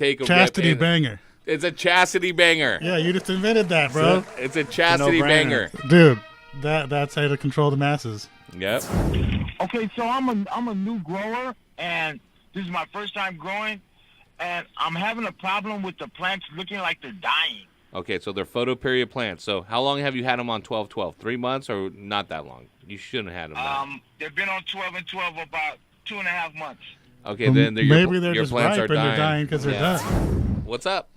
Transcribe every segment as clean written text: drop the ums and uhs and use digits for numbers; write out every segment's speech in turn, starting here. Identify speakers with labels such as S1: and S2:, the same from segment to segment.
S1: take a
S2: chastity
S1: rip.
S2: banger.
S1: It's a chastity banger.
S2: Yeah, you just invented that, bro.
S1: It's a chastity banger.
S2: Dude, that's how to control the masses.
S1: Yep.
S3: Okay, so I'm a new grower, and this is my first time growing, and I'm having a problem with the plants looking like they're dying.
S1: Okay, so they're photoperiod plants. So how long have you had them on 12-12? 3 months or not that long? You shouldn't have had them that.
S3: They've been on 12 and 12 about 2.5 months.
S1: Okay, then
S2: maybe they're
S1: your
S2: just
S1: plants
S2: ripe
S1: are
S2: and they're dying because they're done.
S1: What's up?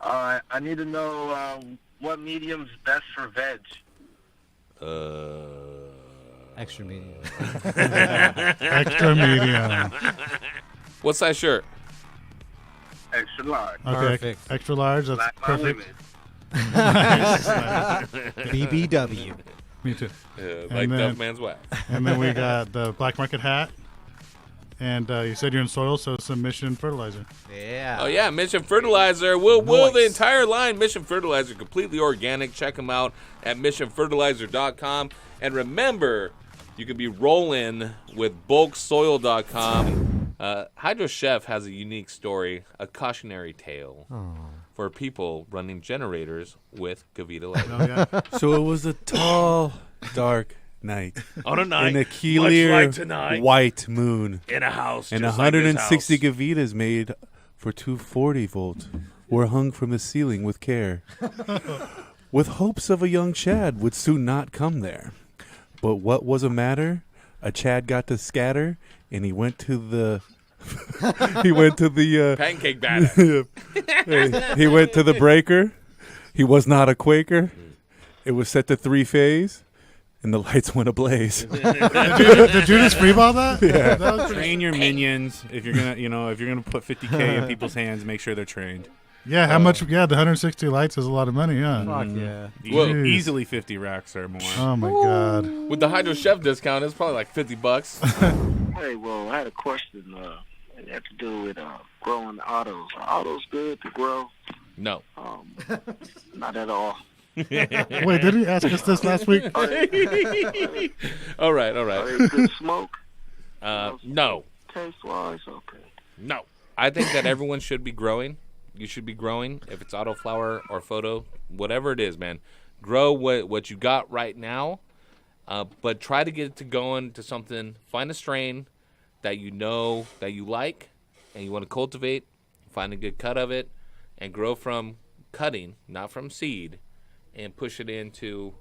S3: I need to know what medium's best for veg.
S4: Extra medium.
S2: Extra medium.
S1: What size shirt?
S3: Extra large.
S2: Okay,
S4: Perfect.
S2: extra large. That's
S3: Black
S2: perfect.
S4: BBW.
S2: Me too.
S1: Like
S2: then-
S1: Duff Man's wife.
S2: And then we got the black market hat. And you said you're in soil, so some Mission fertilizer.
S4: Yeah.
S1: Oh, yeah, Mission Fertilizer. We'll the
S4: Nice.
S1: entire line. Mission Fertilizer, completely organic. Check them out at missionfertilizer.com. And remember, you can be rolling with bulksoil.com. Hydro Chef has a unique story, a cautionary tale for people running generators with Gavita Light.
S2: Oh, yeah.
S5: So it was a tall, dark night.
S1: On a night,
S5: In a clear
S1: much like tonight,
S5: white moon.
S1: in a house,
S5: And
S1: just like this
S5: 160
S1: house.
S5: Gavitas made for 240 volt were hung from the ceiling with care. With hopes of a young Chad would soon not come there. But what was a matter? A Chad got to scatter, and he went to the...
S1: Pancake batter.
S5: He went to the breaker. He was not a Quaker. It was set to 3-phase, and the lights went ablaze.
S2: Did you just freeball that?
S5: Yeah.
S2: That was pretty-
S5: Train your minions. If you're gonna put 50K in people's hands, make sure they're trained.
S2: Yeah, how much? Yeah, the 160 lights is a lot of money, yeah.
S4: Fuck yeah.
S1: Well,
S5: Easily 50 racks or more.
S2: Oh, my God.
S1: With the Hydro Chef discount, it's probably like $50.
S3: Hey, well, I had a question. It had to do with growing autos. Are autos good to grow?
S1: No.
S3: Not at all.
S2: Wait, didn't you ask us this last week?
S3: Are they,
S1: All right.
S3: are they good smoke?
S1: No.
S3: Taste-wise? Okay.
S1: No. I think that everyone should be growing. You should be growing. If it's autoflower or photo, whatever it is, man. Grow what you got right now, but try to get it to going to something. Find a strain that you know that you like and you want to cultivate. Find a good cut of it and grow from cutting, not from seed, and push it into,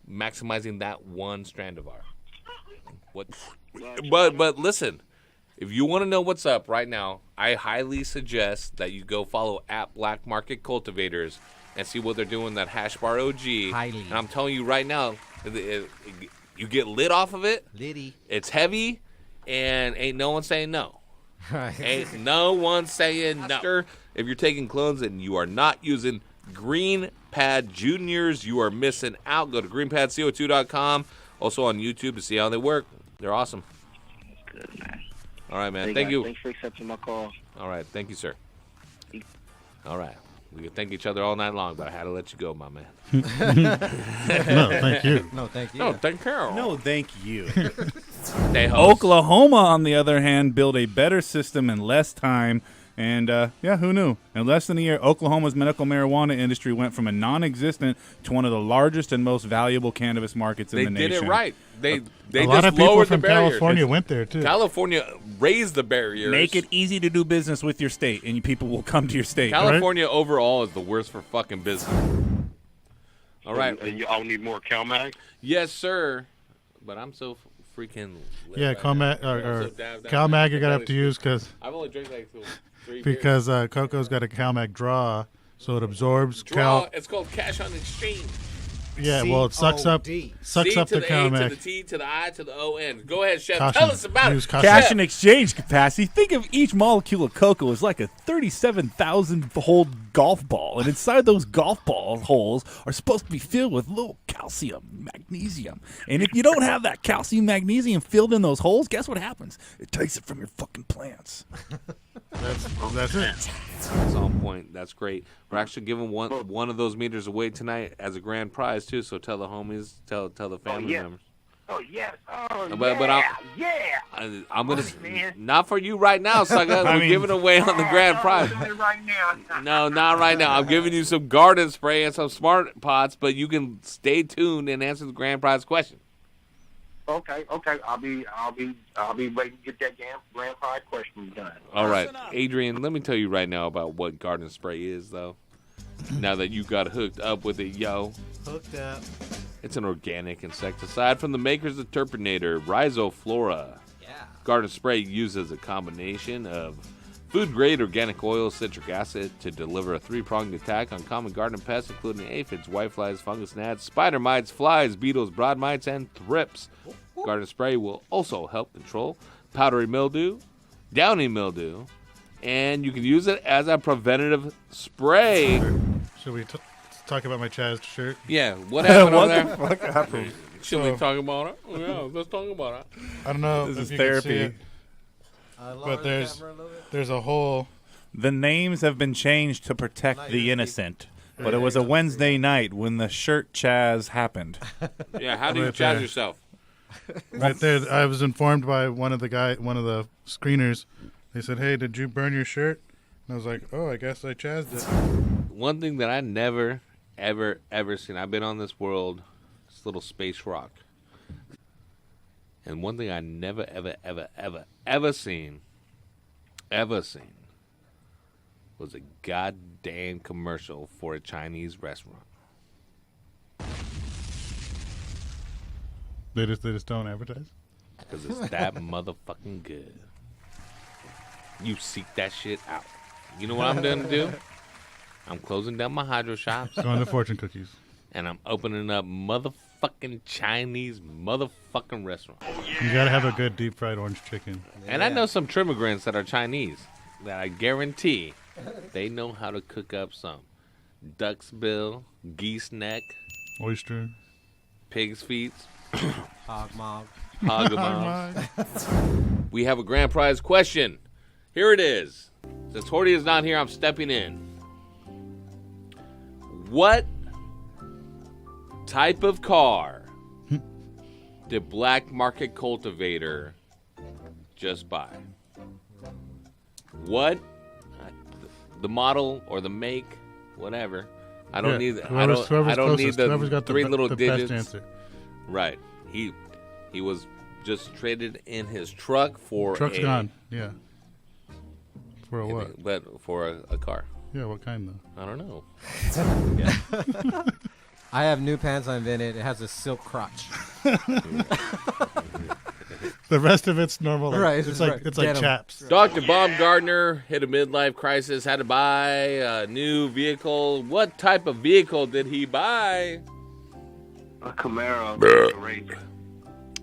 S1: maximizing that one strand of art. But listen, if you want to know what's up right now, I highly suggest that you go follow at Black Market Cultivators and see what they're doing, that hash bar OG.
S4: Highly.
S1: And I'm telling you right now, you get lit off of it.
S4: Liddy.
S1: It's heavy, and ain't no one saying no.
S4: Right.
S1: Ain't no one saying no. If you're taking clones and you are not using Green Pad Juniors, you are missing out. Go to greenpadco2.com. Also on YouTube to see how they work. They're awesome.
S3: Good, man.
S1: All right, man.
S3: Hey,
S1: Thank
S3: guys,
S1: you.
S3: Thanks for accepting my call.
S1: All right. Thank you, sir. All right. We could thank each other all night long, but I had to let you go, my man.
S2: No, thank you.
S4: No, thank you.
S1: No, thank you.
S5: No, thank you.
S1: Stay home.
S5: Oklahoma, on the other hand, built a better system in less time. And, who knew? In less than a year, Oklahoma's medical marijuana industry went from a non-existent to one of the largest and most valuable cannabis markets in the nation.
S1: They did it right. They
S2: A lot
S1: just
S2: of people
S1: lowered
S2: from
S1: the barriers.
S2: California went there, too.
S1: California raised the barriers.
S5: Make it easy to do business with your state, and people will come to your state.
S1: California overall is the worst for fucking business. All right.
S6: And you all need more CalMag?
S1: Yes, sir. But I'm so freaking lit
S2: Yeah,
S1: right
S2: CalMag
S1: now. I'm
S2: or
S1: so dabbed out.
S2: CalMag you're going to have to use
S1: I've only drank like 3
S2: because Coco's got a CalMag draw, so it absorbs
S1: Draw. It's called cash on exchange.
S2: Yeah, well, it sucks up
S4: COD.
S2: sucks
S1: C
S2: up
S1: to
S2: the
S1: the A to the
S2: CalMag.
S1: T to the I to the O-N. Go ahead, Chef.
S2: Caution.
S1: Tell us about
S2: Use
S1: it.
S2: caution.
S5: Cash
S1: Chef.
S5: and exchange capacity. Think of each molecule of cocoa as like a 37,000-hole golf ball. And inside those golf ball holes are supposed to be filled with little calcium, magnesium. And if you don't have that calcium, magnesium filled in those holes, guess what happens? It takes it from your fucking plants.
S2: That's it.
S1: That's on point. That's great. We're actually giving one of those meters away tonight as a grand prize too. So tell the homies, tell the family members.
S3: Oh, yes. Oh,
S1: But
S3: yeah.
S1: I'm gonna
S3: Man.
S1: not for you right now, sucker. We're
S2: mean-
S1: giving away on the grand prize.
S3: Right now.
S1: No, not right now. I'm giving you some garden spray and some smart pots, but you can stay tuned and answer the grand prize question.
S3: Okay. I'll be waiting to get that grand prize question done.
S1: All right, Adrian. Let me tell you right now about what garden spray is, though. Now that you got hooked up with it, yo.
S4: Hooked up.
S1: It's an organic insecticide from the makers of Terpinator, Rhizoflora.
S4: Yeah.
S1: Garden spray uses a combination of food-grade organic oil, citric acid to deliver a three-pronged attack on common garden pests, including aphids, whiteflies, fungus gnats, spider mites, flies, beetles, broad mites, and thrips. Garden spray will also help control powdery mildew, downy mildew, and you can use it as a preventative spray.
S2: Should we talk about my Chaz shirt?
S1: Yeah, what happened over
S5: What
S1: there?
S5: the fuck happened?
S1: Should we talk about it? Yeah, let's talk about it.
S2: I don't know
S5: This
S2: if
S5: is
S2: you can see
S5: therapy.
S2: it, but there's a whole.
S5: The names have been changed to protect the innocent. But it was a Wednesday night when the shirt Chaz happened.
S1: Yeah, how do you
S2: Right
S1: charge
S2: there.
S1: yourself?
S2: Right there, I was informed by one of the screeners. They said, "Hey, did you burn your shirt?" And I was like, "Oh, I guess I chazzed it."
S1: One thing that I never, ever, ever seen. I've been on this world, this little space rock. And one thing I never, ever, ever, ever, ever seen was a goddamn commercial for a Chinese restaurant.
S2: They just don't advertise.
S1: Because it's that motherfucking good. You seek that shit out. You know what I'm going to do? I'm closing down my hydro shops,
S2: Going to fortune cookies.
S1: and I'm opening up motherfucking Chinese motherfucking restaurants.
S2: You gotta have a good deep fried orange chicken.
S1: And I know some trimmigrants that are Chinese that I guarantee they know how to cook up some duck's bill, geese neck,
S2: Oyster.
S1: pig's feet,
S4: Hog mog.
S1: hog We have a grand prize question. Here it is. Since Horty is not here, I'm stepping in. What type of car did Black Market Cultivator just buy? What? The model or the make, whatever. I don't need. I don't need
S2: whoever's got
S1: the three little
S2: the
S1: digits.
S2: best answer.
S1: Right. He was just traded in his truck for
S2: Truck's gone. Yeah. For a what?
S1: But for a car.
S2: Yeah, what kind though?
S1: I don't know.
S4: I have new pants I invented. It has a silk crotch.
S2: The rest of it's normal.
S4: Right,
S2: It's
S4: it's
S2: like
S4: right.
S2: it's like
S4: Denim.
S2: chaps.
S1: Dr. Baumgartner hit a midlife crisis, had to buy a new vehicle. What type of vehicle did he buy?
S3: A Camaro. Race.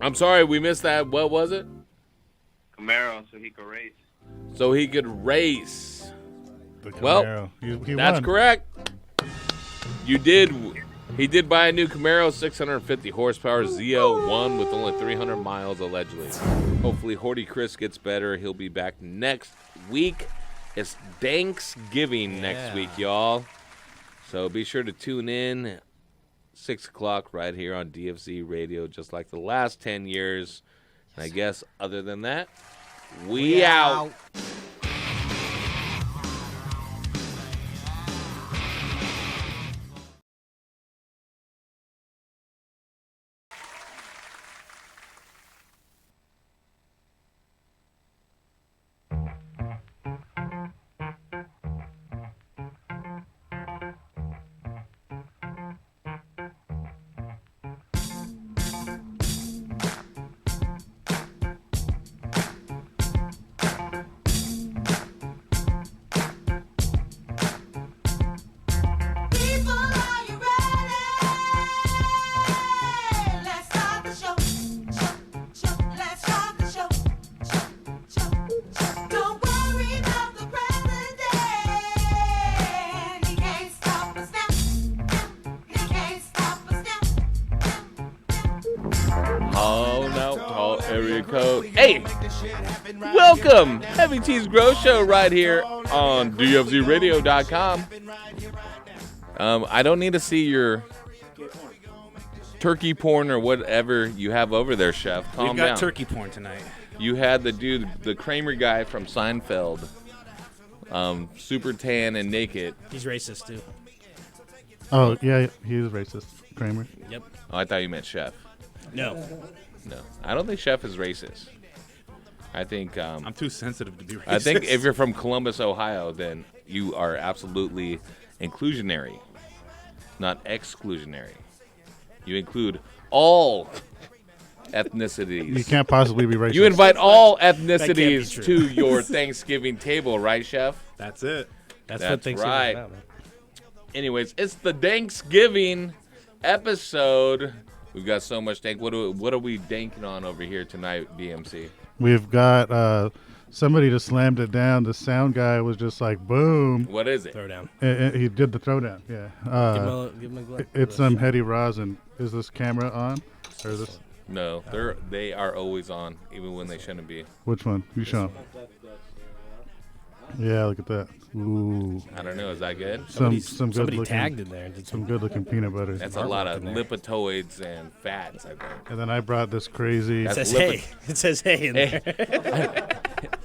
S1: I'm sorry, we missed that. What was it?
S3: Camaro, so he could race.
S1: So he could race.
S2: The
S1: Well,
S2: Camaro. He
S1: That's
S2: won.
S1: correct. You did. He did buy a new Camaro, 650 horsepower Z01 with only 300 miles allegedly. Hopefully, Horty Chris gets better. He'll be back next week. It's Danksgiving next week, y'all. So be sure to tune in 6 o'clock right here on DFZ Radio, just like the last 10 years. And I guess other than that, we out.
S6: People, are you ready? Let's start the show. Let's start the show. Don't worry about the president. He can't stop us now. He can't stop us now.
S1: Oh no, call area code. Hey, welcome, Heavy T's Grow Show right here on DFZRadio.com. I don't need to see your turkey porn or whatever you have over there, Chef. Calm
S7: We've got
S1: down.
S7: turkey porn tonight.
S1: You had the dude, the Kramer guy from Seinfeld, super tan and naked.
S8: He's racist too.
S2: Oh yeah, he is racist, Kramer.
S8: Yep.
S1: Oh, I thought you meant Chef.
S8: No.
S1: No, I don't think Chef is racist. I think
S7: I'm too sensitive to be racist.
S1: I think if you're from Columbus, Ohio, then you are absolutely inclusionary, not exclusionary. You include all ethnicities.
S2: You can't possibly be racist.
S1: You invite all
S8: can't be
S1: ethnicities
S8: true.
S1: to your Thanksgiving table, right, Chef?
S7: That's it.
S8: That's
S1: That's
S8: what Thanksgiving
S1: right.
S8: is about, man.
S1: Anyways, it's the Danksgiving episode. We've got so much dank. What are we danking on over here tonight, BMC?
S2: We've got somebody just slammed it down. The sound guy was just like, boom.
S1: What is it?
S8: Throw down.
S2: He did the throwdown. Yeah.
S8: Give him a glove.
S2: It's some heady rosin. Is this camera on? Or is this?
S1: No, they are always on, even when they shouldn't be.
S2: Which one? You show 'em. Yeah, look at that. Ooh.
S1: I don't know. Is that good?
S2: Some good
S8: Somebody
S2: looking.
S8: tagged in there and did
S2: Some
S8: some.
S2: good looking peanut butter.
S1: That's a lot of lipidoids and fats, I think.
S2: And then I brought this crazy.
S8: It
S1: That's
S8: says hey. It says hey in there.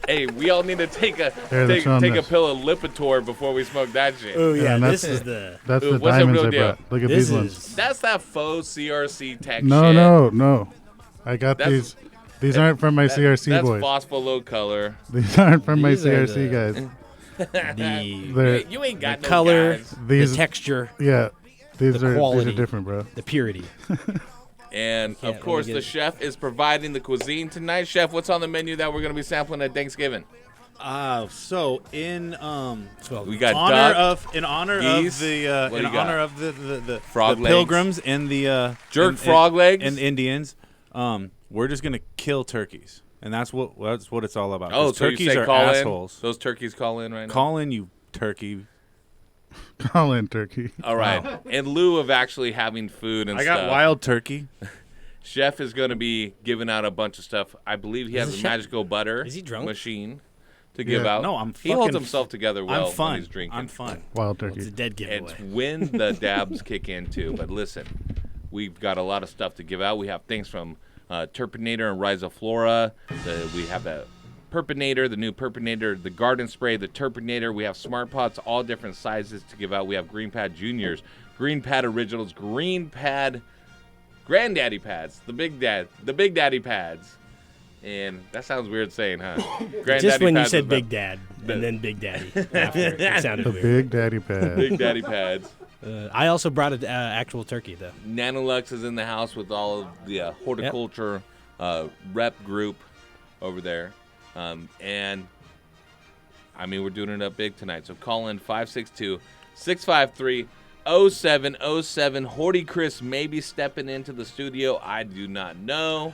S1: Hey, we all need to take a
S2: Here, let's show 'em
S1: take a
S2: this.
S1: pill of Lipitor before we smoke that shit.
S8: Oh yeah,
S2: and
S8: this
S2: that's-
S8: is the.
S2: That's
S1: Ooh,
S2: the
S1: what's the
S2: diamonds
S1: real
S2: I
S1: deal?
S2: brought. Look at
S8: This
S2: these ones.
S8: is.
S1: That's that faux CRC tech
S2: No,
S1: shit.
S2: no. I got
S1: That's-
S2: these. These aren't from my CRC
S1: That's
S2: boys.
S1: phospholo color.
S2: These aren't from my
S8: These are
S2: CRC guys.
S8: The
S2: They're,
S1: You ain't got no
S8: color,
S1: guys.
S2: these,
S8: the texture,
S2: yeah, these
S8: the
S2: are
S8: quality.
S2: different, bro.
S8: the purity.
S1: And
S8: let
S1: of
S8: me
S1: course,
S8: get
S1: the
S8: it.
S1: chef is providing the cuisine tonight. Chef, what's on the menu that we're going to be sampling at Thanksgiving?
S7: So in
S1: We got
S7: honor
S1: duck,
S7: of in honor
S1: geese.
S7: of the
S1: What
S7: in
S1: do you got?
S7: honor of the
S1: Frog
S7: the
S1: legs.
S7: pilgrims and the
S1: Jerk
S7: and-
S1: frog legs.
S7: and Indians, we're just gonna kill turkeys, and that's what it's all about.
S1: Oh,
S7: 'Cause
S1: so
S7: turkeys
S1: you say
S7: are
S1: call
S7: assholes.
S1: in? Those turkeys call in right now?
S7: Call in, you turkey.
S2: Call in turkey.
S1: All right. In lieu of actually having food and
S7: I
S1: stuff,
S7: got wild turkey.
S1: Chef is going to be giving out a bunch of stuff. I believe he has
S8: Is
S1: a
S8: the chef-
S1: magical butter
S8: is he drunk?
S1: machine to give
S2: Yeah.
S1: out.
S7: No, I'm
S1: He holds
S7: fucking-
S1: himself together well
S7: I'm fun.
S1: when he's drinking.
S7: I'm fun.
S2: Wild
S8: It's a
S2: turkey.
S8: dead giveaway.
S1: It's when the dabs kick in too. But listen, we've got a lot of stuff to give out. We have things from Terpinator and Rhizoflora. We have the Purpinator, the new Purpinator, the Garden Spray, the Terpinator. We have Smart Pots, all different sizes to give out. We have Green Pad Juniors, Green Pad Originals, Green Pad Granddaddy Pads, the Big Daddy Pads. And that sounds weird saying, huh? Granddaddy
S8: Just when you
S1: Pads
S8: said
S1: is
S8: Big Dad and then Big Daddy after it sounded
S2: The
S8: weird.
S2: Big Daddy Pad.
S1: Big Daddy Pads.
S8: I also brought an actual turkey though.
S1: Nanolux is in the house with all of the horticulture rep group over there. And, I mean, we're doing it up big tonight. So call in 562-653-0707. Horty Chris may be stepping into the studio. I do not know.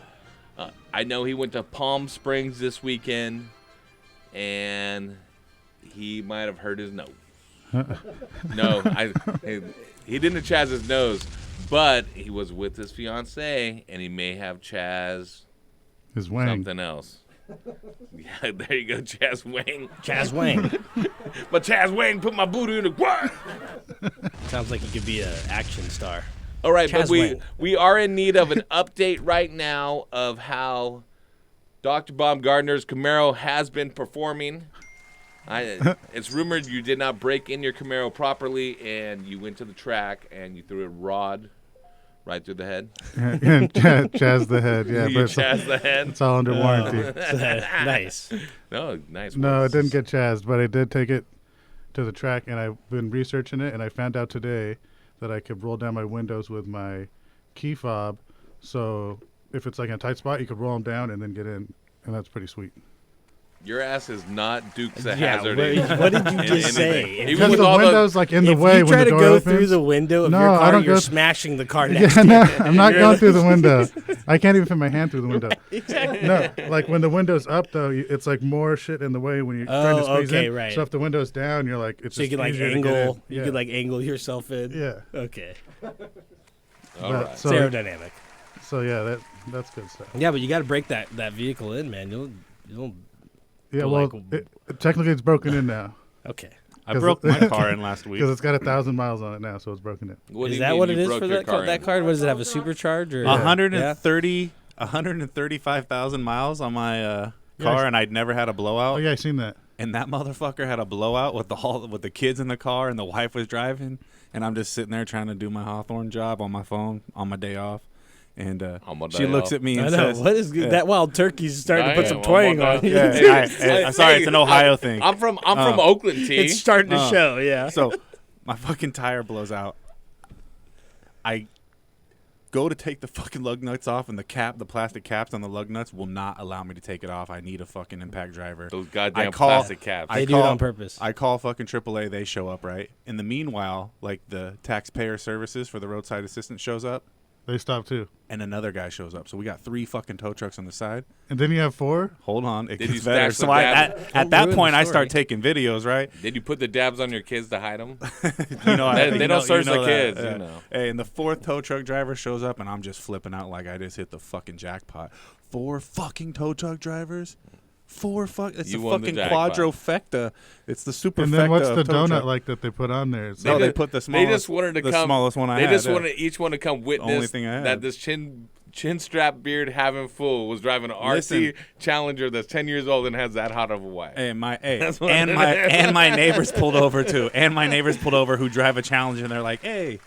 S1: I know he went to Palm Springs this weekend, and he might have hurt his nose. No, he didn't chaz his nose, but he was with his fiance, and he may have chaz
S2: His wang.
S1: something else. Yeah, there you go, Chaz Wang.
S8: Chaz Wang.
S1: But Chaz Wang put my booty in the what?
S8: Sounds like he could be an action star.
S1: All right,
S8: Chaz
S1: but
S8: Wang.
S1: we are in need of an update right now of how Dr. Baumgartner's Camaro has been performing. It's rumored you did not break in your Camaro properly, and you went to the track and you threw a rod right through the head.
S2: And Chaz the head. Yeah,
S1: You
S2: but it's,
S1: chaz the head.
S2: it's all under warranty.
S8: Nice.
S1: No, nice.
S2: No,
S1: words.
S2: it didn't get chazzed, but I did take it to the track, and I've been researching it, and I found out today that I could roll down my windows with my key fob. So if it's like in a tight spot, you could roll them down and then get in, and that's pretty sweet.
S1: Your ass is not Dukes of
S8: Yeah,
S1: Hazard.
S8: what did you
S1: in
S8: just say?
S1: anything.
S8: If
S1: Even
S2: Because
S1: with
S2: the
S1: all
S2: window's like in the
S8: if
S2: way
S8: you
S2: when
S8: try
S2: the
S8: to
S2: door
S8: go
S2: opens.
S8: through the window of
S2: No,
S8: your
S2: I
S8: car,
S2: don't
S8: you're
S2: go
S8: smashing the car
S2: Yeah,
S8: next to
S2: no,
S8: you.
S2: I'm not going through the window. I can't even fit my hand through the window. No, like when the window's up though, it's like more shit in the way when you're trying to
S8: Oh,
S2: squeeze
S8: okay,
S2: in.
S8: right.
S2: So if the window's down, you're like, it's
S8: So you
S2: just
S8: can like
S2: easier to get
S8: angle.
S2: in.
S8: You
S2: Yeah.
S8: can like angle yourself in.
S2: Yeah.
S8: Okay.
S1: All
S2: But-
S1: right.
S2: So,
S8: It's aerodynamic.
S2: so yeah, that's good stuff.
S8: Yeah, but you got to break that vehicle in, man. You'll.
S2: Yeah,
S8: Go
S2: well,
S8: like-
S2: technically it's broken in now.
S8: Okay.
S7: I broke my car in last week.
S2: Because it's got 1,000 miles on it now, so it's broken it.
S1: What do
S8: Is
S1: you
S8: that
S1: mean
S8: what
S1: you
S8: it is
S1: broke
S8: for
S1: your
S8: that car?
S1: in?
S8: That car, what does it have, a supercharge? Or
S7: 135,000 miles on my car, and I'd never had a blowout.
S2: Oh yeah, I seen that.
S7: And that motherfucker had a blowout with the kids in the car, and the wife was driving, and I'm just sitting there trying to do my Hawthorne job on my phone on my day off. And she looks at me
S8: I
S7: and
S8: know.
S7: says,
S8: What is that wild turkey's starting to put some
S1: Damn,
S8: twang
S1: I'm
S8: on
S1: on
S8: you.
S7: I'm sorry, it's an Ohio thing.
S1: I'm from Oakland, T.
S8: It's starting to show, yeah.
S7: So my fucking tire blows out. I go to take the fucking lug nuts off, and the plastic caps on the lug nuts will not allow me to take it off. I need a fucking impact driver.
S1: Those goddamn
S7: I call-
S1: plastic caps.
S8: They do it on purpose.
S7: I call fucking AAA. They show up, right? In the meanwhile, like the taxpayer services for the roadside assistance shows up,
S2: They stopped too.
S7: and another guy shows up. So we got 3 fucking tow trucks on the side.
S2: And then you have 4?
S7: Hold on, it
S1: Did
S7: gets
S1: you
S7: better.
S1: stash the
S7: So
S1: dabs?
S7: at that
S8: ruin
S7: point,
S8: the
S7: I
S8: story.
S7: start taking videos, right?
S1: Did you put the dabs on your kids to hide them?
S7: You know,
S1: They don't search the
S7: that,
S1: kids,
S7: yeah.
S1: you know.
S7: Hey, and the 4th tow truck driver shows up, and I'm just flipping out like I just hit the fucking jackpot. 4 fucking tow truck drivers. 4 It's
S1: You
S7: a
S1: won the
S7: fucking
S1: jackpot.
S7: quadrofecta. It's the superfecta.
S2: And then what's
S7: of
S2: the
S7: tow
S2: donut
S7: truck.
S2: like that they put on there? It's
S7: No,
S2: like,
S7: they put the smallest.
S1: They just wanted to
S7: the
S1: come.
S7: smallest one I
S1: They
S7: had.
S1: just
S7: yeah.
S1: wanted each one to come witness
S7: Only thing I had.
S1: that this chin strap beard having fool was driving an RC
S7: Listen.
S1: Challenger that's 10 years old and has that hot of a wife.
S7: Hey,
S1: That's what-
S7: and my neighbors pulled over too. And my neighbors pulled over who drive a Challenger, and they're like, "Hey,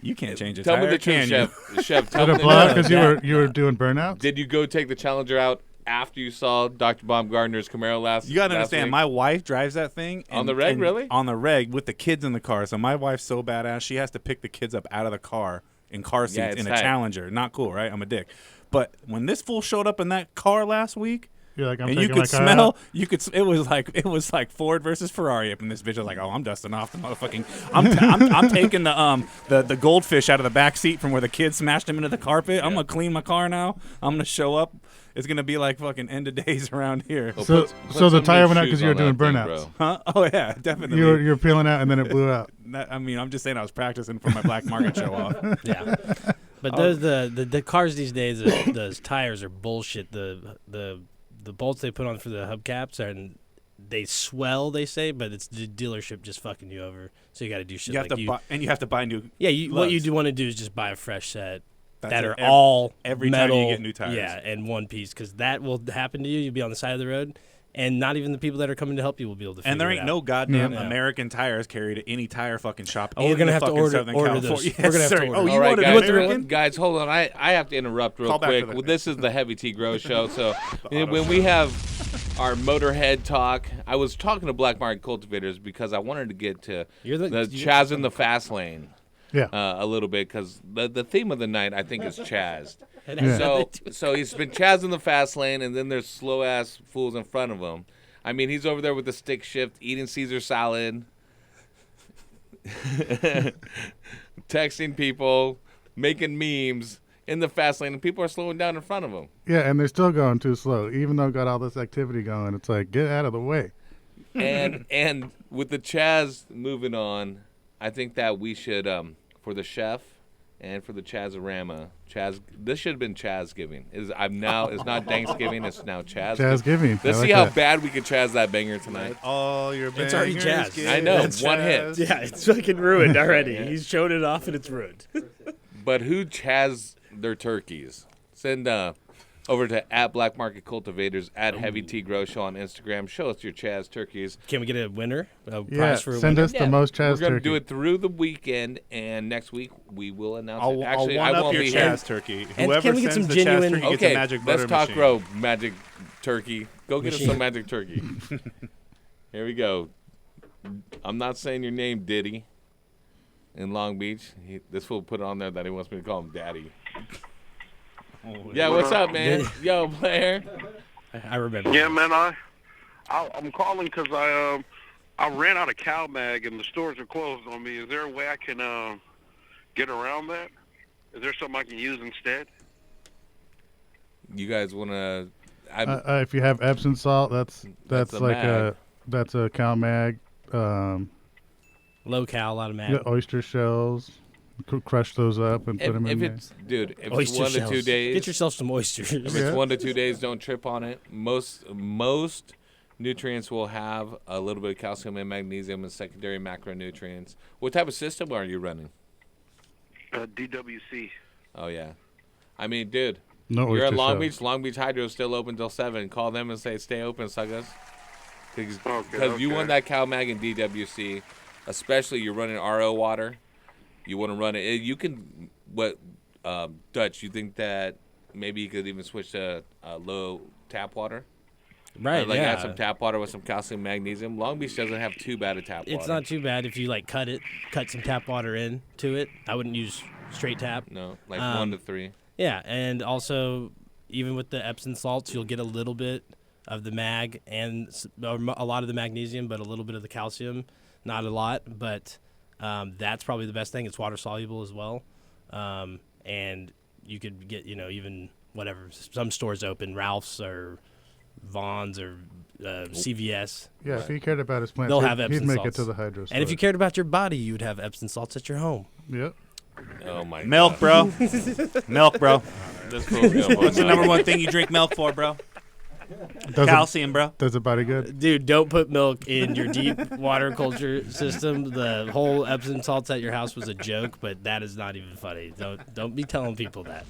S7: you can't change a
S1: Tell
S7: tire,
S1: me the truth,
S7: can you?"
S1: Chef. Chef, tell
S2: did
S1: me
S2: it blow out
S1: the
S2: because you were doing burnouts?
S1: Did you go take the Challenger out after you saw Dr. Baumgartner's Camaro last?
S7: You gotta
S1: last
S7: understand,
S1: week?
S7: my wife drives that thing
S1: On the reg, really?
S7: On the reg with the kids in the car. So my wife's so badass, she has to pick the kids up out of the car in car seats
S1: Yeah, it's
S7: in a
S1: tight.
S7: Challenger. Not cool, right? I'm a dick. But when this fool showed up in that car last week,
S2: You're like, I'm
S7: and
S2: taking
S7: you
S2: my
S7: could
S2: car
S7: smell,
S2: out.
S7: it was like Ford versus Ferrari up in this bitch. I was like, oh, I'm dusting off the motherfucking. I'm taking the goldfish out of the back seat from where the kids smashed him into the carpet. I'm gonna clean my car now. I'm gonna show up. It's gonna be like fucking end of days around here.
S1: Well,
S2: So-
S1: put
S2: so the
S1: some
S2: tire
S1: good
S2: went out
S1: shoes
S2: 'cause you were
S1: on
S2: doing
S1: that thing,
S2: burnouts.
S1: bro.
S7: Huh? Oh yeah, definitely.
S2: You're peeling out and then it blew out.
S7: I mean, I'm just saying I was practicing for my black market show off.
S8: Yeah. But those the cars these days, those tires are bullshit. The bolts they put on for the hubcaps they swell, they say, but it's the dealership just fucking you over. So you got to do shit
S7: You have
S8: like
S7: to buy, and you have to buy new.
S8: Yeah, what you
S7: lugs.
S8: do want to do is just buy a fresh set
S7: That's
S8: that
S7: it.
S8: are all
S7: every time you
S8: metal.
S7: get new tires.
S8: Yeah, and one piece, because that will happen to you. You'll be on the side of the road, and not even the people that are coming to help you will be able to.
S7: And there
S8: figure
S7: ain't
S8: it
S7: no
S8: out.
S7: goddamn
S8: Yeah.
S7: American tires carried at any tire fucking shop.
S8: Oh, we're
S7: in
S8: gonna
S7: the
S8: have to
S7: fucking
S8: order-
S7: Southern
S8: order
S7: California.
S8: those.
S7: Yes,
S8: We're gonna have to
S7: sir.
S8: order
S7: Oh,
S8: those.
S7: you
S1: All right,
S7: want
S1: guys,
S7: an
S8: You want the
S7: American?
S1: guys, hold on. I have to interrupt real
S7: Call back
S1: quick.
S7: for the-
S1: This is the Heavy T Grow Show. So when we have our Motorhead talk, I was talking to Black Market Cultivators because I wanted to get to
S8: You're
S1: the
S8: the-
S1: Chaz in the fast lane
S2: Yeah.
S1: a little bit because the theme of the night I think is Chaz.
S8: It has
S1: So
S8: nothing to-
S1: so he's been Chaz in the fast lane, and then there's slow ass fools in front of him. I mean, he's over there with the stick shift, eating Caesar salad, texting people, making memes in the fast lane, and people are slowing down in front of him.
S2: Yeah, and they're still going too slow. Even though got all this activity going, it's like, get out of the way.
S1: And with the Chaz moving on, I think that we should for the chef and for the Chazorama, this should have been Chazgiving. It's not Danksgiving, it's now Chaz.
S2: Chazgiving.
S1: Let's
S2: I
S1: see
S2: like
S1: how
S2: that.
S1: bad we can Chaz that banger tonight.
S7: All your
S8: It's already
S7: bangers
S8: jazzed.
S7: get
S1: I know,
S7: jazzed.
S1: one hit.
S8: Yeah, it's fucking ruined already. He's showed it off and it's ruined.
S1: But who Chaz their turkeys? Send over to at Black Market Cultivators at Heavy T Grow Show on Instagram. Show us your Chaz turkeys.
S8: Can we get a winner? A
S2: Yeah,
S8: prize for a
S2: send
S8: winner?
S2: us the most Chaz
S1: We're gonna
S2: turkey.
S1: do it through the weekend, and next week we will announce
S7: I'll,
S1: it. Actually,
S7: I'll
S1: I
S7: one up
S1: won't
S7: your
S1: be here.
S7: Chaz turkey.
S8: And
S7: Whoever
S8: can we get
S7: sends
S8: some
S7: the
S8: genuine-
S7: Chaz turkey gets
S1: Okay,
S7: a magic
S1: let's
S7: butter
S1: talk
S7: machine.
S1: grow magic turkey. Go get us
S8: Machine.
S1: some magic turkey. Here we go. I'm not saying your name, Diddy. In Long Beach, this fool put on there that he wants me to call him Daddy. Yeah, what's up, man? Yo, Blair.
S8: I remember.
S9: Yeah, man. I'm calling because I ran out of cow mag and the stores are closed on me. Is there a way I can get around that? Is there something I can use instead?
S1: You guys want to?
S2: If you have Epsom salt, that's
S1: That's a
S2: like
S1: mag.
S2: that's a cow mag.
S8: Low cal, a lot of
S2: You
S8: mag.
S2: got oyster shells. Crush those up and put them in
S1: if
S2: there.
S1: it's dude, if it's
S8: Oyster
S1: 1
S8: shells.
S1: to 2 days,
S8: Get yourself some oysters.
S1: if it's
S2: Yeah.
S1: 1 to 2 days, don't trip on it. Most nutrients will have a little bit of calcium and magnesium and secondary macronutrients. What type of system are you running?
S9: DWC.
S1: Oh, yeah. I mean, dude,
S2: No
S1: you're at
S2: oyster
S1: Long
S2: shell.
S1: Beach. Long Beach Hydro is still open till 7. Call them and say, stay open, suckers. Because you
S9: okay.
S1: want that CalMag and DWC, especially you're running RO water. You want to run it. You can, Dutch, you think that maybe you could even switch to low tap water?
S8: Right,
S1: Like
S8: yeah.
S1: add some tap water with some calcium, magnesium. Long Beach doesn't have too bad a tap water.
S8: It's not too bad if you like cut some tap water in to it. I wouldn't use straight tap.
S1: No, like 1 to 3.
S8: Yeah, and also even with the Epsom salts, you'll get a little bit of the mag and a lot of the magnesium, but a little bit of the calcium. Not a lot, but that's probably the best thing. It's water soluble as well, and you could get even whatever some stores open, Ralph's or Vaughn's or CVS.
S2: Yeah, if he cared about his plants,
S8: They'll
S2: he'd,
S8: have
S2: he'd
S8: Epsom
S2: make
S8: salts.
S2: it to the hydro store.
S8: And if you cared about your body, you would have Epsom salts at your home.
S2: Yep.
S1: Oh, my
S7: Milk,
S1: God.
S7: bro. Milk, bro.
S1: This fool's gonna
S7: What's the
S1: vote
S7: number
S1: no.
S7: one thing you drink milk for, bro?
S2: Does
S7: Calcium, bro.
S2: Does the body good?
S8: Dude, don't put milk in your deep water culture system. The whole Epsom salts at your house was a joke, but that is not even funny. Don't be telling people that.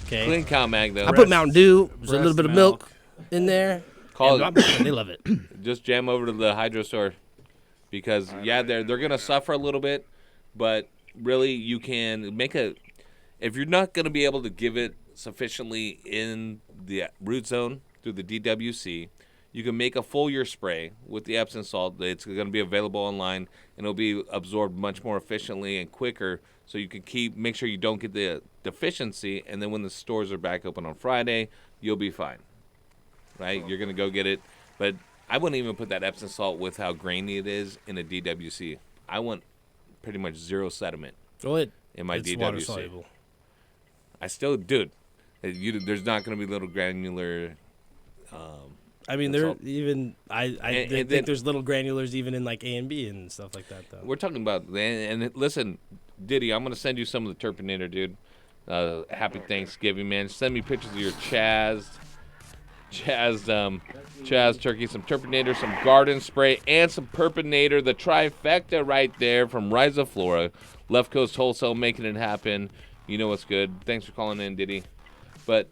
S8: Okay.
S1: Clean CalMag, though.
S8: I put Mountain Dew. There's a little
S7: breast
S8: bit of
S7: milk.
S8: milk in there.
S1: Call
S8: and
S1: it.
S8: they love it.
S1: Just jam over to the hydro store because, they're going to suffer a little bit, but really you can make if you're not going to be able to give it sufficiently in the root zone through the DWC, you can make a full year spray with the Epsom salt. It's going to be available online, and it'll be absorbed much more efficiently and quicker, so you can make sure you don't get the deficiency, and then when the stores are back open on Friday, you'll be fine. Right? You're going to go get it. But I wouldn't even put that Epsom salt with how grainy it is in a DWC. I want pretty much zero sediment
S8: Well,
S1: in my
S8: it's
S1: DWC.
S8: water soluble.
S1: I still, dude, there's not going to be little granular.
S8: I mean,
S1: That's
S8: there
S1: all.
S8: even
S1: And
S8: think
S1: then-
S8: there's little granulars even in like A and B and stuff like that though.
S1: We're talking about, and listen, Diddy, I'm going to send you some of the Turpinator, dude. Happy Thanksgiving, man. Send me pictures of your Chaz turkey, some Turpinator, some garden spray, and some Purpinator. The trifecta right there from Rhizoflora. Left Coast Wholesale making it happen. You know what's good. Thanks for calling in, Diddy. But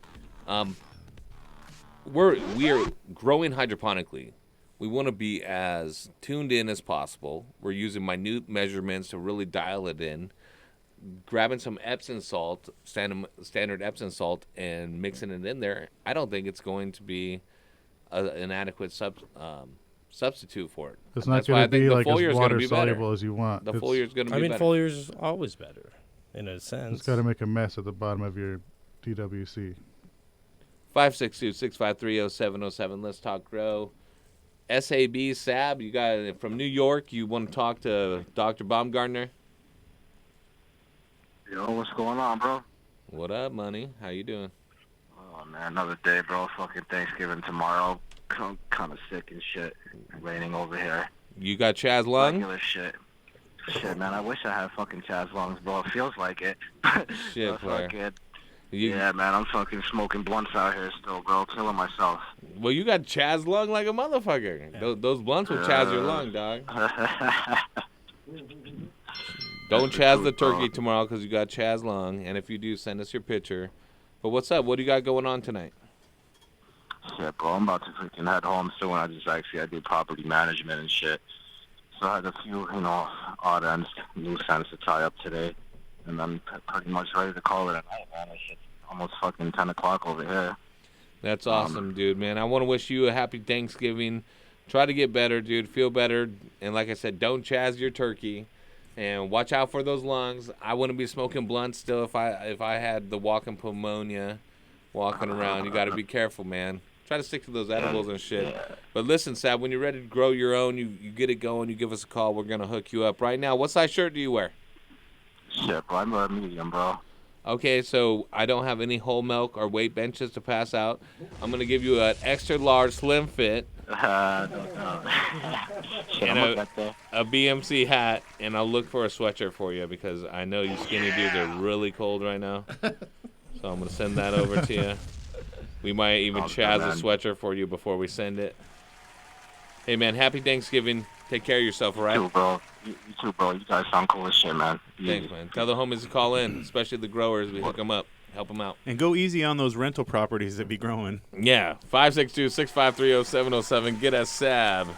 S1: we are growing hydroponically. We want to be as tuned in as possible. We're using minute measurements to really dial it in. Grabbing some Epsom salt, standard Epsom salt, and mixing it in there, I don't think it's going to be an adequate substitute for it.
S2: It's not
S1: That's why I
S2: going to
S1: think
S2: be
S1: the
S2: like
S1: foliar
S2: as
S1: is going to
S2: water
S1: be better.
S2: soluble as you want.
S1: The foliar is going to
S8: I
S1: be
S8: mean,
S1: better.
S8: folier's always better in a sense.
S2: It's got to make a mess at the bottom of your DWC.
S1: 562-653-0707. Let's talk grow. SAB Sab, you got it from New York. You want to talk to Dr. Baumgartner?
S10: Yo, what's going on, bro?
S1: What up, money? How you doing?
S10: Oh, man, another day, bro. Fucking Thanksgiving tomorrow. I'm kind of sick and shit. Raining over here.
S1: You got Chaz Lung?
S10: Regular shit. Shit, man, I wish I had fucking Chaz lungs, bro. It feels like it.
S1: Shit,
S10: But
S1: player.
S10: fucking,
S1: You,
S10: yeah, man, I'm fucking smoking blunts out here still, bro. Killing myself.
S1: Well, you got Chaz Lung like a motherfucker. Those blunts will Chaz your lung, dog. Don't Chaz the turkey tomorrow because you got Chaz Lung. And if you do, send us your picture. But what's up? What do you got going on tonight?
S10: Shit, bro, I'm about to freaking head home soon. I do property management and shit. So I had a few, odd ends, loose ends to tie up today. And I'm pretty much ready to call it a night, man. It's almost fucking 10 o'clock over here.
S1: That's awesome, dude, man. I want to wish you a happy Thanksgiving. Try to get better, dude. Feel better. And like I said, don't Chaz your turkey. And watch out for those lungs. I wouldn't be smoking blunts still if I had the walking pneumonia walking around. You got to be careful, man. Try to stick to those edibles and shit. But listen, Sab, when you're ready to grow your own, you get it going, you give us a call. We're going to hook you up. Right now, what size shirt do you wear?
S10: Shit, bro, I'm a medium, bro.
S1: Okay, so I don't have any whole milk or weight benches to pass out. I'm going to give you an extra large slim fit
S10: Shit,
S1: and
S10: I'm looking at that.
S1: a BMC hat, and I'll look for a sweatshirt for you because I know you skinny dudes are really cold right now. So I'm going to send that over to you. We might even
S10: Okay,
S1: Chaz a
S10: man.
S1: sweatshirt for you before we send it. Hey, man, happy Thanksgiving. Take care of yourself, all right?
S10: You too, bro. You too, bro. You guys sound cool as shit, man.
S1: Thanks, man. Tell the homies to call in, especially the growers. We hook them up, help them out.
S7: And go easy on those rental properties that be growing.
S1: Yeah, 562-653-0707. Get a SAB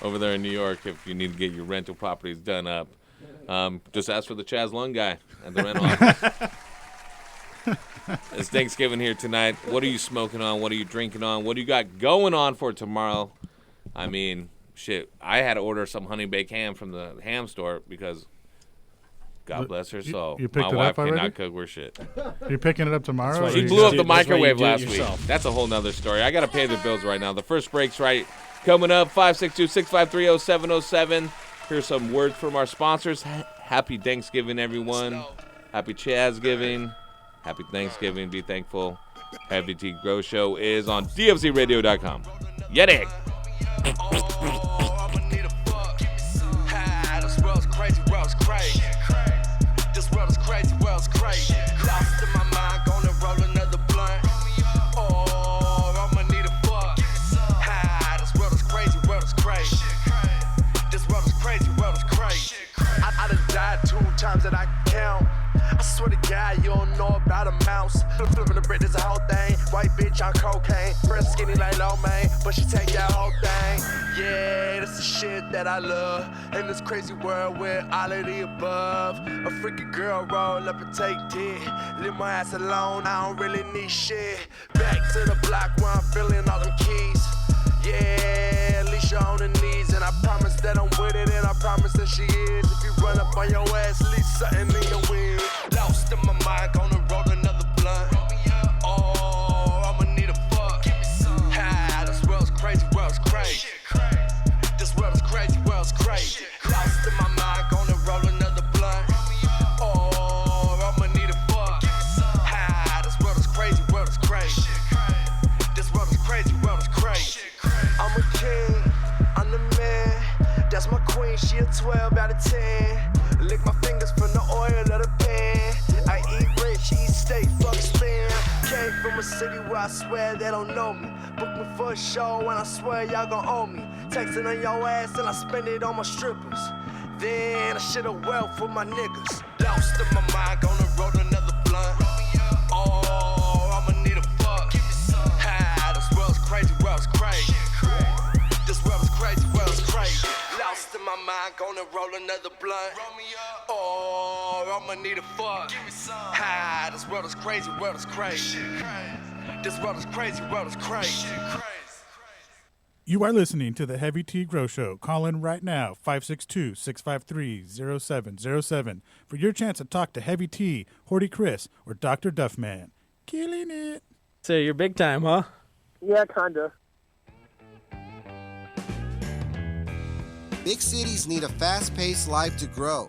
S1: over there in New York if you need to get your rental properties done up. Just ask for the Chaz Lung guy at the rental office. It's Thanksgiving here tonight. What are you smoking on? What are you drinking on? What do you got going on for tomorrow? I mean, shit, I had to order some honey baked ham from the ham store because God bless her soul.
S2: You picked
S1: My
S2: it
S1: wife
S2: up already?
S1: cannot cook worth shit.
S2: You're picking it up tomorrow?
S8: why
S1: She
S8: you
S1: blew up
S8: do-
S1: the
S8: that's why you
S1: microwave
S8: do it
S1: last week.
S8: yourself.
S1: That's a whole nother story. I got to pay the bills right now. The first break's right coming up, 562-653-0707. Here's some words from our sponsors. Happy Thanksgiving, everyone. Happy Chazgiving. Happy Thanksgiving. Be thankful. Heavy T Grow Show is on DFZRadio.com. Yeti.
S11: This world's crazy, world's crazy. This world is crazy, world's crazy. Lost in my mind, gonna roll another blunt. Oh, I'ma need a fuck. This world is crazy, world is crazy. This world is crazy, world is crazy. I done died 2 times that I can count. I swear to God, you don't know about a mouse. Flipping the brick, there's a whole thing. White bitch on cocaine. Breast skinny like low man, but she take that whole thing. Yeah, this is shit that I love. In this crazy world with all of the above. A freaky girl roll up and take dick. Leave my ass alone, I don't really need shit. Back to the block where I'm feeling all them keys. Yeah, at least you're on the knees. And I promise that I'm with it, and I promise that she is. If you run up on your ass, leave something in your wind. Lost in my mind, gonna roll another blunt. Oh, I'ma need a fuck. This world's crazy, world's crazy. This world is crazy, world's crazy. Lost in my mind, gonna roll another blunt. Oh, I'ma need a fuck. This world is crazy, world is crazy. This world is crazy, world is crazy. I'm a king, I'm the man. That's my queen, she a 12 out of 10. Lick my fingers from the oil of the pan. I eat rich, eat steak, fuck spam. Came from a city where I swear they don't know me. Book me for a show and I swear y'all gon' owe me. Texting on your ass and I spend it on my strippers. Then I shit a wealth for my niggas. Lost in my mind, gonna roll another blunt. Oh, I'ma need a fuck. This world's crazy, world's crazy. This world is crazy, world's crazy. Lost in my mind, gonna roll another blunt. Oh, I'ma need a fuck. This world is crazy, world is crazy. This world is crazy, world is crazy.
S2: You are listening to the Heavy T Grow Show. Call in right now, 562-653-0707 for your chance to talk to Heavy T, Horty Chris, or Dr. Duffman. Killing it.
S8: So you're big time, huh?
S12: Yeah, kinda.
S13: Big cities need a fast-paced life to grow.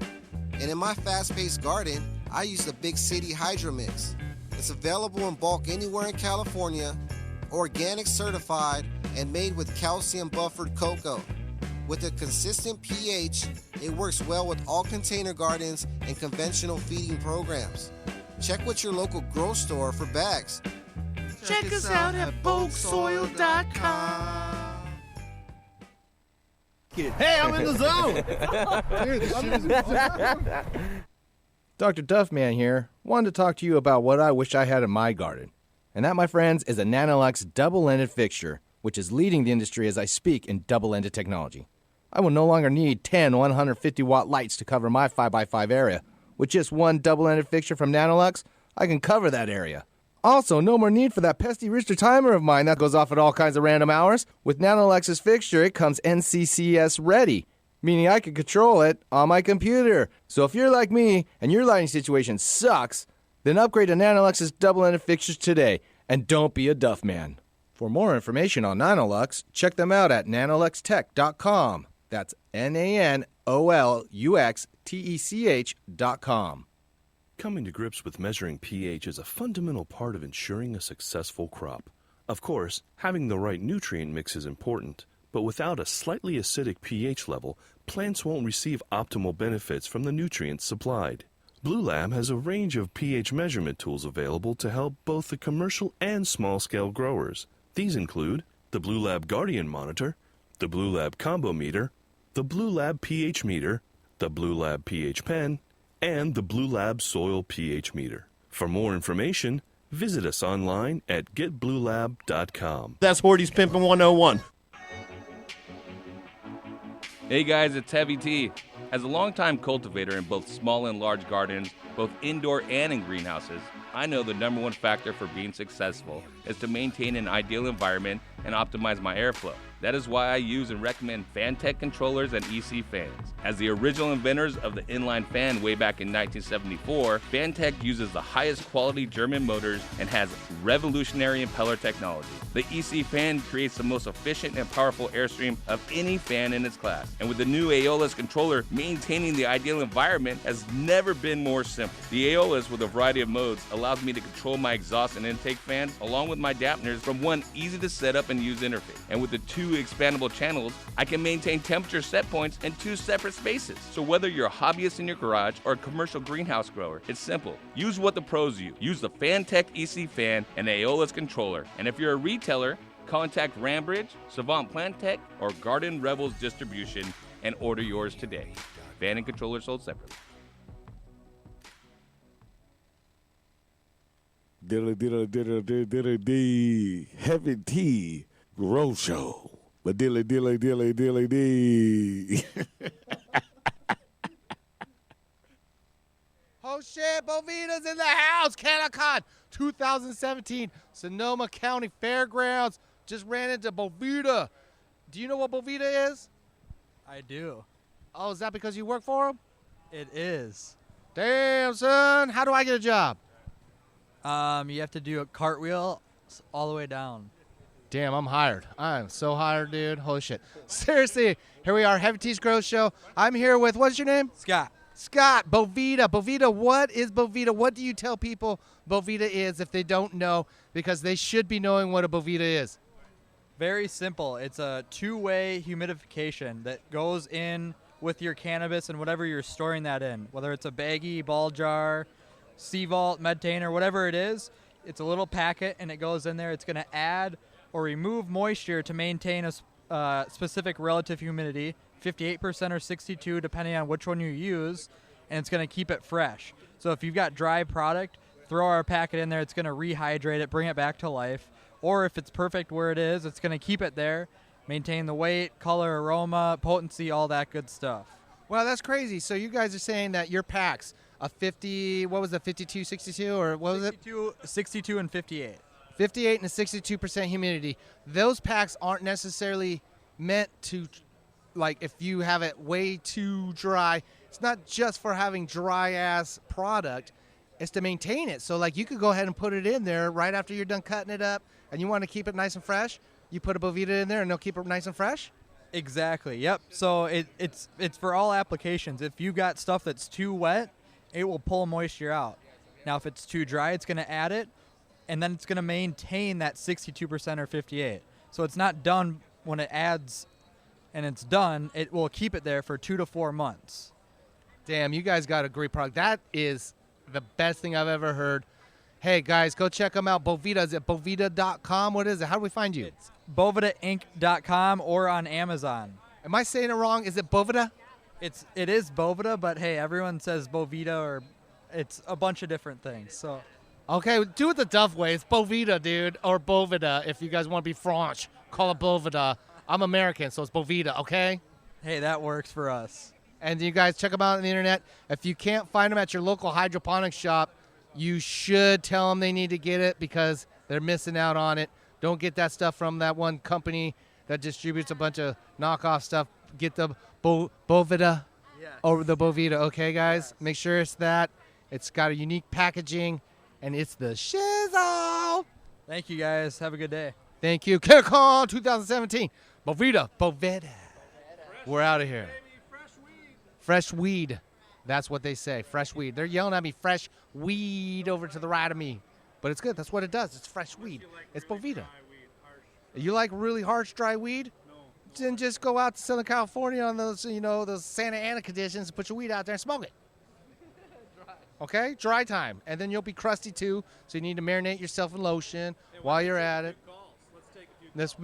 S13: And in my fast-paced garden, I use the Big City Hydro Mix. It's available in bulk anywhere in California, organic certified, and made with calcium buffered cocoa. With a consistent pH, it works well with all container gardens and conventional feeding programs. Check with your local grow store for bags.
S6: Check us out at bulksoil.com.
S14: Hey, I'm in the zone. Dr. Duffman here. Wanted to talk to you about what I wish I had in my garden. And that, my friends, is a Nanolux double-ended fixture, which is leading the industry as I speak in double-ended technology. I will no longer need 10 150-watt lights to cover my 5x5 area. With just one double-ended fixture from Nanolux, I can cover that area. Also, no more need for that pesky Richter timer of mine that goes off at all kinds of random hours. With Nanolux's fixture, it comes NCCS ready, meaning I can control it on my computer. So if you're like me and your lighting situation sucks, then upgrade to Nanolux's double-ended fixtures today, and don't be a duff man. For more information on Nanolux, check them out at nanoluxtech.com. That's NANOLUXTECH.com.
S15: Coming to grips with measuring pH is a fundamental part of ensuring a successful crop. Of course, having the right nutrient mix is important, but without a slightly acidic pH level, plants won't receive optimal benefits from the nutrients supplied. Blue Lab has a range of pH measurement tools available to help both the commercial and small-scale growers. These include the Blue Lab Guardian Monitor, the Blue Lab Combo Meter, the Blue Lab pH Meter, the Blue Lab pH Pen, and the Blue Lab Soil pH Meter. For more information, visit us online at getbluelab.com.
S12: That's Horty's Pimpin' 101.
S1: Hey guys, it's Heavy T. As a longtime cultivator in both small and large gardens, both indoor and in greenhouses, I know the number one factor for being successful is to maintain an ideal environment and optimize my airflow. That is why I use and recommend Fantech controllers and EC fans. As the original inventors of the inline fan way back in 1974, Fantech uses the highest quality German motors and has revolutionary impeller technology. The EC fan creates the most efficient and powerful airstream of any fan in its class. And with the new Aeolus controller, maintaining the ideal environment has never been more simple. The Aeolus, with a variety of modes, allows me to control my exhaust and intake fans along with my dampeners from one easy to set up and use interface. And with the two expandable channels, I can maintain temperature set points in two separate spaces. So whether you're a hobbyist in your garage or a commercial greenhouse grower, it's simple. Use what the pros use. Use the Fantech EC fan and Aeolus controller. And if you're a retailer, contact Rambridge, Savant Plant Tech, or Garden Rebels Distribution and order yours today. Fan and controller sold separately.
S16: Dilly Heavy T Grow Show. But dilly.
S14: Oh shit, Bovita's in the house. CanaCon 2017, Sonoma County Fairgrounds. Just ran into Bovita. Do you know what Bovita is?
S17: I do.
S14: Oh, is that because you work for them?
S17: It is.
S14: Damn, son. How do I get a job?
S17: You have to do a cartwheel all the way down.
S14: Damn, I'm hired. I'm so hired, dude. Holy shit. Seriously, here we are, Heavy T's Grow Show. I'm here with, what's your name?
S17: Scott.
S14: Scott, Bovita. Bovita, what is Bovita? What do you tell people Bovita is if they don't know? Because they should be knowing what a Bovita is.
S17: Very simple. It's a two-way humidification that goes in with your cannabis and whatever you're storing that in, whether it's a baggie, ball jar, sea vault, medtainer, whatever it is. It's a little packet, and it goes in there. It's going to add or remove moisture to maintain a specific relative humidity, 58% or 62, depending on which one you use, and it's going to keep it fresh. So if you've got dry product, throw our packet in there. It's going to rehydrate it, bring it back to life. Or if it's perfect where it is, it's going to keep it there, maintain the weight, color, aroma, potency, all that good stuff.
S14: Well, that's crazy. So you guys are saying that your packs, a 50, what was it, 52, 62, or what was it?
S17: 62 and 58.
S14: 58 and a 62% humidity. Those packs aren't necessarily meant to, like, if you have it way too dry, it's not just for having dry-ass product. It's to maintain it. So, like, you could go ahead and put it in there right after you're done cutting it up, and you want to keep it nice and fresh, you put a Bovita in there, and they'll keep it nice and fresh?
S17: Exactly, yep. So it's for all applications. If you got stuff that's too wet, it will pull moisture out. Now, if it's too dry, it's going to add it, and then it's going to maintain that 62% or 58. So it's not done when it adds and it's done. It will keep it there for 2 to 4 months.
S14: Damn, you guys got a great product. That is the best thing I've ever heard. Hey, guys, go check them out. Bovita, is it bovita.com? What is it? How do we find you?
S17: It's bovitainc.com or on Amazon.
S14: Am I saying it wrong? Is it Bovita?
S17: It is Bovita, but hey, everyone says Bovita, or it's a bunch of different things. So,
S14: okay, do it the Duff way. It's Bovita, dude, or Bovita. If you guys want to be French, call it Bovita. I'm American, so it's Bovita, okay?
S17: Hey, that works for us.
S14: And you guys check them out on the internet. If you can't find them at your local hydroponics shop, you should tell them they need to get it because they're missing out on it. Don't get that stuff from that one company that distributes a bunch of knockoff stuff. Get the Bovita or the Bovita, okay, guys? Yes. Make sure it's that. It's got a unique packaging, and it's the shizzle.
S17: Thank you, guys. Have a good day.
S14: Thank you. CanaCon 2017. Bovita. We're out of here. Fresh weed. That's what they say. Fresh weed. They're yelling at me, fresh weed over to the right of me. But it's good. That's what it does. It's fresh weed. It's Bovita. You like really harsh, dry weed? No. Then just go out to Southern California on those, those Santa Ana conditions and put your weed out there and smoke it. Okay? Dry time. And then you'll be crusty too, so you need to marinate yourself in lotion while you're at it. Let's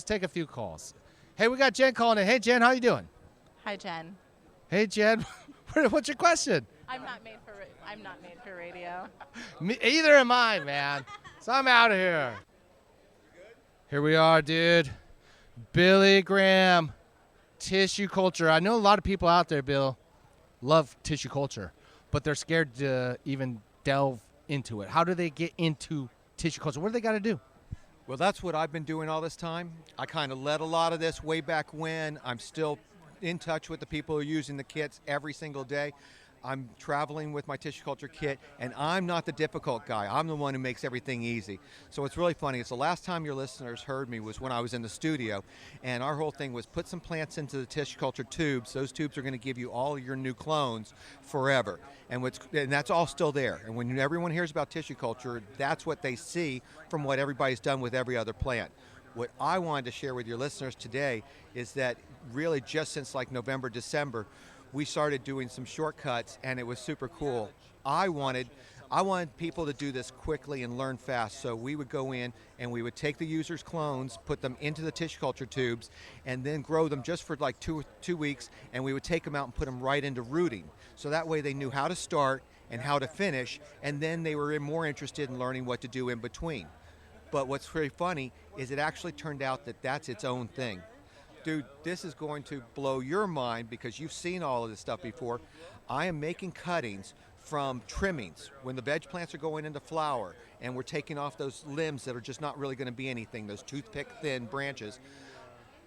S14: take a few calls. Hey, we got Jen calling in. Hey, Jen, how you doing?
S18: Hi, Jen.
S14: Hey, Jen, what's your question?
S18: I'm not made for radio.
S14: Either am I, man. So I'm out of here. Here we are, dude. Billy Graham, tissue culture. I know a lot of people out there, Bill, love tissue culture, but they're scared to even delve into it. How do they get into tissue culture? What do they got to do?
S19: Well, that's what I've been doing all this time. I kind of led a lot of this way back when. I'm still in touch with the people who are using the kits every single day. I'm traveling with my tissue culture kit, and I'm not the difficult guy. I'm the one who makes everything easy. So it's really funny. It's the last time your listeners heard me was when I was in the studio, and our whole thing was put some plants into the tissue culture tubes. Those tubes are going to give you all your new clones forever, and that's all still there. And when everyone hears about tissue culture, that's what they see from what everybody's done with every other plant. What I wanted to share with your listeners today is that really just since like November, December, we started doing some shortcuts, and it was super cool. I wanted people to do this quickly and learn fast, so we would go in and we would take the user's clones, put them into the tissue culture tubes, and then grow them just for like two weeks, and we would take them out and put them right into rooting. So that way they knew how to start and how to finish, and then they were more interested in learning what to do in between. But what's very funny is it actually turned out that that's its own thing. Dude, this is going to blow your mind because you've seen all of this stuff before. I am making cuttings from trimmings when the veg plants are going into flower, and we're taking off those limbs that are just not really going to be anything, those toothpick thin branches.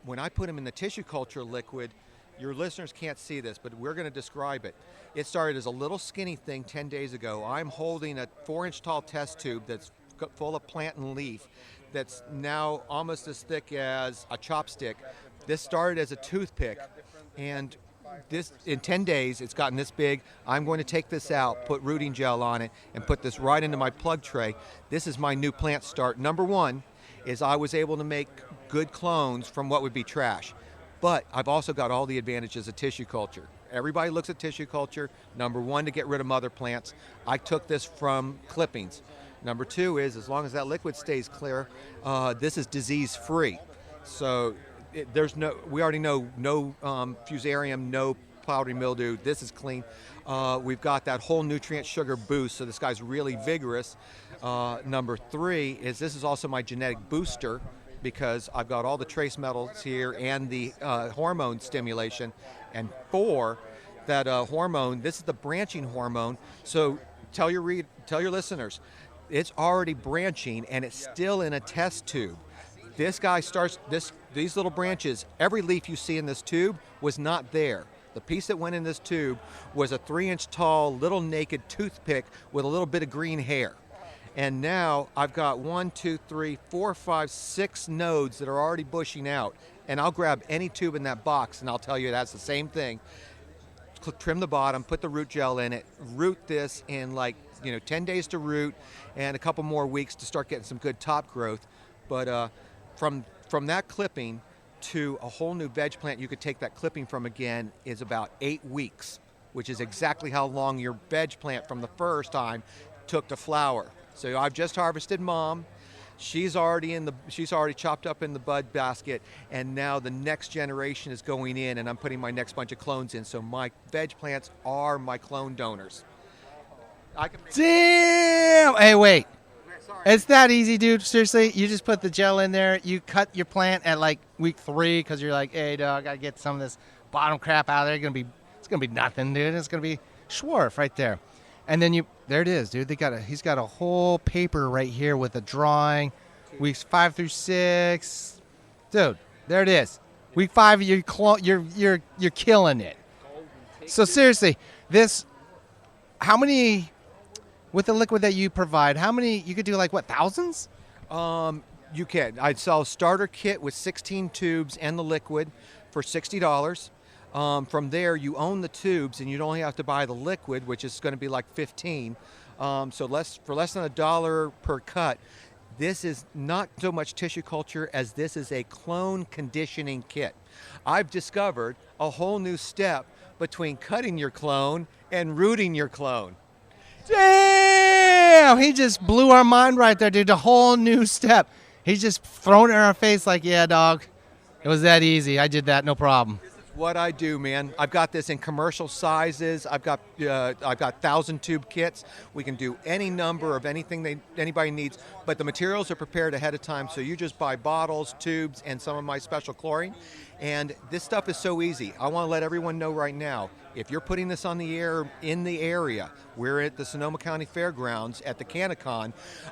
S19: When I put them in the tissue culture liquid, your listeners can't see this, but we're going to describe it. It started as a little skinny thing 10 days ago. I'm holding a 4-inch tall test tube that's full of plant and leaf that's now almost as thick as a chopstick. This started as a toothpick, and this in 10 days it's gotten this big. I'm going to take this out, put rooting gel on it, and put this right into my plug tray. This is my new plant start. Number one is I was able to make good clones from what would be trash, but I've also got all the advantages of tissue culture. Everybody looks at tissue culture, number one, to get rid of mother plants. I took this from clippings. Number two is, as long as that liquid stays clear, this is disease-free. So we already know no fusarium, no powdery mildew. This is clean. We've got that whole nutrient sugar boost, so this guy's really vigorous. Number three is this is also my genetic booster because I've got all the trace metals here and the hormone stimulation. And four, that hormone, this is the branching hormone. So tell your listeners, it's already branching and it's still in a test tube. This guy starts, these little branches, every leaf you see in this tube was not there. The piece that went in this tube was a 3-inch tall little naked toothpick with a little bit of green hair. And now I've got 1, 2, 3, 4, 5, 6 nodes that are already bushing out. And I'll grab any tube in that box and I'll tell you that's the same thing. Trim the bottom, put the root gel in it, root this in 10 days to root and a couple more weeks to start getting some good top growth. But from that clipping to a whole new veg plant you could take that clipping from again is about 8 weeks, which is exactly how long your veg plant from the first time took to flower. So I've just harvested Mom. She's already chopped up in the bud basket, and now the next generation is going in, and I'm putting my next bunch of clones in. So my veg plants are my clone donors.
S14: Damn! Hey, wait. It's that easy, dude. Seriously, you just put the gel in there. You cut your plant at like week 3 because you're like, hey, dog, I gotta get some of this bottom crap out of there. It's gonna be nothing, dude. It's gonna be Schwarf right there. And then there it is, dude. He's got a whole paper right here with a drawing. Weeks 5 through 6, dude. There it is. Week 5, you're killing it. So seriously, how many? With the liquid that you provide, how many, you could do thousands?
S19: You can. I'd sell a starter kit with 16 tubes and the liquid for $60. From there, you own the tubes and you'd only have to buy the liquid, which is going to be like $15. So for less than $1 per cut. This is not so much tissue culture as this is a clone conditioning kit. I've discovered a whole new step between cutting your clone and rooting your clone.
S14: Damn! He just blew our mind right there, dude. A whole new step. He's just thrown it in our face like, yeah, dog.
S20: It was that easy. I did that, no problem.
S19: What I do, man. I've got this in commercial sizes. I've got 1,000 tube kits. We can do any number of anything anybody needs, but the materials are prepared ahead of time. So you just buy bottles, tubes, and some of my special chlorine. And this stuff is so easy. I want to let everyone know right now, if you're putting this on the air in the area, we're at the Sonoma County Fairgrounds at the Canacon.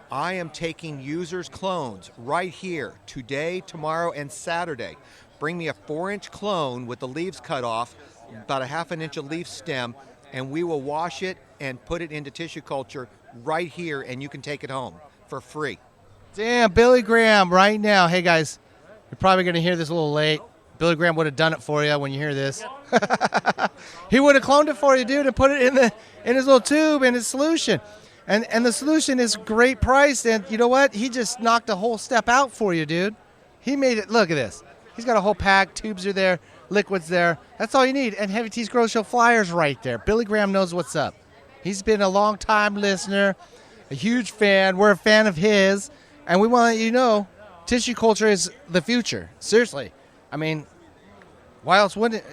S19: I am taking users' clones right here today, tomorrow, and Saturday. Bring me a 4-inch clone with the leaves cut off, about a half an inch of leaf stem, and we will wash it and put it into tissue culture right here, and you can take it home for free.
S20: Damn, Billy Graham right now. Hey, guys, you're probably going to hear this a little late. Billy Graham would have done it for you when you hear this. He would have cloned it for you, dude, and put it in his little tube in his solution. And the solution is great priced, and you know what? He just knocked a whole step out for you, dude. He made it. Look at this. He's got a whole pack. Tubes are there. Liquids there. That's all you need. And Heavy T's Grow Show flyers right there. Billy Graham knows what's up. He's been a long-time listener, a huge fan. We're a fan of his. And we want to let you know, tissue culture is the future. Seriously. I mean, why else wouldn't it?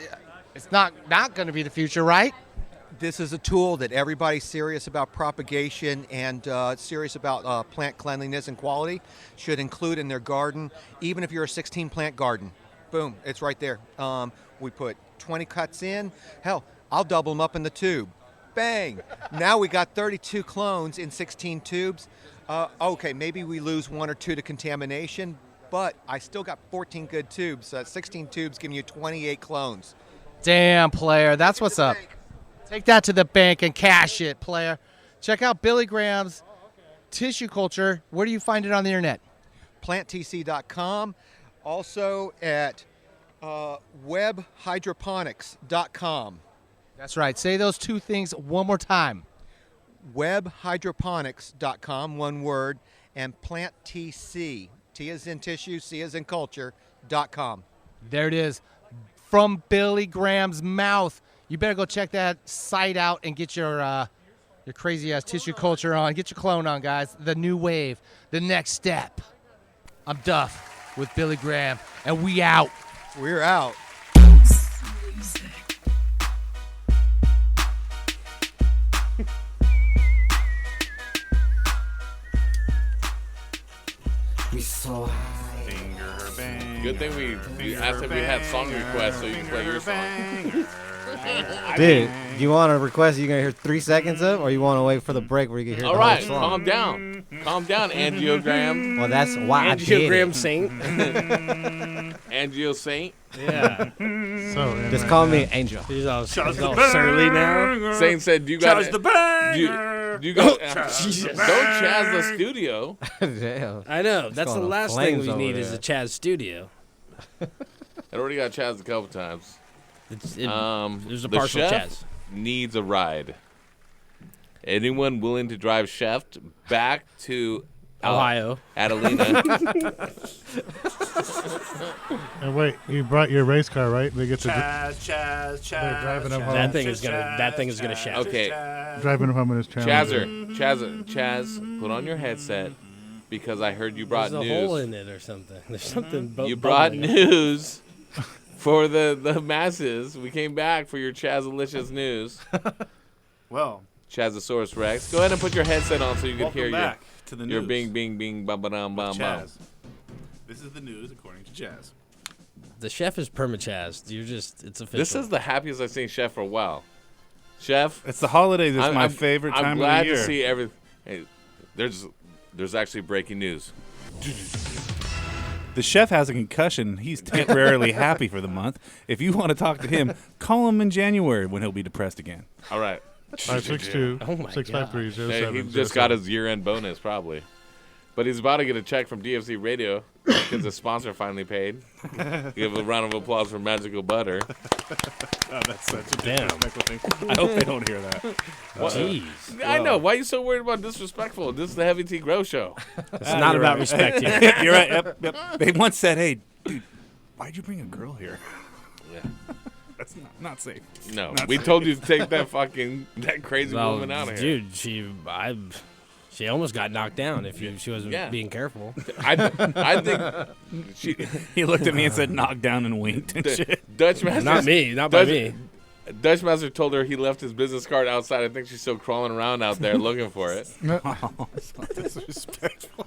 S20: It's not going to be the future, right?
S19: This is a tool that everybody serious about propagation and serious about plant cleanliness and quality should include in their garden, even if you're a 16-plant garden. Boom, it's right there. We put 20 cuts in. Hell, I'll double them up in the tube. Bang! Now we got 32 clones in 16 tubes. Okay, maybe we lose 1 or 2 to contamination, but I still got 14 good tubes. 16 tubes giving you 28 clones.
S20: Damn, player. That's what's up. Take that to the bank and cash it, player. Check out Billy Graham's tissue culture. Where do you find it on the internet?
S19: PlantTC.com. Also at webhydroponics.com.
S20: That's right. Say those two things one more time.
S19: Webhydroponics.com, one word, and PlantTC. T as in tissue, C as in culture.com.
S20: There it is. From Billy Graham's mouth. You better go check that site out and get your crazy-ass tissue culture on. Get your clone on, guys. The new wave. The next step. I'm Duff with Billy Graham, and we out.
S19: We're out.
S11: We so high.
S1: Good thing we asked if we had song requests so you can play your song.
S4: Dude, do you want to request you're going to hear 3 seconds of, or you want to wait for the break where you can hear
S1: All
S4: the
S1: right,
S4: whole song?
S1: calm down. Calm down, Angiogram.
S4: Well, that's why I did
S8: Angiogram
S4: it.
S8: Saint.
S1: Angio Saint.
S8: Yeah.
S4: Just call me Angel.
S8: He's all surly now.
S1: Saint said, "You got
S8: the banger.
S1: You go. Jesus. Don't Chaz the studio."
S4: Damn.
S8: I know. That's the
S4: going
S8: last
S4: flames
S8: thing we
S4: over
S8: need is
S4: there.
S8: a Chaz studio.
S1: I already got Chaz a couple times.
S8: There's a
S1: the
S8: partial
S1: chef
S8: Chaz.
S1: needs a ride. Anyone willing to drive Chef back to
S8: Ohio,
S1: Adelina?
S2: And wait, you brought your race car, right? They get to
S5: Chaz.
S2: they're driving him home.
S8: That thing is gonna shatter.
S1: Okay,
S2: Driving him home in his Challenger.
S1: Chaz, put on your headset because I heard you brought
S8: There's a
S1: news.
S8: hole in it or something. There's something.
S1: You brought
S8: bubbling.
S1: news for the masses. We came back for your Chazalicious news.
S5: Well,
S1: Chazosaurus Rex. Go ahead and put your headset on so you can
S5: welcome
S1: hear
S5: back to the
S1: your
S5: news.
S1: bing, bing, bing, bum, ba-dum, bum,
S5: with
S1: bum.
S5: Chaz. This is the news according to Chaz.
S8: The chef is perma-Chaz. It's official.
S1: This is the happiest I've seen Chef for a while. Chef,
S5: It's the holidays. It's my favorite time
S1: I'm glad
S5: of the year.
S1: to see everything. Hey, there's actually breaking news.
S5: The chef has a concussion. He's temporarily happy for the month. If you want to talk to him, call him in January when he'll be depressed again.
S1: All right.
S2: 562-653-0707.
S1: Hey, he just got his year-end bonus, probably. But he's about to get a check from DFC Radio because the sponsor finally paid. Give a round of applause for Magical Butter.
S5: Oh, that's such a
S8: Damn.
S5: disrespectful thing. I hope they don't hear that.
S8: Jeez.
S1: I know. Why are you so worried about disrespectful? This is the Heavy T Grow Show.
S8: It's not about respect here.
S5: You're right. Yep. They once said, "Hey, dude, why'd you bring a girl here?"
S1: Yeah.
S5: That's not safe.
S1: No,
S5: Not
S1: we
S5: safe.
S1: told you to take that crazy
S8: Well,
S1: woman out of here.
S8: dude, She almost got knocked down if she wasn't
S1: Yeah.
S8: being careful.
S1: I think
S7: He looked at me and said, "Knocked down," and winked and shit.
S1: Dutch Master.
S8: Not me, not by me.
S1: Dutch Master told her he left his business card outside. I think she's still crawling around out there looking for it.
S7: Oh, that's disrespectful.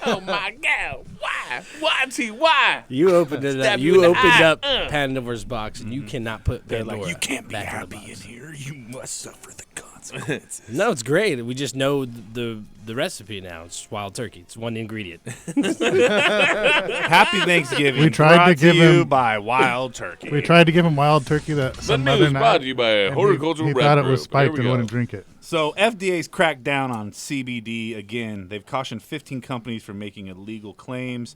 S1: Oh my God! Why? Why?
S8: You opened it up.
S1: Stab
S8: You
S1: in the
S8: opened
S1: eye.
S8: up Pandora's box, and you cannot put
S7: They're
S8: Pandora
S7: like, you can't be
S8: back
S7: happy
S8: in the box.
S7: in here. You must suffer the consequences.
S8: No, it's great. We just know the recipe now. It's wild turkey. It's one ingredient.
S7: Happy Thanksgiving.
S2: We tried
S7: brought
S2: to give
S7: you
S2: him
S7: by Wild Turkey.
S2: We tried to give him wild turkey that some
S1: news
S2: other
S1: brought
S2: night.
S1: to you by
S2: and
S1: Horticultural
S2: he
S1: Rep
S2: thought it
S1: Group.
S2: was spiked
S1: There we
S2: and
S1: go.
S2: wouldn't drink it.
S7: So FDA's cracked down on CBD again. They've cautioned 15 companies for making illegal claims.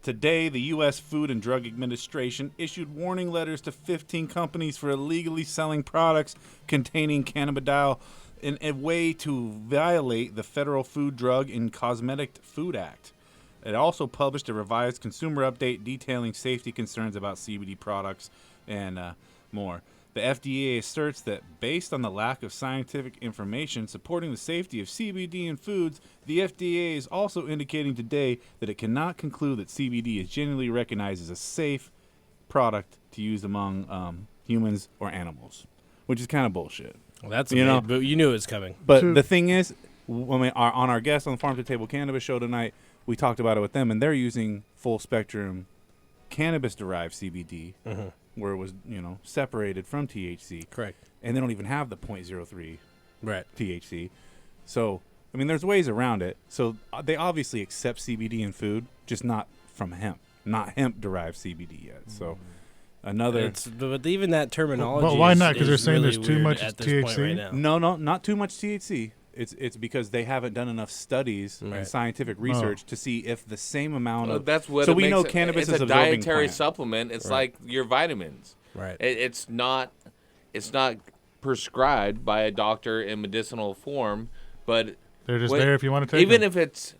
S7: Today, the U.S. Food and Drug Administration issued warning letters to 15 companies for illegally selling products containing cannabidiol in a way to violate the Federal Food, Drug, and Cosmetic Food Act. It also published a revised consumer update detailing safety concerns about CBD products and more. The FDA asserts that based on the lack of scientific information supporting the safety of CBD in foods, the FDA is also indicating today that it cannot conclude that CBD is genuinely recognized as a safe product to use among humans or animals, which is kind of bullshit.
S8: Well, that's
S7: You know?
S8: but you knew it was coming.
S7: But the thing is, on our guest on the Farm to Table Cannabis show tonight, we talked about it with them, and they're using full spectrum cannabis-derived CBD, where it was separated from THC.
S8: Correct.
S7: And they don't even have the 0.03
S8: right
S7: THC. So I mean, there's ways around it. So they obviously accept CBD in food, just not from hemp, not hemp-derived CBD yet. So another.
S8: But even that terminology.
S2: But why not?
S8: Because
S2: they're saying
S8: really
S2: there's too
S8: weird
S2: much
S8: at this point right
S2: THC?
S8: now.
S7: No, not too much THC. It's because they haven't done enough studies and scientific research to see if the same amount of.
S1: That's what.
S7: So
S1: it
S7: we
S1: makes
S7: know
S1: it,
S7: cannabis
S1: it's
S7: is
S1: a
S7: absorbing
S1: dietary
S7: plant.
S1: supplement. It's
S7: Right.
S1: like your vitamins.
S8: Right.
S1: It's not prescribed by a doctor in medicinal form, but
S2: they're just there if you want to take
S1: even
S2: them.
S1: if it's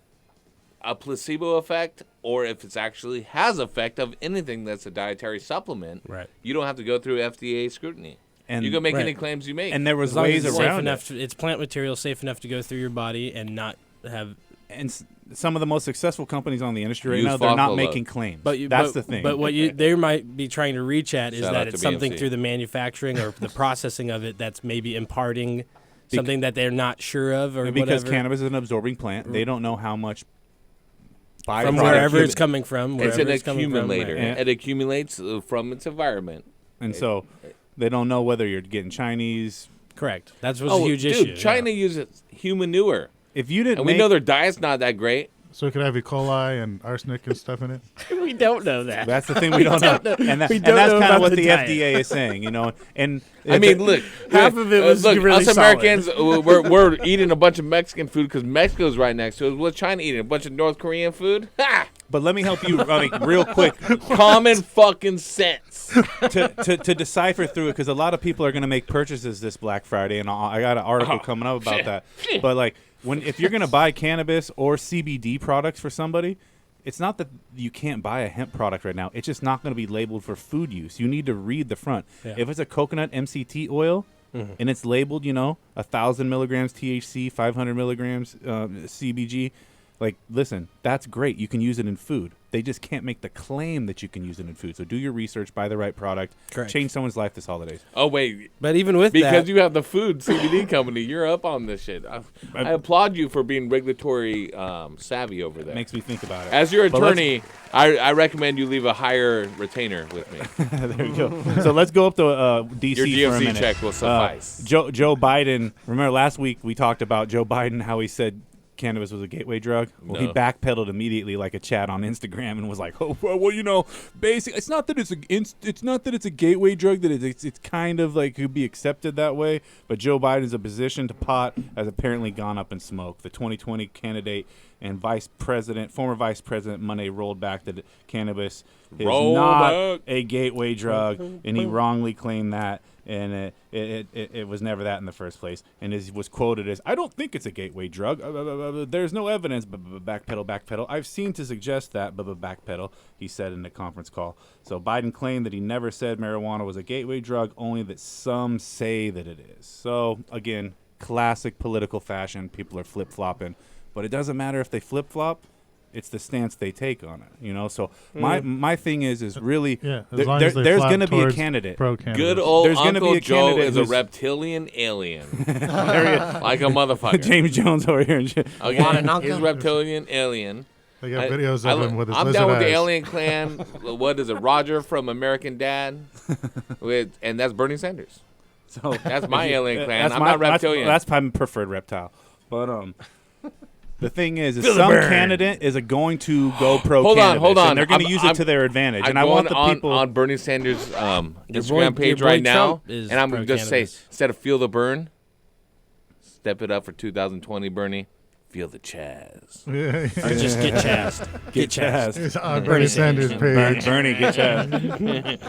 S1: a placebo effect or if it's actually has effect of anything that's a dietary supplement.
S8: Right.
S1: You don't have to go through FDA scrutiny.
S7: And
S1: you can make
S8: right.
S1: any claims you make.
S7: And there was
S8: As long as
S7: ways
S8: it's safe
S7: around
S8: enough
S7: it.
S8: it's plant material safe enough to go through your body and not have.
S7: And some of the most successful companies on the industry right
S1: Use
S7: now, they're not
S1: Fossil
S7: making
S1: Load.
S7: claims.
S8: But
S7: That's the thing.
S8: But what they might be trying to reach at is
S1: Shout
S8: that
S1: out
S8: it's
S1: to
S8: something
S1: BMC.
S8: through the manufacturing or the processing of it that's maybe imparting something that they're not sure of or
S7: because
S8: whatever.
S7: cannabis is an absorbing plant, they don't know how much
S8: From wherever it's coming from.
S1: It's
S8: Wherever
S1: an
S8: it's coming from,
S1: accumulator.
S8: right.
S1: It accumulates from its environment.
S7: And so they don't know whether you're getting Chinese.
S8: Correct. That's what's a huge
S1: dude,
S8: issue.
S1: China uses human manure.
S7: If you didn't
S1: and we know their diet's not that great.
S2: So it could have E. coli and arsenic and stuff in it.
S8: We don't know that.
S7: That's the thing we don't know. And,
S8: We
S7: and
S8: don't
S7: that's
S8: know
S7: kind
S8: about
S7: of what
S8: the
S7: the
S8: diet.
S7: FDA is saying, And
S1: I mean, look,
S8: half of it was
S1: look,
S8: really
S1: us
S8: solid.
S1: Americans, we're eating a bunch of Mexican food because Mexico's right next to us. What's China eating? A bunch of North Korean food? Ha!
S7: But let me help you, real quick.
S1: Common fucking sense.
S7: to decipher through it, because a lot of people are going to make purchases this Black Friday, and I got an article coming up about that. But like, if you're going to buy cannabis or CBD products for somebody, it's not that you can't buy a hemp product right now. It's just not going to be labeled for food use. You need to read the front.
S8: Yeah.
S7: If it's a coconut MCT oil and it's labeled, 1,000 milligrams THC, 500 milligrams CBG. Like, listen, that's great. You can use it in food. They just can't make the claim that you can use it in food. So do your research, buy the right product,
S8: Correct.
S7: change someone's life this holidays.
S1: Oh, wait.
S8: But even with
S1: because
S8: that,
S1: you have the food CBD company, you're up on this shit. I applaud you for being regulatory savvy over there.
S7: Makes me think about it.
S1: As your
S7: But let's-
S1: attorney, I recommend you leave a higher retainer with me.
S7: There you go. So let's go up to D.C.
S1: Your
S7: for a
S1: DFC
S7: minute.
S1: check will suffice.
S7: Joe Biden. Remember last week we talked about Joe Biden, how he said cannabis was a gateway drug. Well, he
S1: No.
S7: backpedaled immediately like a chat on Instagram and was like, "Oh, well, basically, it's not that it's a gateway drug. That it's kind of like could be accepted that way." But Joe Biden's opposition to pot has apparently gone up in smoke. The 2020 candidate and former Vice President Monday rolled back that cannabis is
S1: Roll
S7: not
S1: back.
S7: a gateway drug, and he wrongly claimed that. And it was never that in the first place. And as he was quoted as, "I don't think it's a gateway drug. There's no evidence. Backpedal. I've seen to suggest that. Backpedal." He said in a conference call. So Biden claimed that he never said marijuana was a gateway drug, only that some say that it is. So again, classic political fashion. People are flip-flopping. But it doesn't matter if they flip-flop. It's the stance they take on it, you know. So my thing is really there's going to be a candidate.
S1: Good old
S7: there's gonna
S1: Uncle
S7: be a
S1: Joe
S7: candidate
S1: is a
S7: who's-
S1: reptilian alien,
S7: There
S1: like a motherfucker.
S7: James Jones over here and shit.
S1: Okay, he's a reptilian alien.
S2: They got videos of him with his
S1: I'm
S2: lizard
S1: down with the
S2: eyes.
S1: alien clan. What is it, Roger from American Dad? And that's Bernie Sanders.
S7: So
S1: that's my alien clan.
S7: That's
S1: I'm
S7: my,
S1: not reptilian.
S7: That's my preferred reptile. But the thing is
S1: Feel the
S7: some
S1: burn.
S7: candidate is going to go pro.
S1: Hold on,
S7: cannabis,
S1: hold on.
S7: And they're going to
S1: I'm-
S7: use
S1: I'm-
S7: it to their advantage.
S1: I'm
S7: And I want the
S1: going
S7: people
S1: on Bernie Sanders'
S8: Your
S1: Instagram
S8: boy-
S1: page
S8: your boy
S1: right now,
S8: Trump is
S1: and I'm going to just say,
S8: pro-cannabis.
S1: instead of feel the burn, step it up for 2020, Bernie. Feel the Chaz.
S8: Or just get chazzed. Get chazzed.
S2: It's on Bernie Sanders' page.
S7: Bernie, get chazzed.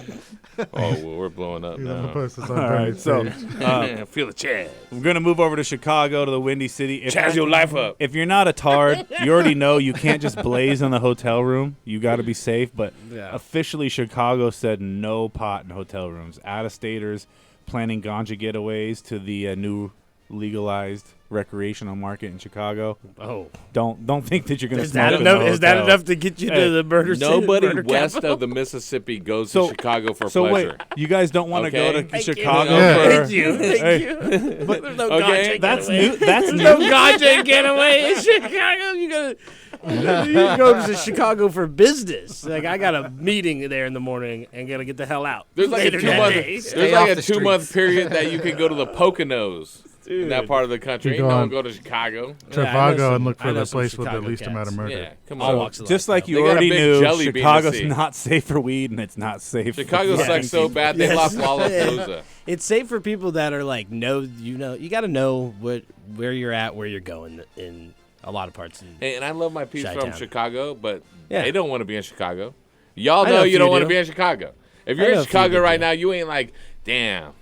S1: Oh, well, we're blowing up
S2: He's
S1: now.
S2: gonna post this on
S7: All
S2: Bernie's
S7: right, so
S2: page.
S1: Feel the Chaz.
S7: we're going to move over to Chicago, to the Windy City.
S1: Chaz your life up.
S7: If you're not a tard, you already know you can't just blaze in the hotel room. You got to be safe. But
S8: Yeah.
S7: officially, Chicago said no pot in hotel rooms. Out-of-staters planning ganja getaways to the new legalized recreational market in Chicago.
S8: Oh,
S7: don't think that you're going to
S8: is
S7: smoke
S8: that
S7: in the
S8: enough? Is that
S7: hotel.
S8: enough to get you to the murder scene?
S1: Nobody
S8: murder
S1: west
S8: capital?
S1: of the Mississippi goes
S7: So-
S1: to Chicago for
S7: So
S1: pleasure.
S7: wait, you guys don't want to go
S1: Okay.
S7: to
S1: Thank you.
S7: Chicago
S1: Yeah.
S7: for?
S8: Thank you. Thank you.
S7: But
S8: There's no
S1: okay,
S8: ganja
S7: that's
S8: getaway.
S7: new. That's
S8: There's no
S7: new.
S8: ganja getaway in Chicago. You go to Chicago for business. Like I got a meeting there in the morning and gotta get the hell out.
S1: There's like a
S8: Later that day.
S1: 2 month. There's like a 2 month period that you can go to the Poconos in that part of the country.
S2: You go
S1: No
S2: on
S1: one go to Chicago.
S2: Trivago and look
S8: I
S2: for
S8: know
S2: the
S8: some
S2: place with the
S8: Chicago
S2: least
S8: cats.
S2: amount of murder.
S1: Yeah, come
S8: All
S1: on.
S8: walks of
S7: Just
S8: life.
S7: like you
S1: They got a
S7: already
S1: big
S7: knew,
S1: jelly bean to
S7: Chicago's
S1: see.
S7: not safe for weed, and it's not safe.
S1: Chicago
S7: for
S1: sucks so
S7: people.
S1: bad they
S8: Yes.
S1: lost Lollapalooza.
S8: It's safe for people that are like, you got to know where you're at, where you're going in a lot of parts.
S1: Hey, and I love my peeps from
S8: Chi-town.
S1: Chicago, but
S8: Yeah.
S1: they don't want to be in Chicago. Y'all
S8: I
S1: know
S8: know a
S1: you
S8: few
S1: don't want to
S8: do.
S1: be in Chicago. If
S8: I
S1: you're
S8: know
S1: in
S8: a few
S1: Chicago
S8: that
S1: right
S8: do.
S1: now, you ain't like, damn.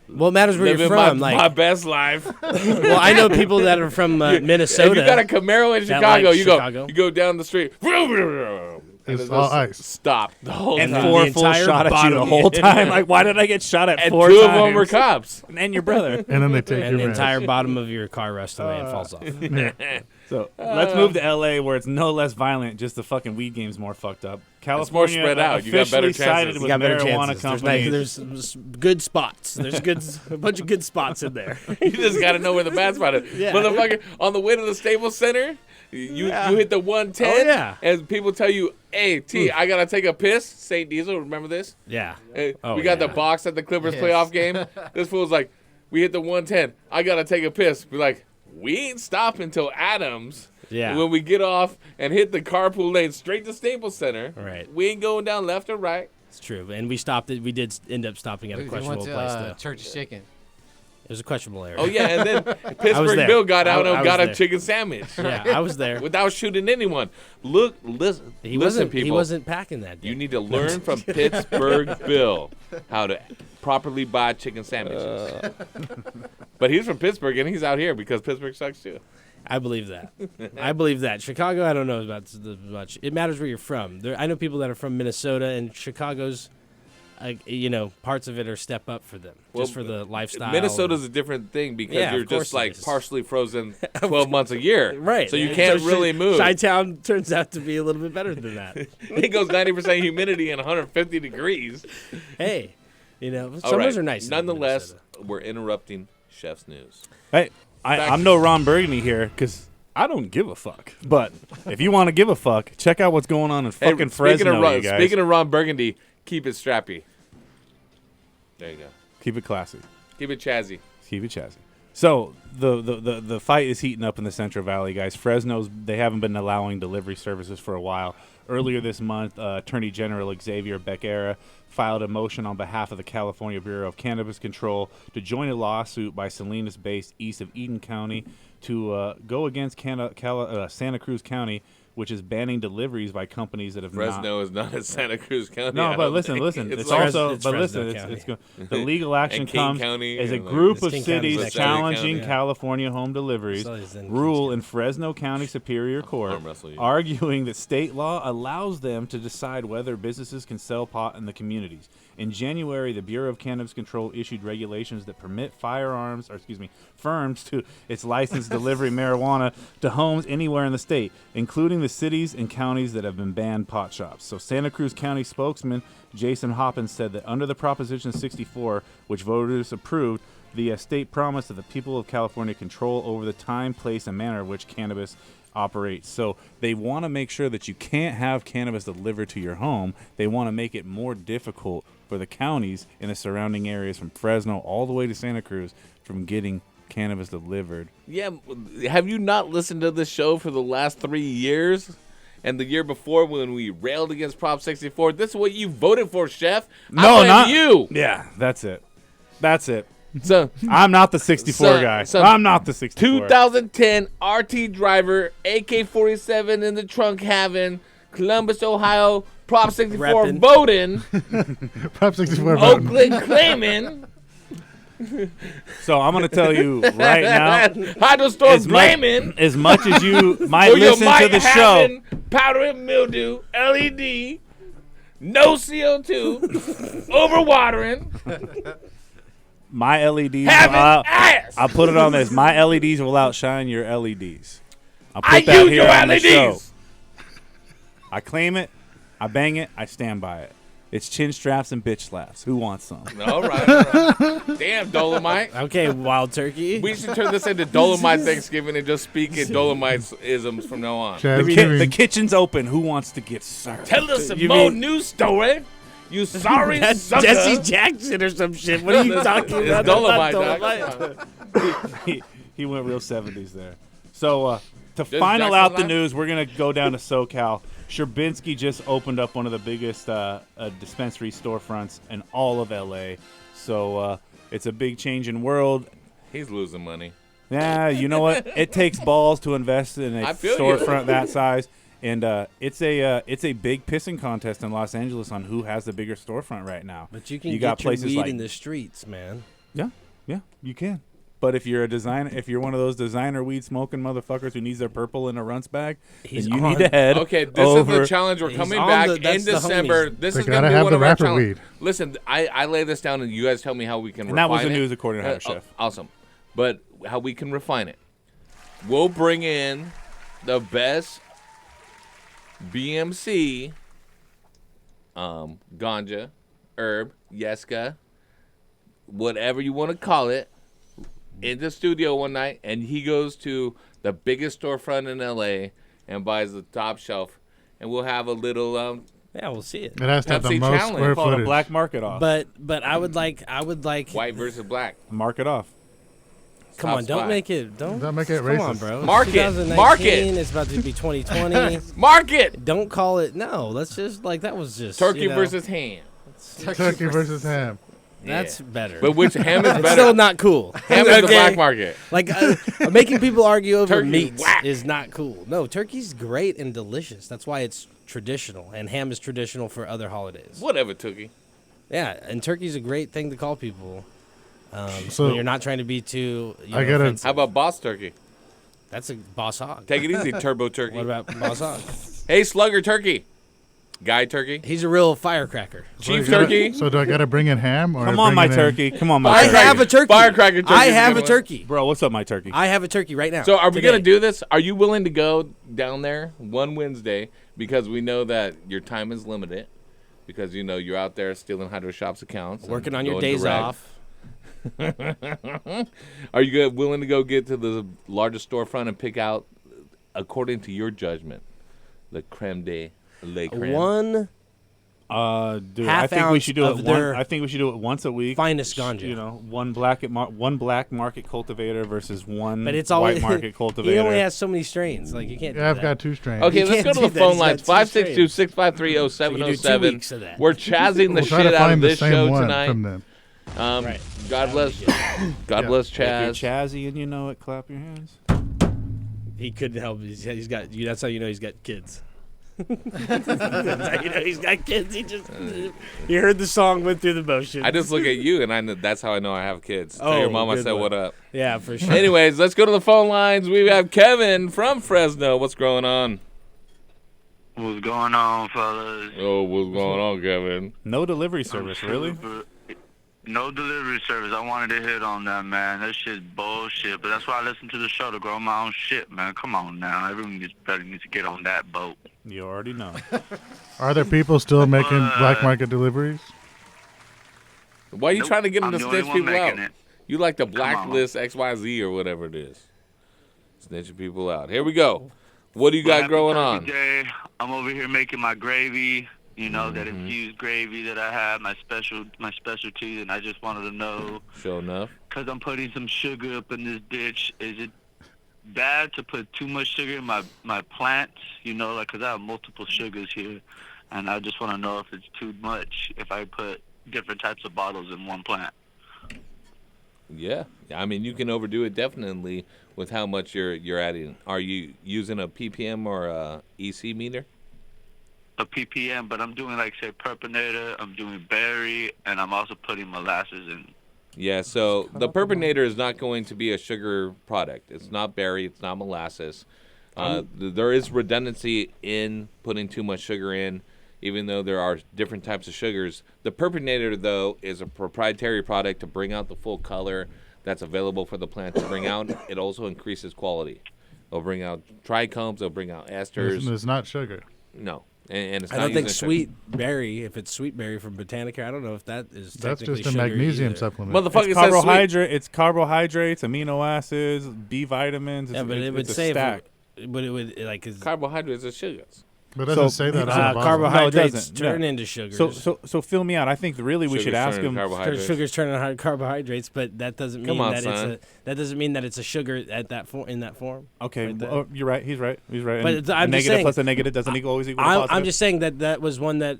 S8: Well, it matters where
S1: living
S8: you're from.
S1: my
S8: Like,
S1: best life.
S8: well, I know people that are from Minnesota.
S1: If you got a Camaro in
S8: that
S1: Chicago,
S8: like
S1: you
S8: Chicago.
S1: go down the street. And
S2: It's
S1: it's
S2: all
S1: just
S2: ice.
S1: Stop the whole
S7: And
S1: time.
S7: four
S8: The
S7: full
S8: entire
S7: shot at you
S8: bottom.
S7: the whole time. Like, why did I get shot at
S1: And
S7: 4
S1: two
S7: times?
S1: of them were cops.
S7: And your brother.
S2: And then they take
S8: and
S2: your
S8: the
S2: ranch.
S8: entire bottom of your car rests away and falls off.
S7: So let's move to L.A. where it's no less violent. Just the fucking weed game's more fucked up. California
S1: more spread out. You got better
S7: officially sided
S1: chances.
S7: with
S8: You got better
S7: marijuana
S8: chances.
S7: companies.
S8: There's good spots. There's a bunch of good spots in there.
S1: You just got to know where the bad spot is.
S8: Yeah.
S1: Motherfucker, on the way to the Staples Center, you hit the 110,
S8: Oh, yeah.
S1: and people tell you, hey, T, I got to take a piss. St. Diesel, remember this?
S8: Yeah.
S1: Hey,
S8: Oh,
S1: we got the
S8: yeah.
S1: box at the Clippers playoff game. This fool's like, we hit the 110. I got to take a piss. We're like, we ain't stopping until Adams.
S8: Yeah.
S1: When we get off and hit the carpool lane straight to Staples Center.
S8: Right.
S1: We ain't going down left or right.
S8: It's true. And we stopped it. We did end up stopping at a
S21: We
S8: questionable
S21: went to
S8: place, though.
S21: Church's Chicken.
S8: It was a questionable area.
S1: Oh, yeah, and then
S8: I was
S1: Pittsburgh
S8: there.
S1: Bill got out
S8: I
S1: and
S8: was
S1: got a
S8: there.
S1: chicken sandwich.
S8: Yeah, I was there.
S1: Without shooting anyone. Listen,
S8: He
S1: listen,
S8: wasn't.
S1: people.
S8: He wasn't packing that day.
S1: You need to learn from Pittsburgh Bill how to properly buy chicken sandwiches. But he's from Pittsburgh, and he's out here because Pittsburgh sucks, too.
S8: I believe that. I believe that. Chicago, I don't know about the much. It matters where you're from. I know people that are from Minnesota, and Chicago's, parts of it are step up for them, just for the lifestyle.
S1: Minnesota's a different thing because
S8: Yeah,
S1: you're
S8: of course
S1: just
S8: it
S1: like
S8: is.
S1: partially frozen 12 months a year.
S8: Right.
S1: So you
S8: And
S1: can't really move.
S8: Chi-town turns out to be a little bit better than that.
S1: It goes 90% humidity and 150 degrees.
S8: Hey,
S1: All
S8: summers
S1: right.
S8: are nice. in
S1: Nonetheless,
S8: Minnesota.
S1: we're interrupting Chef's News.
S7: Hey, I'm no Ron Burgundy here because I don't give a fuck. But if you want to give a fuck, check out what's going on in fucking Fresno, you guys.
S1: Speaking of Ron Burgundy, keep it strappy. There you go.
S7: Keep it classy.
S1: Keep it chazzy.
S7: Keep it chazzy. So the fight is heating up in the Central Valley, guys. Fresno's, they haven't been allowing delivery services for a while. Earlier this month, Attorney General Xavier Becerra filed a motion on behalf of the California Bureau of Cannabis Control to join a lawsuit by Salinas, based east of Eden County, to go against Santa Cruz County
S5: which is banning deliveries by companies that have
S1: Fresno is not in Santa Cruz County.
S5: No,
S1: I
S5: but
S1: don't
S5: listen.
S1: think.
S5: It's
S1: like-
S5: also,
S8: it's
S5: but
S8: Fresno
S5: listen,
S8: County.
S5: the legal action
S1: And King
S5: comes
S1: County
S5: as a
S1: and, like,
S5: group
S8: It's
S5: of
S8: King County's
S5: cities
S8: next
S5: challenging
S1: county.
S5: California home deliveries
S8: So he's in Kings
S5: rule in Fresno County Superior Court,
S1: arm wrestle you.
S5: arguing that state law allows them to decide whether businesses can sell pot in the communities. In January, the Bureau of Cannabis Control issued regulations that permit firms to its licensed delivery marijuana to homes anywhere in the state, including the cities and counties that have been banned pot shops. So Santa Cruz County spokesman Jason Hoppins said that under the Proposition 64, which voters approved, the state promised that the people of California control over the time, place, and manner in which cannabis operates. So they want to make sure that you can't have cannabis delivered to your home. They want to make it more difficult for the counties in the surrounding areas from Fresno all the way to Santa Cruz from getting cannabis delivered.
S1: Yeah, have you not listened to this show for the last 3 years? And the year before when we railed against Prop 64? This is what you voted for, Chef.
S5: No, not
S1: you.
S5: Yeah, that's it. That's it.
S1: So
S5: I'm not the 64 guy. I'm not the 64.
S1: 2010 RT driver, AK-47 in the trunk having, Columbus, Ohio, Prop 64
S8: Reppin'.
S1: voting,
S2: Prop 64 voting.
S1: Oakland claiming,
S5: So I'm going to tell you right now,
S1: Hydro Store
S5: as much,
S1: blaming,
S5: as much as you might
S1: or you
S5: listen
S1: might
S5: to the show,
S1: having powder and mildew, LED, no CO2, overwatering,
S5: my LEDs
S1: having ass.
S5: I'll put it on this. My LEDs will outshine your LEDs. I'll put
S1: I
S5: that
S1: use
S5: here
S1: your
S5: on the show.
S1: LEDs.
S5: I claim it. I bang it. I stand by it. It's chin straps and bitch slaps. Who wants some?
S1: All right. Damn, Dolomite.
S8: Okay, Wild Turkey.
S1: We should turn this into Dolomite Thanksgiving and just speak in Dolomite isms from now on.
S5: The kitchen's open. Who wants to get served?
S1: Tell us
S8: You
S1: a more
S8: mean-
S1: news story. You sorry
S8: That's
S1: sucker.
S8: Jesse Jackson or some shit. What are you talking
S1: It's
S8: about?
S1: Dolomite,
S8: That's
S1: Doc.
S5: he went real 70s there. So to
S1: Does
S5: final
S1: Jackson
S5: out the
S1: laugh?
S5: news, we're going to go down to SoCal. Sherbinsky just opened up one of the biggest dispensary storefronts in all of L.A. So it's a big changing world.
S1: He's losing money.
S5: Yeah, you know what? It takes balls to invest in a
S1: I feel you.
S5: storefront that size. And it's a big pissing contest in Los Angeles on who has the bigger storefront right now.
S8: But you can
S5: got
S8: get your
S5: places
S8: weed
S5: like
S8: in the streets, man.
S5: yeah, you can. But if you're a designer, if you're one of those designer weed smoking motherfuckers who needs their purple in a runts bag,
S8: He's
S5: then you
S8: on-
S5: need to head
S1: Okay, this
S5: over.
S1: is the challenge. We're
S8: He's
S1: coming
S8: on
S1: back
S8: the-
S1: in
S8: that's the
S1: December.
S8: homies.
S1: This
S2: They
S1: is going
S2: gotta
S1: to be
S2: have
S1: one
S2: the
S1: of our
S2: rapid
S1: challenges.
S2: weed.
S1: Listen, I lay this down and you guys tell me how we can
S5: And that was
S1: refine
S5: the
S1: it.
S5: news according to our chef.
S1: Awesome. But how we can refine it. We'll bring in the best BMC, ganja, herb, yeska, whatever you want to call it, in the studio one night, and he goes to the biggest storefront in LA and buys the top shelf, and we'll have a little
S8: Yeah, we'll see it.
S2: It has to have the
S1: Pepsi
S2: most
S1: challenge.
S2: square
S5: Call it a
S2: footage.
S5: black market off.
S8: But I would like
S1: white versus black.
S5: Market off.
S8: Come
S1: top
S8: on, don't
S1: spot.
S8: make it don't
S2: make it
S8: come on,
S2: racist.
S8: bro. It's
S1: Market.
S8: 2019,
S1: Market.
S8: It's about to be 2020.
S1: Market.
S8: Don't call it. No, let's just like that was just
S1: Turkey
S8: you know,
S1: versus ham.
S2: Turkey versus ham.
S8: That's better.
S1: But which ham is
S8: It's
S1: better?
S8: still not cool.
S1: Ham is the
S8: Okay?
S1: black market.
S8: Like making people argue over
S1: Turkey's
S8: meats
S1: whack.
S8: is not cool. No, turkey's great and delicious. That's why it's traditional, and ham is traditional for other holidays.
S1: Whatever, Tookie.
S8: Yeah, and turkey's a great thing to call people.
S2: So-
S8: when you're not trying to be too.
S2: I gotta-
S8: offensive.
S1: How about boss turkey?
S8: That's a boss hog.
S1: Take it easy, turbo turkey.
S8: What about boss hog?
S1: Hey, slugger turkey. Guy turkey.
S8: He's a real firecracker.
S1: Chief
S2: So I gotta-
S1: turkey.
S2: So do I got to bring in ham or?
S5: Come
S2: bring
S5: on, my
S2: in-
S5: turkey. Come on, my
S8: I
S5: turkey.
S8: have a turkey.
S1: Firecracker turkey.
S8: I
S1: is a
S8: have
S1: good
S8: a
S1: one.
S8: turkey.
S5: Bro, what's up, my turkey?
S8: I have a turkey right now.
S1: So are we
S8: today.
S1: gonna do this? Are you willing to go down there one Wednesday because we know that your time is limited because you know you're out there stealing Hydro Shop's accounts, and
S8: working on your
S1: going
S8: days
S1: direct.
S8: off?
S1: Are you willing to go get to the largest storefront and pick out, according to your judgment, the creme de la creme?
S8: One
S5: Dude,
S8: half
S5: I think we
S8: ounce
S5: should do it.
S8: of their
S5: I think we should do it once a week.
S8: finest ganja.
S5: You know, one black market cultivator versus one
S8: But it's
S5: white
S8: always
S5: market cultivator.
S8: He only has so many strains. Like you can't.
S2: Yeah,
S8: do
S2: I've
S8: that.
S2: got 2 strains.
S1: Okay,
S8: You
S1: let's go
S8: can't
S1: to
S8: do
S1: the
S8: that.
S1: phone
S8: He's got
S1: lines.
S8: two
S1: 562-653-0707.
S8: weeks of that.
S1: We're chazzing the
S2: We'll try
S1: shit
S2: to
S1: out of
S2: find the
S1: this
S2: same
S1: show
S2: one
S1: tonight.
S2: from them.
S1: God bless. God bless
S5: If you're
S1: Chaz.
S5: Chazzy and you know it, clap your hands.
S8: He couldn't help. He's got. That's how you know he's got kids. That's how you know he's got kids. He heard the song, went through the motions.
S1: I just look at you, and that's how I know I have kids. Tell your mom I
S8: good
S1: said
S8: one.
S1: what up.
S8: Yeah, for sure.
S1: Anyways, let's go to the phone lines. We have Kevin from Fresno. What's going on?
S21: What's going on, fellas?
S1: Oh, what's going on, Kevin?
S7: No delivery service, really?
S21: No delivery service. I wanted to hit on that, man. That shit's bullshit. But that's why I listen to the show to grow my own shit, man. Come on now. Everyone needs to get on that boat.
S7: You already know.
S2: Are there people still making black market deliveries?
S1: Why are you trying to get them
S21: I'm
S1: to
S21: the only
S1: snitch
S21: one
S1: people out?
S21: making it.
S1: You like to
S21: Come on.
S1: blacklist XYZ or whatever it is. Snitching people out. Here we go. What do you got
S21: Happy
S1: growing
S21: Turkey
S1: on?
S21: Day. I'm over here making my gravy. You know, that infused gravy that I have, my specialty, and I just wanted to know.
S1: Sure enough.
S21: Because I'm putting some sugar up in this bitch. Is it bad to put too much sugar in my plants? You know, like, because I have multiple sugars here, and I just want to know if it's too much if I put different types of bottles in one plant.
S1: Yeah. I mean, you can overdo it definitely with how much you're adding. Are you using a ppm or a EC meter?
S21: A ppm, but I'm doing, like, say, purpinator, I'm doing berry, and I'm also putting molasses in.
S1: Yeah, so the purpinator is not going to be a sugar product. It's not berry. It's not molasses. There is redundancy in putting too much sugar in, even though there are different types of sugars. The purpinator, though, is a proprietary product to bring out the full color that's available for the plant to bring out. It also increases quality. It'll bring out trichomes. It'll bring out esters.
S2: It's not sugar.
S1: No. And it's
S8: I
S1: not
S8: don't think
S1: using
S8: sweet berry, if it's sweet berry from Botanica, I don't know if that is
S2: That's
S8: technically
S2: just a
S8: sugar
S2: magnesium
S8: either.
S2: supplement.
S1: Motherfucker
S7: It's
S1: says
S7: carbohydrate. It's carbohydrates, amino acids, B vitamins. It's,
S8: Yeah, but it would
S7: it's a
S8: say,
S7: stack.
S8: but it would like
S1: carbohydrates are sugars.
S2: But it doesn't say that on the bottle.
S8: carbohydrates
S7: No, it doesn't.
S8: turn
S7: No.
S8: into sugars.
S7: So fill me out. I think really we should
S1: Sugars
S7: ask
S1: turn into
S7: him.
S1: carbohydrates.
S8: Sugars turn into carbohydrates, but that doesn't
S1: Come
S8: mean
S1: on,
S8: that
S1: son.
S8: that doesn't mean that it's a sugar at that in that form.
S7: Okay,
S8: right there.
S7: well, you're right. He's right. He's right.
S8: But
S7: And
S8: it's- I'm
S7: a
S8: just
S7: negative
S8: saying-
S7: plus a negative doesn't always equal a positive.
S8: I'm just saying that was one that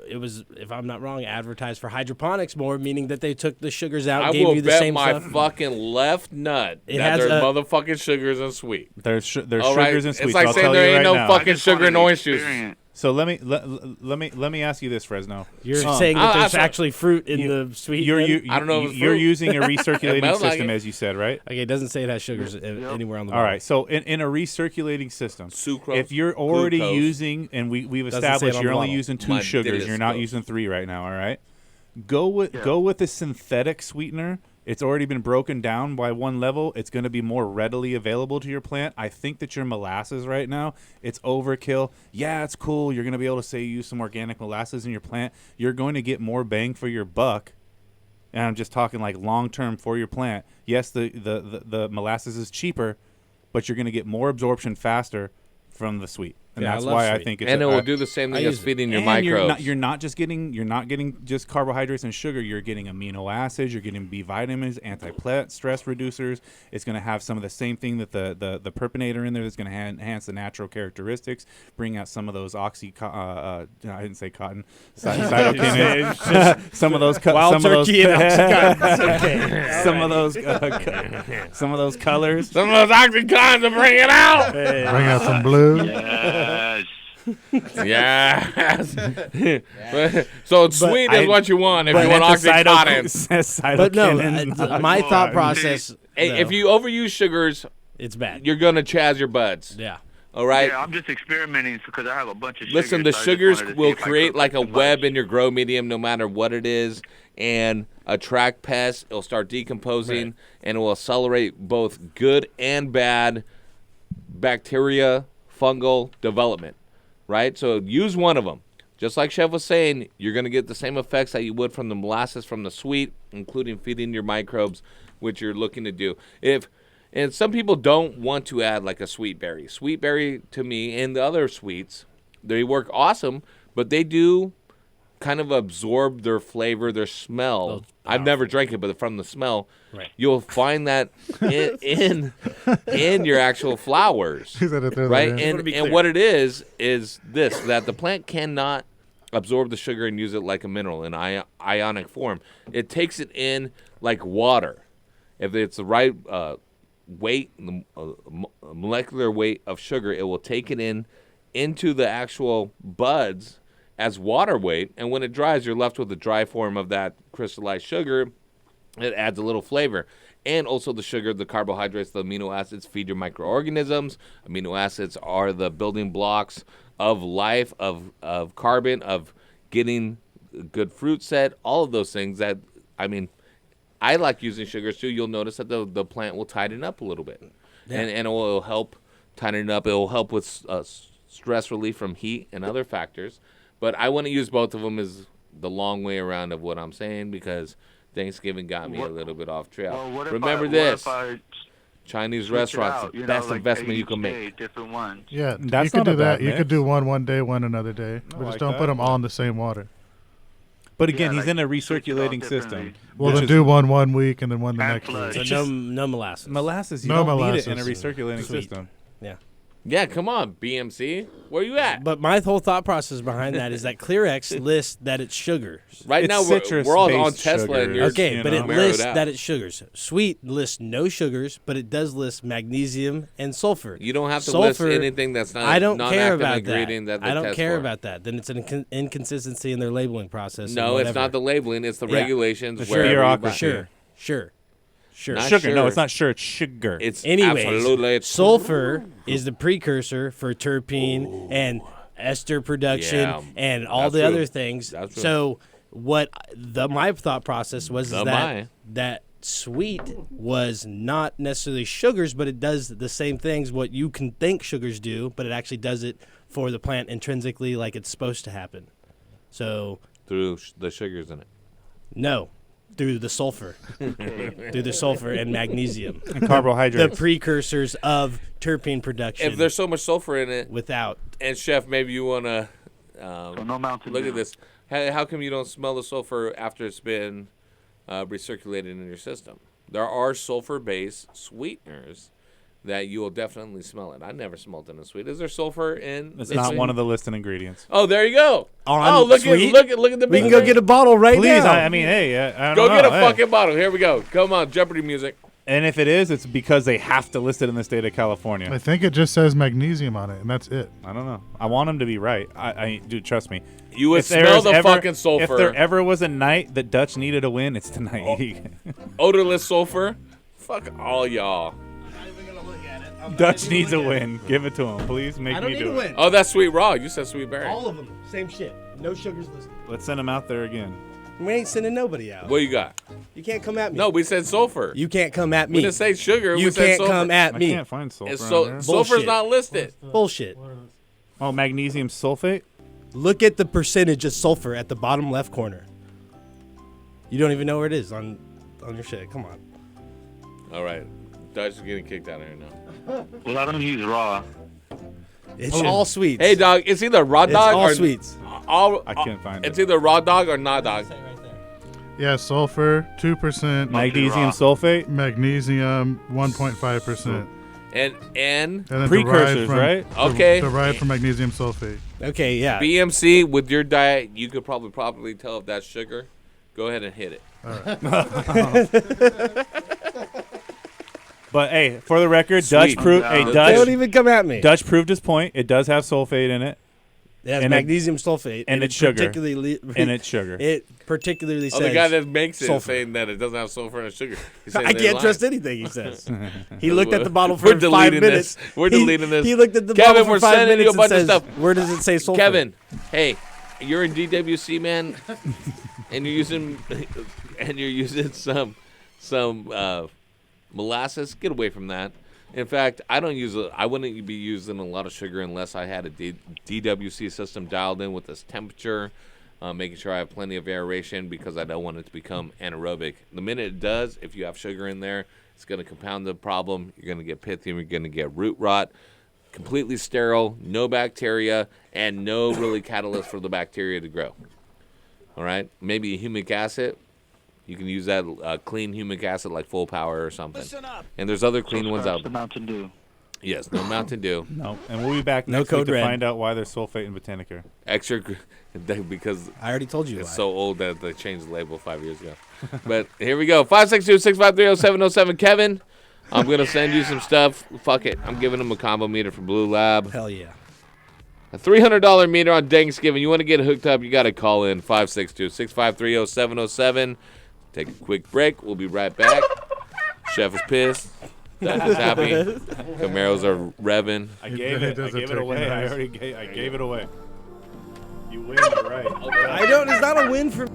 S8: it was, if I'm not wrong, advertised for hydroponics more, meaning that they took the sugars out,
S1: I
S8: gave
S1: will
S8: you the
S1: bet
S8: same
S1: my
S8: stuff.
S1: fucking left nut
S8: It
S1: that
S8: has
S1: there's
S8: a-
S1: motherfucking sugars and sweet.
S7: There's
S1: All right?
S7: sugars and sweets.
S1: It's like
S7: I'll
S1: saying
S7: tell
S1: there
S7: you
S1: ain't
S7: right
S1: no
S7: now.
S1: fucking sugar in orange juice.
S7: So let me ask you this, Fresno.
S8: You're saying that there's
S1: I-
S8: actually fruit in the sweet.
S1: I don't know if it's
S7: You're
S1: fruit.
S7: using a
S1: It
S7: recirculating
S1: smells like
S7: system,
S1: it.
S7: as you said, right?
S8: Okay, it doesn't say it has sugars anywhere on the
S7: All
S8: bottle.
S7: right. So in a recirculating system,
S1: Sucrose,
S7: if you're already
S1: glucose.
S7: using, and we've
S8: Doesn't say it
S7: established
S8: on
S7: you're
S8: the
S7: only
S8: bottle.
S7: using 2
S1: My
S7: sugars, you're not
S1: disco.
S7: using 3 right now. All right. Go with a synthetic sweetener. It's already been broken down by one level. It's going to be more readily available to your plant. I think that your molasses right now, it's overkill. Yeah, it's cool. You're going to be able to say use some organic molasses in your plant. You're going to get more bang for your buck. And I'm just talking like long term for your plant. Yes, the molasses is cheaper, but you're going to get more absorption faster from the sweet. And
S8: Yeah, I
S7: that's
S8: love
S7: why I
S8: sweet.
S7: think it's
S1: And it will do the same thing as feeding your microbes.
S7: You're not getting just carbohydrates and sugar. You're getting amino acids. You're getting B vitamins, anti-plant stress reducers. It's going to have some of the same thing that the purpinator in there that's going to enhance the natural characteristics, bring out some of those I didn't say cotton. Cytokinin. Some of those
S8: Wild
S7: some of those
S8: turkey and Oxycontin. Okay.
S7: some of those some of those colors.
S1: Some of those oxycontins to bring it out.
S2: Bring out some blue.
S21: Yes.
S1: Yes. So sweet is what you want if you want oxycontin.
S8: But no, my thought process.
S1: Hey,
S8: no,
S1: if you overuse sugars,
S8: it's bad.
S1: you're gonna chaz your buds.
S8: Yeah.
S1: All right.
S21: Yeah, I'm just experimenting because I have a bunch of
S1: Listen, the
S21: sugars. so I just
S1: sugars
S21: wanted to see
S1: will
S21: if I could
S1: create
S21: put
S1: like a
S21: too much.
S1: web in your grow medium, no matter what it is, and attract pests. It'll start decomposing, and it will accelerate both good and bad bacteria, fungal development. Right. So use one of them. Just like Chef was saying, you're going to get the same effects that you would from the molasses from the sweet, including feeding your microbes, which you're looking to do. And some people don't want to add like a sweet berry. Sweet berry, to me, and the other sweets, they work awesome, but they do kind of absorb their flavor, their smell. I've never drank it, but from the smell, you'll find that in your actual flowers,
S2: He's gonna throw that
S1: right?
S2: in.
S1: And what it is this, that the plant cannot absorb the sugar and use it like a mineral in ionic form. It takes it in like water. If it's the right weight, the molecular weight of sugar, it will take it into the actual buds as water weight, and when it dries, you're left with the dry form of that crystallized sugar. It adds a little flavor. And also the sugar, the carbohydrates, the amino acids feed your microorganisms. Amino acids are the building blocks of life, of carbon, of getting a good fruit set, all of those things that, I mean, I like using sugars too. You'll notice that the plant will tighten up a little bit.
S8: Yeah.
S1: And it will help tighten it up. It will help with stress relief from heat and other factors. But I want to use both of them as the long way around of what I'm saying because Thanksgiving got me a little bit off trail.
S21: Well, what if
S1: Remember
S21: I,
S1: this.
S21: What if I
S1: Chinese
S21: switch it
S1: restaurants,
S21: out,
S1: the
S21: you
S1: best
S21: know, like
S1: investment you can
S21: HTGS,
S1: make.
S21: Different ones.
S2: Yeah,
S5: That's
S2: you could
S5: not
S2: do
S5: a
S2: that.
S5: bad
S2: You
S5: mix.
S2: could do one day, one another day. But just
S5: like
S2: don't
S5: that.
S2: put them all in the same water.
S5: But again,
S21: Yeah,
S5: he's in a
S21: like, switch it out
S5: recirculating
S21: differently.
S5: system.
S2: Well,
S5: which
S2: then
S5: is-
S2: do one week and then one the
S21: And
S2: next
S21: flood.
S2: week.
S8: So no molasses.
S5: Molasses, you
S2: No
S5: don't need it in a
S2: molasses.
S5: recirculating
S8: Sweet.
S5: system.
S8: Yeah.
S1: Yeah, come on, BMC. Where you at?
S8: But my whole thought process behind that is that ClearX lists that it's sugars.
S1: Right
S5: It's
S1: now, we're all on
S5: citrus-based
S1: Tesla. And
S5: sugars,
S1: you're,
S8: Okay,
S5: you
S8: but
S5: know.
S8: it lists that it's sugars. Sweet lists no sugars, but it does list magnesium and sulfur.
S1: You don't have to
S8: Sulfur,
S1: list anything that's not
S8: I don't
S1: non-active
S8: care about
S1: ingredient that they
S8: I don't
S1: test
S8: care
S1: for.
S8: about that. Then it's an inconsistency in their labeling process.
S1: No,
S8: and
S1: it's
S8: whatever.
S1: not the labeling. It's the
S8: Yeah.
S1: regulations.
S5: The
S1: wherever you buy-
S5: bureaucracy.
S8: Sure.
S1: Not
S5: Sugar. No,
S1: sure.
S5: it's not sure. It's sugar.
S1: It's
S8: Anyways,
S1: absolutely
S8: sulfur is the precursor for terpene and ester production
S1: Yeah,
S8: and all
S1: that's
S8: the
S1: true.
S8: other things.
S1: That's true.
S8: So what my thought process was is that sweet was not necessarily sugars, but it does the same things what you can think sugars do, but it actually does it for the plant intrinsically like it's supposed to happen. So
S1: through the sugars in it.
S8: no. Through the sulfur. Through the sulfur and magnesium.
S5: And carbohydrates.
S8: The precursors of terpene production.
S1: If there's so much sulfur in it,
S8: without.
S1: And Chef, maybe you want to
S21: no Mountain
S1: look
S21: Dew.
S1: at this. How come you don't smell the sulfur after it's been recirculated in your system? There are sulfur-based sweeteners that you will definitely smell it. I never smelled it in a sweet. Is there sulfur in?
S5: It's
S1: the
S5: not
S1: sweet?
S5: one of the listed ingredients.
S1: Oh, there you go.
S8: On
S1: look
S8: sweet?
S1: at the.
S8: We can go get a bottle right
S5: Please,
S8: now.
S5: I mean, hey, I don't
S1: Go
S5: know.
S1: get a
S5: Hey.
S1: fucking bottle. Here we go. Come on, Jeopardy music.
S5: And if it is, it's because they have to list it in the state of California.
S2: I think it just says magnesium on it, and that's it.
S5: I don't know. I want them to be right. Dude, trust me.
S1: You would
S5: If there
S1: smell
S5: is
S1: the
S5: ever-
S1: fucking sulfur.
S5: If there ever was a night that Dutch needed a win, it's tonight.
S1: Odorless sulfur. Fuck all y'all.
S5: Dutch needs a win. Give it to him, please. Make
S8: I don't
S5: me
S8: need
S5: do
S8: a
S5: it.
S8: win.
S1: Oh, that's sweet raw. You said sweet berry.
S8: All of them. Same shit. No sugars listed.
S5: Let's send him out there again.
S8: We ain't sending nobody out.
S1: What you got?
S8: You can't come at me.
S1: No, we said sulfur.
S8: You can't come at me.
S1: We didn't say sugar.
S8: You
S1: we said
S8: can't
S1: sulfur.
S8: come at me.
S5: I can't find sulfur.
S1: It's
S5: on there.
S1: sulfur's
S8: Bullshit.
S1: not listed.
S8: Bullshit.
S5: Oh, magnesium sulfate?
S8: Look at the percentage of sulfur at the bottom left corner. You don't even know where it is on your shit. Come on.
S1: All right. Dutch is getting kicked out of here now.
S21: Well, I don't use raw.
S8: It's all sweets.
S1: Hey, dog, it's either raw
S8: It's
S1: dog
S8: all
S1: or
S8: sweets.
S5: I can't find
S1: It's
S5: it.
S1: either raw dog or not dog.
S2: Yeah, sulfur 2%,
S5: Magnesium sulfate?
S2: magnesium 1.5%,
S1: And
S2: and then
S5: Precursors,
S2: derived from,
S5: right?
S1: Okay.
S2: derived from magnesium sulfate.
S8: Okay, yeah.
S1: BMC, with your diet, you could probably tell if that's sugar. Go ahead and hit it.
S5: But hey, for the record,
S1: Sweet.
S5: Dutch proved. Hey,
S1: They
S5: Dutch.
S8: don't even come at me.
S5: Dutch proved his point. It does have sulfate in it.
S8: It has
S5: And
S8: magnesium sulfate.
S5: and
S8: it
S5: it's sugar.
S8: particularly
S5: And it's sugar.
S8: It particularly
S1: Oh,
S8: says
S1: the guy that makes it
S8: sulfur.
S1: is saying that it doesn't have sulfur and sugar. He's saying
S8: I
S1: they're
S8: can't
S1: lying.
S8: trust anything he says. He looked at the bottle for
S1: We're
S8: 5
S1: deleting
S8: minutes.
S1: this. We're
S8: He-
S1: deleting this.
S8: He looked at the
S1: Kevin,
S8: bottle for
S1: we're
S8: 5
S1: sending
S8: minutes
S1: you a bunch
S8: and
S1: of
S8: says,
S1: stuff.
S8: "Where does it say sulfur?"
S1: Kevin, hey, you're in DWC, man, and you're using some molasses. Get away from that. In fact, I wouldn't be using a lot of sugar unless I had a DWC system dialed in with this temperature, making sure I have plenty of aeration because I don't want it to become anaerobic. The minute it does, if you have sugar in there, it's going to compound the problem. You're going to get pythium. You're going to get root rot. Completely sterile, no bacteria, and no really catalyst for the bacteria to grow. All right? Maybe humic acid. You can use that clean humic acid like Full Power or something. And there's other clean ones out
S21: The
S1: there.
S21: Mountain Dew.
S1: Yes, no Mountain Dew.
S5: No, and we'll be back
S8: No
S5: next week
S8: code
S5: to
S8: red.
S5: find out why there's sulfate in Botanicare.
S1: Extra, because
S8: I already told you
S1: it's
S8: why.
S1: so old that they changed the label 5 years ago. But here we go. 562-653-0707. Kevin, I'm gonna send you some stuff. Fuck it. I'm giving them a combo meter from Blue Lab.
S8: Hell yeah.
S1: A $300 meter on Danksgiving. You want to get hooked up, you got to call in 562-653-0707. Take a quick break. We'll be right back. Chef is pissed. Dad is happy. Camaros are revving.
S5: I gave it away. I gave it away. You win, you're right.
S8: I don't. It's not a win for.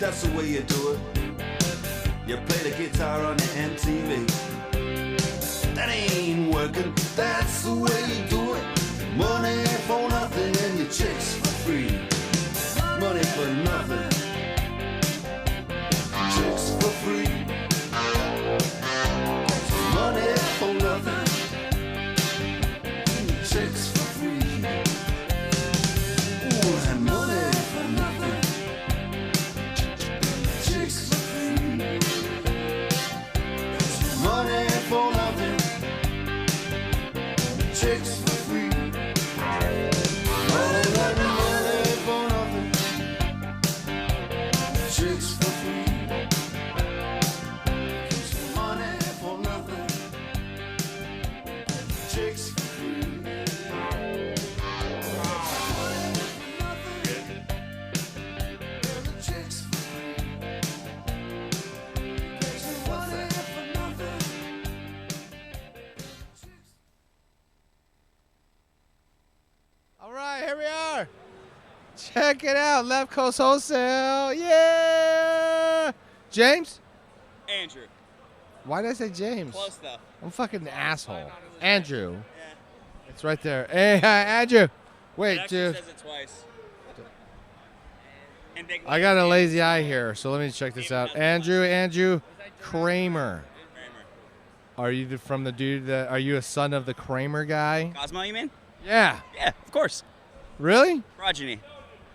S3: that's the way you do it. You play the guitar on your MTV. That ain't working, that's the way you do it. Money for nothing and your chicks for free. Money for nothing, chicks for free. Money for nothing, chicks for free. Ooh, and money for nothing, chicks for free. Money for nothing, chicks for free. Oh, that money for nothing, chicks for free. Money for nothing, chicks for free. Chicks for free. Money for nothing.
S20: All right, here we are. Check it out, Left Coast Wholesale. Yeah. James?
S22: Andrew.
S20: Why did I say James?
S22: Close though.
S20: I'm fucking an asshole. Andrew. Yeah. It's right there. Hey, hi, Andrew. Wait,
S22: It actually
S20: dude.
S22: says it twice. And big
S20: I got a lazy eye here, so let me check this out. Andrew Kramer. Are you from the dude that? Are you a son of the Kramer guy?
S22: Cosmo, you mean?
S20: Yeah.
S22: Yeah, of course.
S20: Really?
S22: Progeny.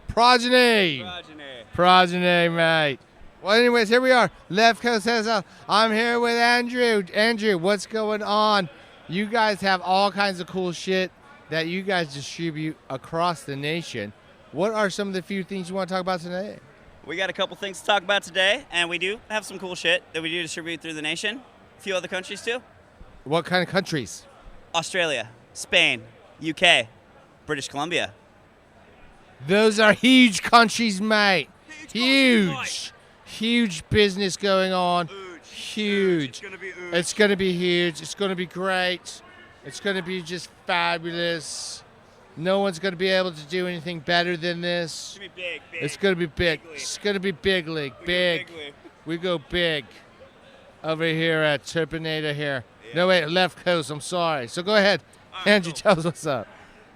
S20: Progeny.
S22: Progeny.
S20: Progeny, mate. Well, anyways, here we are. Left Coast Wholesale. I'm here with Andrew. Andrew, what's going on? You guys have all kinds of cool shit that you guys distribute across the nation. What are some of the few things you want to talk about today?
S22: We got a couple things to talk about today, and we do have some cool shit that we do distribute through the nation. A few other countries too.
S20: What kind of countries?
S22: Australia, Spain, UK, British Columbia.
S20: Those are huge countries, mate. Huge. Huge business going on. Huge. It's going to be huge. It's going to be great. It's going to be just fabulous. No one's going to be able to do anything better than this.
S22: It's going to be big, big.
S20: It's going to be big.
S22: Big league.
S20: It's going to be big league. Big.
S22: Big league.
S20: We go big. Over here at Terpinator here. No, wait, Left Coast. I'm sorry. So go ahead. Andrew, tell us what's up.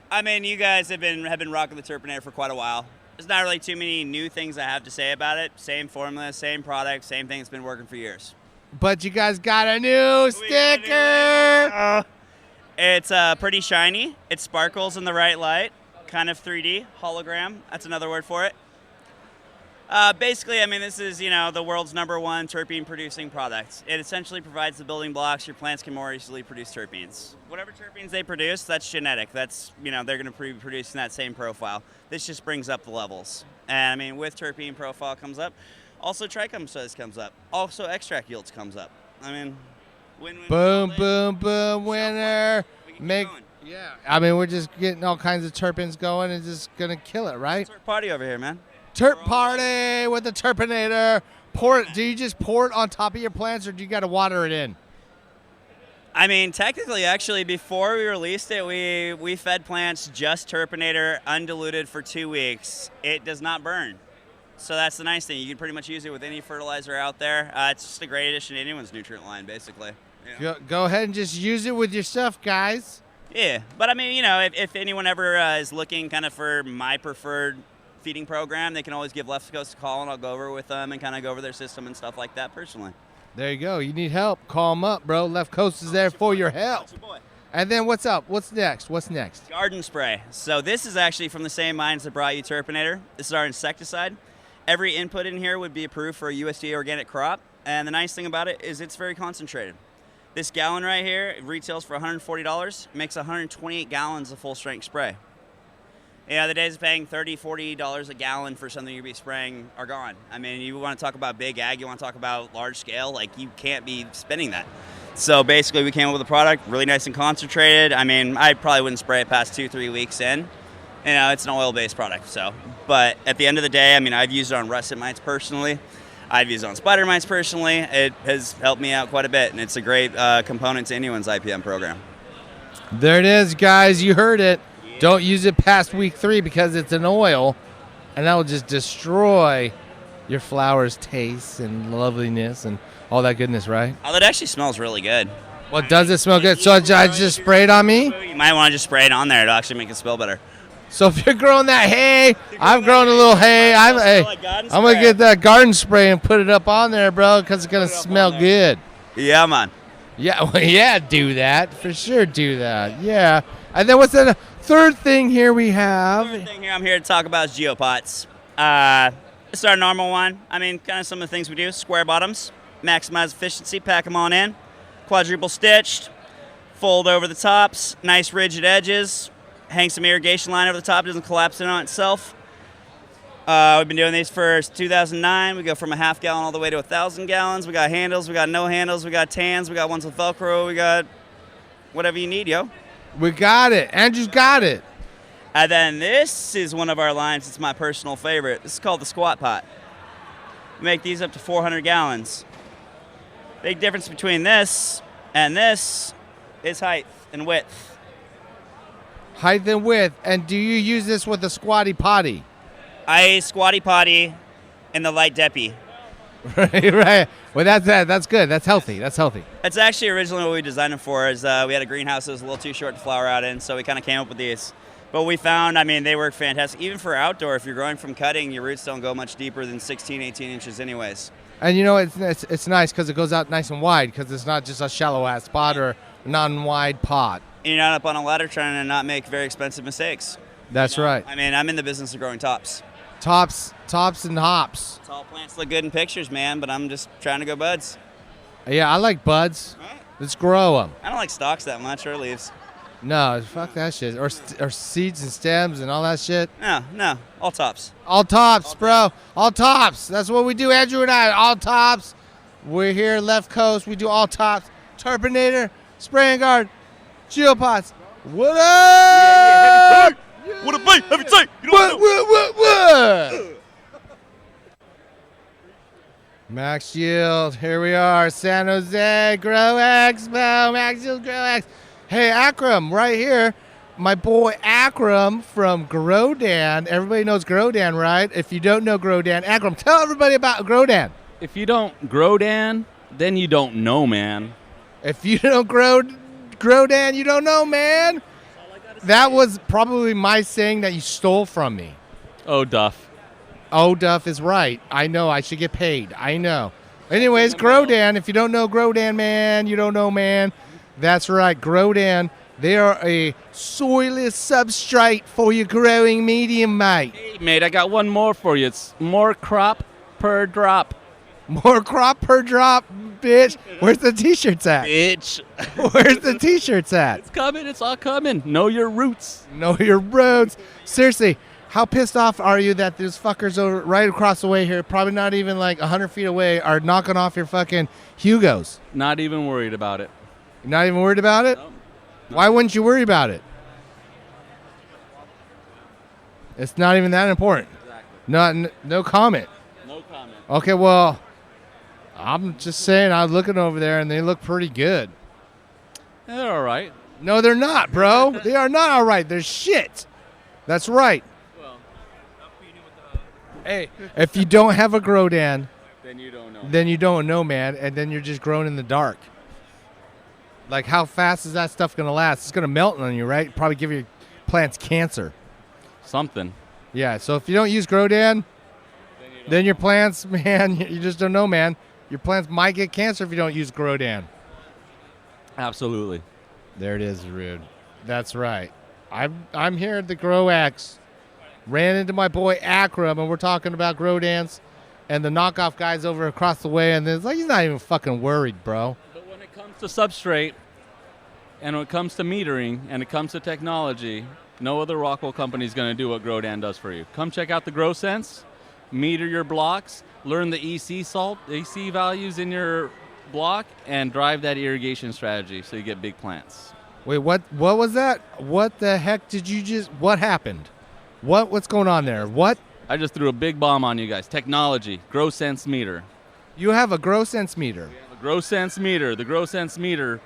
S22: I mean, you guys have been rocking the Turpinator for quite a while. There's not really too many new things I have to say about it. Same formula, same product, same thing that's been working for years.
S20: But you guys got a new sticker.
S22: It's pretty shiny. It sparkles in the right light. Kind of 3D, hologram. That's another word for it. Basically, I mean, this is, the world's #1 terpene-producing product. It essentially provides the building blocks your plants can more easily produce terpenes. Whatever terpenes they produce, that's genetic. That's, they're going to be producing that same profile. This just brings up the levels. And, I mean, with terpene profile comes up, also trichome size comes up. Also extract yields comes up. I mean, win-win.
S20: Boom, boom, boom, winner. Yeah. I mean, we're just getting all kinds of terpenes going and just going to kill it, right?
S22: Party over here, man.
S20: Terp party with the Terpinator. Do you just pour it on top of your plants, or do you got to water it in?
S22: I mean, technically, actually, before we released it, we fed plants just Terpinator undiluted for 2 weeks. It does not burn. So that's the nice thing. You can pretty much use it with any fertilizer out there. It's just a great addition to anyone's nutrient line, basically.
S20: Go ahead and just use it with your stuff, guys.
S22: Yeah, but I mean, if anyone ever is looking kind of for my preferred feeding program, they can always give Left Coast a call, and I'll go over with them and kind of go over their system and stuff like that personally.
S20: There you go. You need help, call them up, bro. Left Coast is there for your help. And then what's up? What's next?
S22: Garden spray. So this is actually from the same mines that brought you Terpinator. This is our insecticide. Every input in here would be approved for a USDA organic crop, and the nice thing about it is it's very concentrated. This gallon right here retails for $140. It makes 128 gallons of full-strength spray. Yeah, the days of paying $30, $40 a gallon for something you'd be spraying are gone. I mean, you want to talk about big ag, you want to talk about large scale, like you can't be spending that. So basically we came up with a product, really nice and concentrated. I mean, I probably wouldn't spray it past 2-3 weeks in. It's an oil-based product, so. But at the end of the day, I mean, I've used it on russet mites personally. I've used it on spider mites personally. It has helped me out quite a bit, and it's a great component to anyone's IPM program.
S20: There it is, guys. You heard it. Don't use it past week 3 because it's an oil, and that will just destroy your flowers taste and loveliness and all that goodness, right?
S22: Oh, that actually smells really good.
S20: Well, does it smell good? So I just spray it on me?
S22: You might want to just spray it on there to actually make it smell better.
S20: So if you're growing that hay, I've grown a little hay. I'm going to get that garden spray and put it up on there, bro, because it's going to smell good.
S22: Yeah, man.
S20: Yeah, well, yeah, do that. For sure do that. Yeah. And then what's the third thing here we have?
S22: Third thing here I'm here to talk about is geopots. This is our normal one. I mean, kind of some of the things we do. Square bottoms, maximize efficiency, pack them on in. Quadruple stitched, fold over the tops, nice rigid edges, hang some irrigation line over the top, doesn't collapse in on itself. We've been doing these for 2009. We go from a half gallon all the way to 1,000 gallons. We got handles, we got no handles, we got tans, we got ones with Velcro, we got whatever you need, yo.
S20: We got it. Andrew's got it.
S22: And then this is one of our lines. It's my personal favorite. This is called the squat pot. We make these up to 400 gallons. Big difference between this and this is height and width.
S20: Height and width. And do you use this with a squatty potty?
S22: I squatty potty in the light deppy.
S20: Right. Well, that's good. That's healthy. That's healthy.
S22: It's actually originally what we designed it for. Is we had a greenhouse that was a little too short to flower out in, so we kind of came up with these. But we found, I mean, they work fantastic. Even for outdoor, if you're growing from cutting, your roots don't go much deeper than 16, 18 inches anyways.
S20: And you know, it's nice because it goes out nice and wide because it's not just a shallow-ass pot or a non-wide pot.
S22: And you're not up on a ladder trying to not make very expensive mistakes.
S20: That's right.
S22: I mean, I'm in the business of growing tops.
S20: Tops and hops.
S22: Tall plants look good in pictures, man, but I'm just trying to go buds.
S20: Yeah, I like buds. Let's grow them.
S22: I don't like stalks that much or leaves.
S20: No, fuck that shit. Or seeds and stems and all that shit.
S22: No, all tops.
S20: All tops, bro. All tops. That's what we do, Andrew and I. All tops. We're here, left coast. We do all tops. Turpinator, spraying guard, geopots. What up?
S11: What a bait, heavy tape.
S20: What? Max Yield, here we are, San Jose, Grow Expo, Max Yield, Grow Expo. Hey, Akram, right here, my boy Akram from Grodan. Everybody knows Grodan, right? If you don't know Grodan, Akram, tell everybody about Grodan.
S9: If you don't Grodan, then you don't know, man.
S20: If you don't Grodan, you don't know, man. That was probably my saying that you stole from me.
S9: Oh, Duff.
S20: Oh, Duff is right. I know. I should get paid. I know. Anyways, Grodan. If you don't know Grodan, man, you don't know, man. That's right. Grodan. They are a soilless substrate for your growing medium, mate.
S9: Hey, mate, I got one more for you. It's more crop per drop.
S20: More crop per drop, bitch. Where's the T-shirts at?
S9: Bitch.
S20: Where's the T-shirts at?
S9: It's coming. It's all coming. Know your roots.
S20: Know your roots. Seriously, how pissed off are you that those fuckers over right across the way here, probably not even like 100 feet away, are knocking off your fucking Hugos?
S9: Not even worried about it.
S20: You're not even worried about it? No. Why wouldn't you worry about it? It's not even that important. Exactly. No comment.
S9: No comment.
S20: Okay, well, I'm just saying, I was looking over there, and they look pretty good.
S9: They're all right.
S20: No, they're not, bro. They are not all right. They're shit. That's right.
S9: Well,
S20: hey, if you don't have a Grodan,
S9: then you don't know.
S20: Then you don't know, man, and then you're just growing in the dark. Like, how fast is that stuff going to last? It's going to melt on you, right? Probably give your plants cancer.
S9: Something.
S20: Yeah, so if you don't use Grodan, then your plants, man, you just don't know, man. Your plants might get cancer if you don't use Grodan.
S9: Absolutely.
S20: There it is, Rude. That's right. I'm here at the GrowX. Ran into my boy Akram, and we're talking about Grodans and the knockoff guys over across the way, and it's like he's not even fucking worried, bro.
S9: But when it comes to substrate, and when it comes to metering, and it comes to technology, no other Rockwell company is going to do what Grodan does for you. Come check out the GrowSense, meter your blocks, learn the EC values in your block, and drive that irrigation strategy so you get big plants.
S20: Wait, what was that? What the heck did you just, what happened? What's going on there? What?
S9: I just threw a big bomb on you guys. Technology, GrowSense meter.
S20: You have a GrowSense meter.
S9: We have a GrowSense meter. The GrowSense meter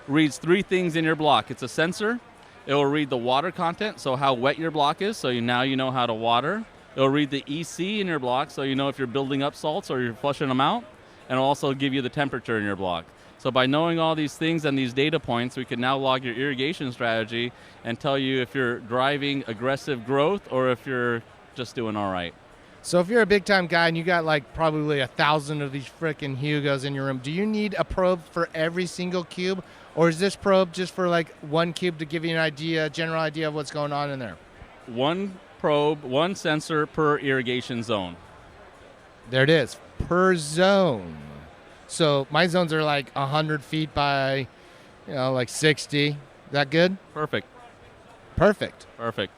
S9: reads 3 things in your block. It's a sensor. It will read the water content, so how wet your block is, so now you know how to water. It'll read the EC in your block, so you know if you're building up salts or you're flushing them out, and it'll also give you the temperature in your block. So by knowing all these things and these data points, we can now log your irrigation strategy and tell you if you're driving aggressive growth or if you're just doing all right.
S20: So if you're a big time guy and you got like probably 1,000 of these frickin' Hugos in your room, do you need a probe for every single cube, or is this probe just for like one cube to give you an idea, general idea of what's going on in there?
S9: One probe, one sensor per irrigation zone.
S20: There it is, per zone. So my zones are like 100 feet by, like 60. Is that good?
S9: Perfect.
S20: Perfect.
S9: Perfect.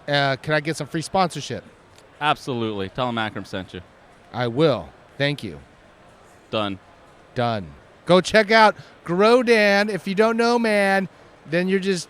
S20: Can I get some free sponsorship?
S9: Absolutely. Tell them Akram sent you.
S20: I will. Thank you.
S9: Done.
S20: Done. Go check out Grodan. If you don't know, man, then you're just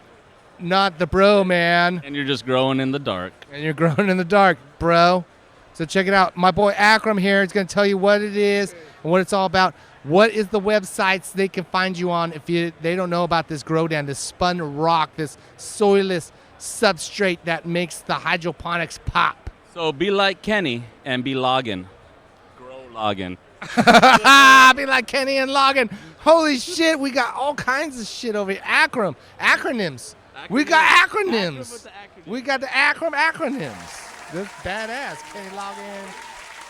S20: not the bro, man.
S9: And you're just growing in the dark.
S20: And you're growing in the dark, bro. So check it out. My boy Akram here is going to tell you what it is and what it's all about. What is the websites they can find you on if they don't know about this Grodan, this spun rock, this soilless substrate that makes the hydroponics pop?
S9: So be like Kenny and be logging. Grow logging.
S20: Be like Kenny and logging. Holy shit, we got all kinds of shit over here. Akram. Acronyms. We got acronyms. We got the Akram acronyms. That's badass. Kenny logging.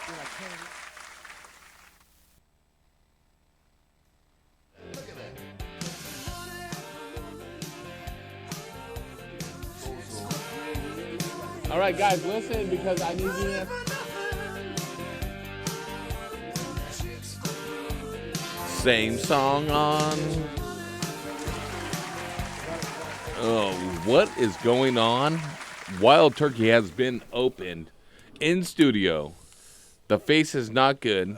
S20: Be like Kenny.
S1: All right, guys, listen, because I need you to... Same song on... Oh, what is going on? Wild Turkey has been opened in studio. The face is not good.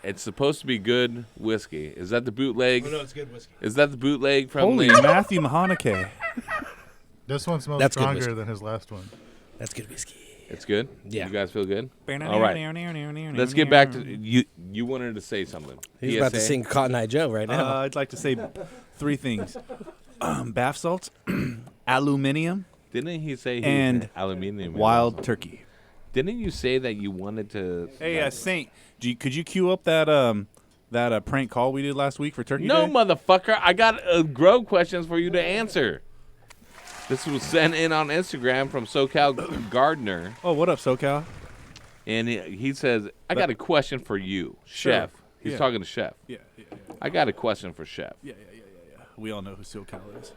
S1: It's supposed to be good whiskey. Is that the bootleg?
S10: Oh, no, it's good whiskey.
S1: Is that the bootleg from
S5: Holy
S1: the...
S5: Matthew Mahonake.
S2: This one smells
S8: That's good
S2: stronger
S8: whiskey.
S2: than his last one.
S8: That's good whiskey.
S1: It's good?
S8: Yeah.
S1: You guys feel good? All right. Let's get back to... You wanted to say something.
S8: He's about to
S1: PSA?
S8: sing Cotton Eye Joe right now.
S5: I'd like to say 3 things. Bath salts, aluminium,
S1: Didn't he say he
S5: and
S1: was aluminium?
S5: wild turkey.
S1: Didn't you say that you wanted to...
S5: Hey, Saint, could you queue up that prank call we did last week for Turkey
S1: No,
S5: Day?
S1: motherfucker. I got grow questions for you to answer. This was sent in on Instagram from SoCal Gardener.
S5: Oh, what up, SoCal?
S1: And he says, I got a question for you, Chef. He's
S5: Yeah.
S1: talking to Chef.
S5: Yeah.
S1: I got a question for Chef.
S5: Yeah. We all know who SoCal is.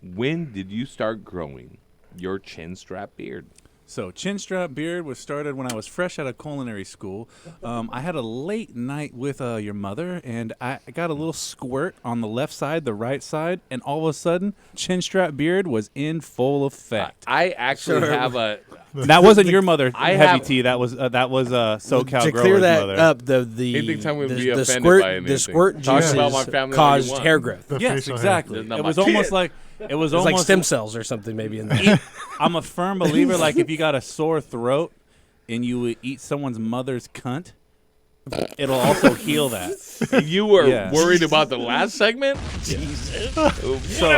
S1: When did you start growing your chin strap beard?
S5: So, chin strap beard was started when I was fresh out of culinary school. I had a late night with your mother, and I got a little squirt on the left side, the right side, and all of a sudden, chin strap beard was in full effect.
S1: I actually have a...
S5: That wasn't your mother,
S1: I
S5: Heavy
S1: have-
S5: T. That was SoCal
S8: to
S5: Grower's
S8: clear that
S5: mother.
S8: up, the
S1: Anytime we be
S8: the
S1: offended
S8: squirt
S1: by anything.
S8: the squirt
S1: Talk
S8: juices
S1: about my family all
S8: caused
S1: you want.
S8: hair growth.
S2: The
S5: Yes,
S2: facial hair.
S5: exactly.
S1: That's not
S5: It
S1: my
S5: was almost
S1: kid.
S5: like it was
S8: It's like
S5: almost
S8: stem cells or something maybe in there.
S5: I'm a firm believer. Like if you got a sore throat and you would eat someone's mother's cunt, it'll also heal that.
S1: You were
S5: Yeah.
S1: worried about the last segment?
S8: Jesus.
S5: So,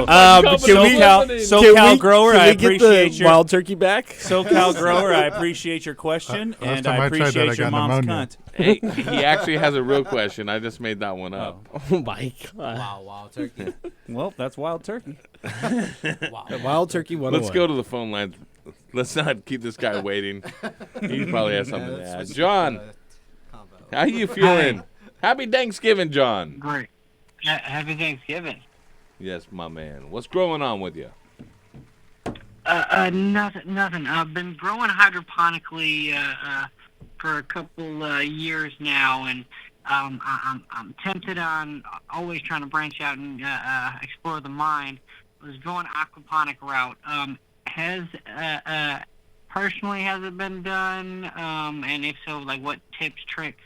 S8: Can
S5: SoCal Grower,
S8: can
S5: I
S8: we get
S5: appreciate
S8: the
S5: your
S8: wild turkey back.
S5: SoCal Grower, I appreciate your question, and
S2: time
S5: I
S2: I tried that,
S5: appreciate
S2: I
S5: your
S2: got
S5: mom's
S2: pneumonia.
S5: cunt.
S1: Hey, he actually has a real question. I just made that one up.
S8: Oh my god!
S10: Wow, wild turkey.
S5: Well, that's wild turkey.
S10: Wow.
S8: Wild turkey 101.
S1: Let's go to the phone lines. Let's not keep this guy waiting. He probably has something to
S10: let's
S1: add.
S10: switch
S1: John, how you feeling? Happy Thanksgiving, John.
S13: Great. Happy Thanksgiving.
S1: Yes, my man. What's going on with you?
S13: Nothing. I've been growing hydroponically for a couple years now, and I'm tempted on always trying to branch out and explore the mind. I was going aquaponic route. Personally, has it been done? And if so, like what tips, tricks,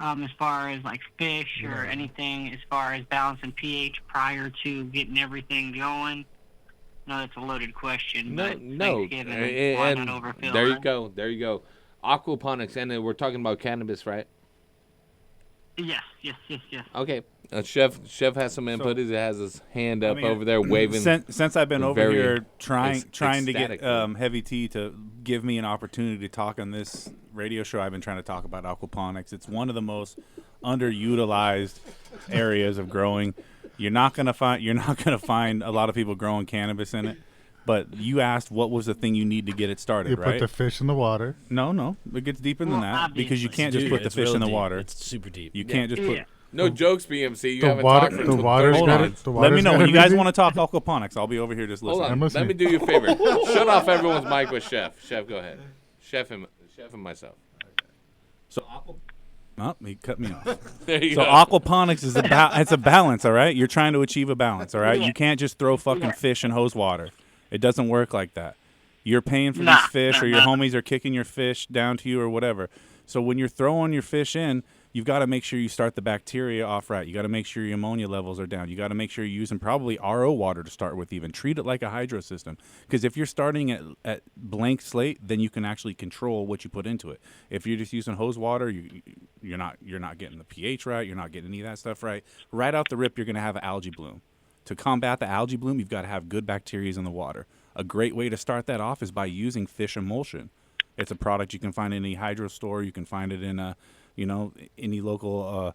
S13: as far as like fish or anything, as far as balancing pH prior to getting everything going? No, that's a loaded question.
S1: No.
S13: But Thanksgiving, why not overfill?
S1: There you
S13: huh?
S1: go. There you go. Aquaponics, and we're talking about cannabis, right?
S13: Yes.
S1: Okay. Chef has some input. He has his hand up
S7: I mean,
S1: over there waving.
S7: Since I've been over
S1: very
S7: here trying to get
S1: ecstatically.
S7: Heavy T to give me an opportunity to talk on this radio show, I've been trying to talk about aquaponics. It's one of the most underutilized areas of growing. You're not gonna find a lot of people growing cannabis in it. But you asked what was the thing you need to get it started,
S2: You
S7: right?
S2: put the fish in the water.
S7: No, it gets deeper than that because you can't just put the fish in the water.
S8: It's super deep.
S7: You can't just put.
S1: No jokes, BMC. You
S2: The
S1: haven't
S2: water-
S1: talked for
S2: the
S1: 30
S2: water's gotta-
S1: minutes.
S2: the
S7: Let me
S2: water's
S7: know when
S2: gotta
S7: you guys
S2: be-
S7: want to talk aquaponics. I'll be over here just
S1: Hold
S7: listening.
S1: on. Let me do you a favor. Shut off everyone's mic with Chef. Chef, go ahead. Chef and myself.
S7: So Oh, he cut me off.
S1: There you
S7: So
S1: go.
S7: aquaponics is it's a balance, all right? You're trying to achieve a balance, all right?
S13: Yeah.
S7: You can't just throw fucking
S13: Yeah.
S7: fish in hose water. It doesn't work like that. You're paying for
S13: Nah,
S7: these fish,
S13: nah,
S7: or your
S13: nah.
S7: homies are kicking your fish down to you, or whatever. So when you're throwing your fish in, you've got to make sure you start the bacteria off right. You got to make sure your ammonia levels are down. You got to make sure you're using probably RO water to start with. Even treat it like a hydro system, because if you're starting at blank slate, then you can actually control what you put into it. If you're just using hose water, you're not getting the pH right. You're not getting any of that stuff right. Right out the rip, you're going to have an algae bloom. To combat the algae bloom, you've got to have good bacteria in the water. A great way to start that off is by using fish emulsion. It's a product you can find in any hydro store. You can find it in any local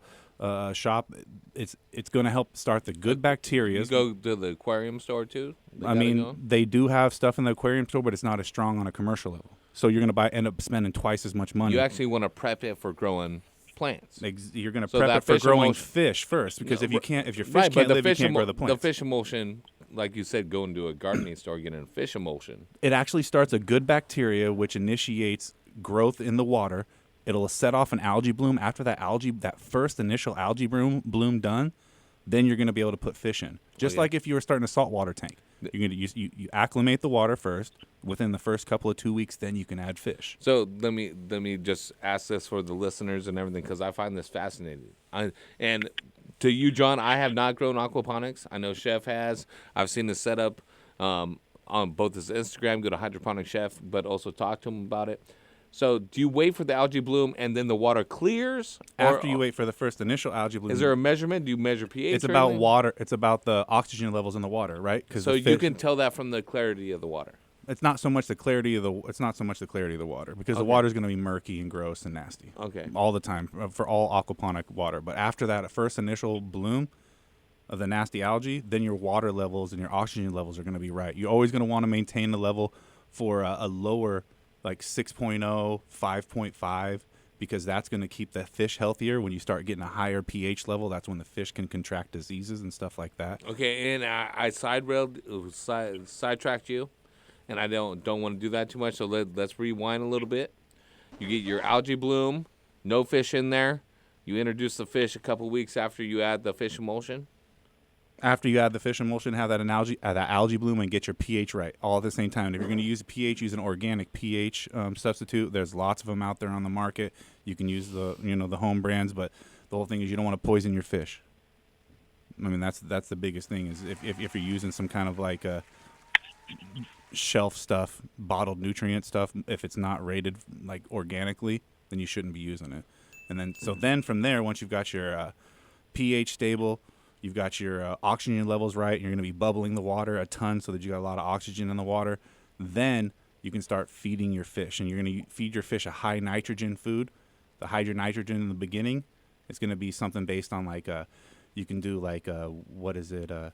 S7: shop. It's going to help start the good bacteria.
S1: You go to the aquarium store too?
S7: I mean, they do have stuff in the aquarium store, but it's not as strong on a commercial level. So you're going to end up spending twice as much money.
S1: You actually want to prep it for growing plants.
S7: You're going to
S1: So
S7: prep
S1: that
S7: it for
S1: fish
S7: growing
S1: emulsion-
S7: fish first, because
S1: No,
S7: if your fish
S1: right,
S7: can't
S1: but
S7: live, you can't grow the plants.
S1: The fish emulsion, like you said, go into a gardening store, get a fish emulsion.
S7: It actually starts a good bacteria, which initiates growth in the water. It'll set off an algae bloom. After that first initial algae bloom done, then you're going to be able to put fish in. Just like if you were starting a saltwater tank. You're going to you acclimate the water first. Within the first couple of 2 weeks, then you can add fish.
S1: So let me just ask this for the listeners and everything, because I find this fascinating. And to you, John, I have not grown aquaponics. I know Chef has. I've seen the setup on both his Instagram. Go to Hydroponic Chef, but also talk to him about it. So do you wait for the algae bloom and then the water clears?
S7: After you wait for the first initial algae bloom.
S1: Is there a measurement? Do you measure pH?
S7: It's
S1: or
S7: about
S1: anything?
S7: water. It's about the oxygen levels in the water, right?
S1: So you can tell that from the clarity of the water.
S7: It's not so much the clarity of the water, because the
S1: Okay.
S7: water is going to be murky and gross and nasty.
S1: Okay.
S7: All the time for all aquaponic water. But after that first initial bloom of the nasty algae, then your water levels and your oxygen levels are going to be right. You're always going to want to maintain the level for a lower, like 6.0, 5.5, because that's going to keep the fish healthier. When you start getting a higher pH level, that's when the fish can contract diseases and stuff like that.
S1: Okay, and I sidetracked you, and I don't want to do that too much. So let's rewind a little bit. You get your algae bloom, no fish in there. You introduce the fish a couple weeks after you add the fish emulsion.
S7: After you add the fish emulsion, have that algae bloom and get your pH right all at the same time. And if you're going to use a pH, use an organic pH substitute. There's lots of them out there on the market. You can use the home brands, but the whole thing is you don't want to poison your fish. I mean, that's the biggest thing is if you're using some kind of like shelf stuff, bottled nutrient stuff, if it's not rated like organically, then you shouldn't be using it. And then from there, once you've got your pH stable, you've got your oxygen levels right, and you're going to be bubbling the water a ton so that you got a lot of oxygen in the water, then you can start feeding your fish. And you're going to feed your fish a high nitrogen food. The higher nitrogen in the beginning, it's going to be something based on like you can do like what is it? The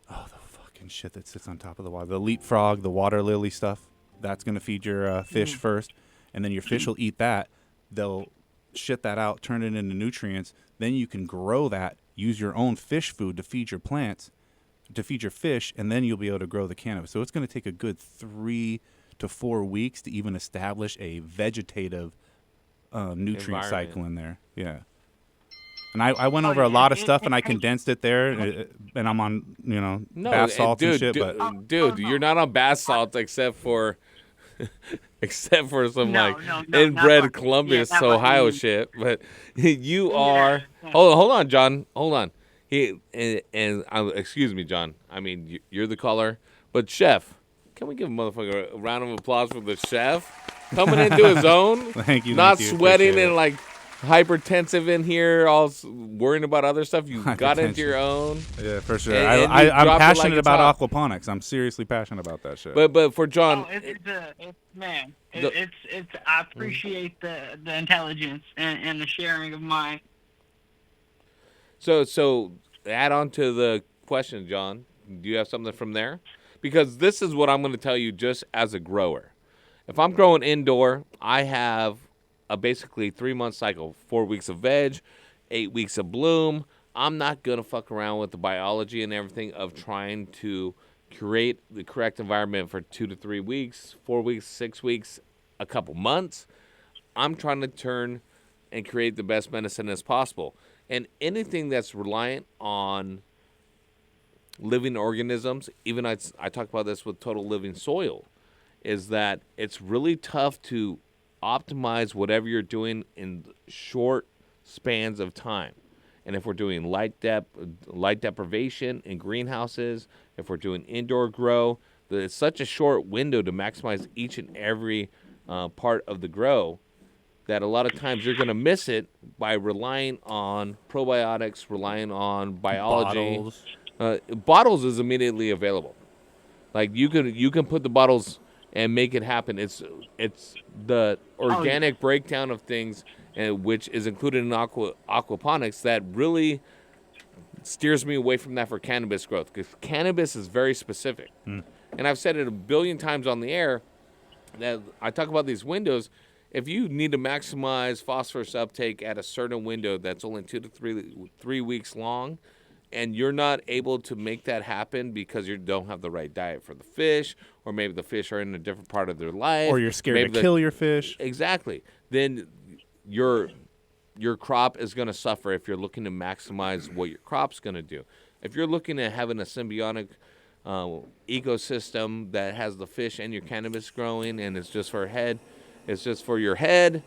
S7: fucking shit that sits on top of the water. The leapfrog, the water lily stuff. That's going to feed your fish first, and then your fish will eat that. They'll shit that out, turn it into nutrients. Then you can grow that. Use your own fish food to feed your plants, to feed your fish, and then you'll be able to grow the cannabis. So it's going to take a good 3 to 4 weeks to even establish a vegetative nutrient cycle in there. Yeah. And I went over a lot of stuff, and I condensed it there, and I'm on, bath salts and shit. But
S1: Dude, you're not on bath salts except for some inbred Columbus, Ohio shit. But you are. Hold on, John. Hold on. Excuse me, John. I mean, you're the caller, but Chef, can we give a motherfucker a round of applause for the chef coming into his own?
S7: Thank you.
S1: Not
S7: thank you,
S1: sweating
S7: appreciate
S1: and
S7: it.
S1: like hypertensive in here, all worrying about other stuff. You got into your own.
S7: Yeah, for sure.
S1: And
S7: I'm
S1: you dropped it like
S7: passionate
S1: it's
S7: about
S1: hot.
S7: aquaponics. I'm seriously passionate about that shit.
S1: But for John,
S13: I appreciate the intelligence and the sharing of mine.
S1: so add on to the question, John. Do you have something from there? Because this is what I'm going to tell you just as a grower. If I'm growing indoor, I have a basically 3-month cycle, 4 weeks of veg, 8 weeks of bloom. I'm not going to fuck around with the biology and everything of trying to create the correct environment for 2 to 3 weeks, 4 weeks, 6 weeks, a couple months. I'm trying to turn and create the best medicine as possible. And anything that's reliant on living organisms, even I talk about this with Total Living Soil, is that it's really tough to optimize whatever you're doing in short spans of time. And if we're doing light deprivation in greenhouses, if we're doing indoor grow, it's such a short window to maximize each and every part of the grow that a lot of times you're going to miss it by relying on probiotics, relying on biology. Bottles is immediately available. Like you can put the bottles and make it happen. It's the organic breakdown of things, which is included in aquaponics, that really steers me away from that for cannabis growth, because cannabis is very specific. And I've said it a billion times on the air that I talk about these windows. If you need to maximize phosphorus uptake at a certain window that's only 2 to 3 weeks long, and you're not able to make that happen because you don't have the right diet for the fish, or maybe the fish are in a different part of their life,
S7: or you're scared to kill your fish.
S1: Exactly. Then your crop is going to suffer if you're looking to maximize what your crop's going to do. If you're looking at having a symbiotic ecosystem that has the fish and your cannabis growing, and it's just for head, it's just for your head,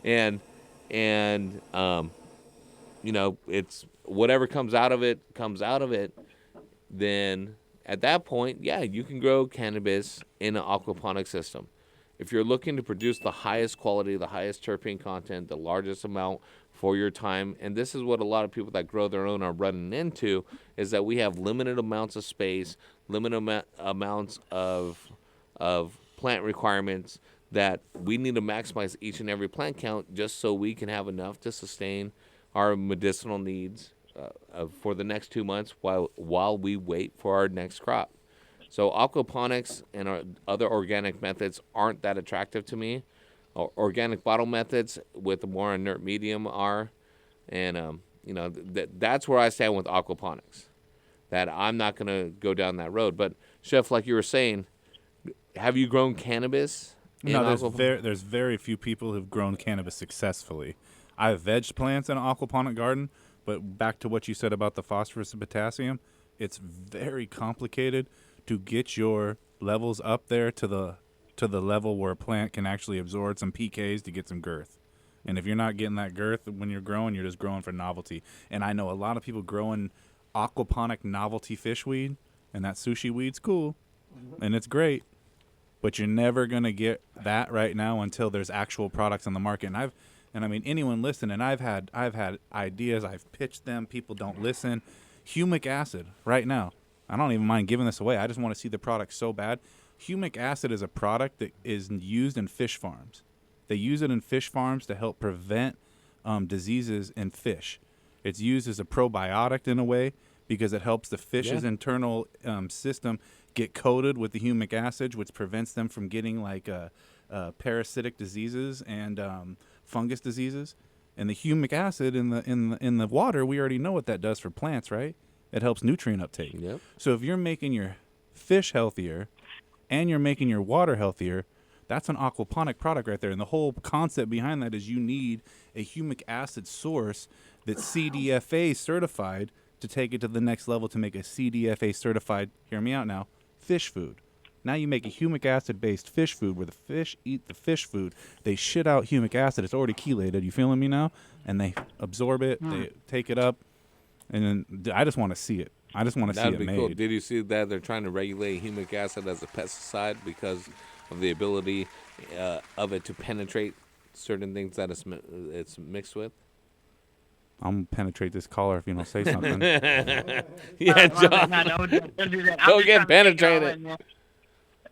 S1: and it's whatever comes out of it, then at that point, yeah, you can grow cannabis in an aquaponic system. If you're looking to produce the highest quality, the highest terpene content, the largest amount for your time, and this is what a lot of people that grow their own are running into, is that we have limited amounts of space, limited amounts of plant requirements, that we need to maximize each and every plant count just so we can have enough to sustain our medicinal needs for the next 2 months while we wait for our next crop. So aquaponics and our other organic methods aren't that attractive to me. Organic bottle methods with a more inert medium are, and that's where I stand with aquaponics. That I'm not going to go down that road. But Chef, like you were saying, have you grown cannabis?
S7: No, there's very few people who've grown cannabis successfully. I have veg plants in an aquaponic garden, but back to what you said about the phosphorus and potassium, it's very complicated to get your levels up there to the level where a plant can actually absorb some PKs to get some girth. And if you're not getting that girth when you're growing, you're just growing for novelty. And I know a lot of people growing aquaponic novelty fish weed, and that sushi weed's cool, and it's great, but you're never going to get that right now until there's actual products on the market. And I mean, anyone listening, I've had ideas, I've pitched them, people don't listen. Humic acid right now. I don't even mind giving this away. I just want to see the product so bad. Humic acid is a product that is used in fish farms. They use it in fish farms to help prevent diseases in fish. It's used as a probiotic in a way because it helps the fish's internal system get coated with the humic acid, which prevents them from getting like parasitic diseases and fungus diseases. And the humic acid in the water, we already know what that does for plants, right? It helps nutrient uptake.
S1: Yep.
S7: So if you're making your fish healthier and you're making your water healthier, that's an aquaponic product right there. And the whole concept behind that is you need a humic acid source that's CDFA certified to take it to the next level to make a CDFA certified, hear me out now, fish food. Now you make a humic acid-based fish food where the fish eat the fish food. They shit out humic acid. It's already chelated. You feeling me now? And they absorb it. They take it up. And then I just want to see it. I just want to see it made.
S1: That'd be cool. Did you see that they're trying to regulate humic acid as a pesticide because of the ability of it to penetrate certain things that it's mixed with?
S7: I'm gonna penetrate this collar if you don't say something.
S1: Yeah, John.
S13: No, don't do that.
S1: Don't get
S13: I'm just trying to take it all
S1: penetrated.
S13: in, man.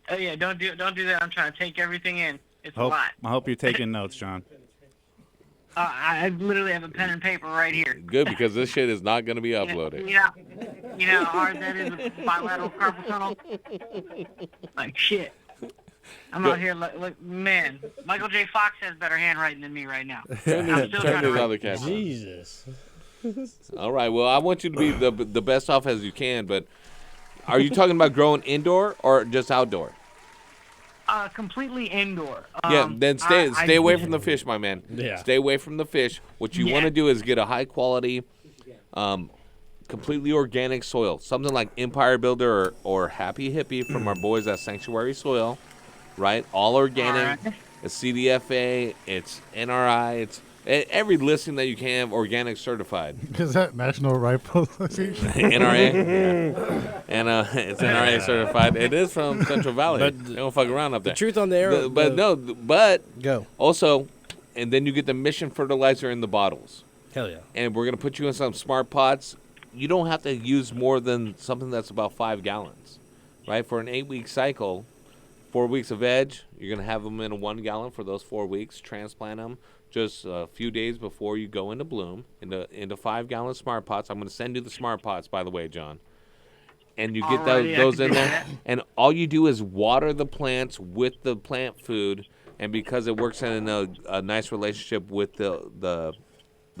S13: Oh yeah, don't do that. I'm trying to take everything in. It's a lot.
S7: I hope you're taking notes, John.
S13: I literally have a pen and paper right here.
S1: Good, because this shit is not going to be uploaded.
S13: You know how hard that is with bilateral carpal tunnel? Like shit. I'm out here like man. Michael J. Fox has better handwriting than me right now.
S1: Turn this other cat on.
S8: Jesus.
S1: All right. Well, I want you to be the best off as you can, but are you talking about growing indoor or just outdoor?
S13: Completely indoor.
S1: Yeah, then stay away from the fish, my man.
S8: Yeah.
S1: Stay away from the fish. What you want to do is get a high quality, completely organic soil. Something like Empire Builder or Happy Hippie from our boys at Sanctuary Soil, right? All organic. It's CDFA. It's NRI. It's every listing that you can have organic certified.
S2: Is that National Rifle Association?
S1: NRA? Yeah. And it's NRA certified. It is from Central Valley.
S8: But
S1: They don't fuck around up there.
S8: The truth on the air.
S1: But
S8: go.
S1: Also, and then you get the Mission fertilizer in the bottles.
S8: Hell yeah.
S1: And we're going to put you in some smart pots. You don't have to use more than something that's about 5 gallons, right? For an 8-week cycle, 4 weeks of veg, you're going to have them in a 1 gallon for those 4 weeks. Transplant them just a few days before you go into bloom into 5-gallon smart pots. I'm going to send you the smart pots, by the way, John. And you get those in there. And all you do is water the plants with the plant food. And because it works in a nice relationship with the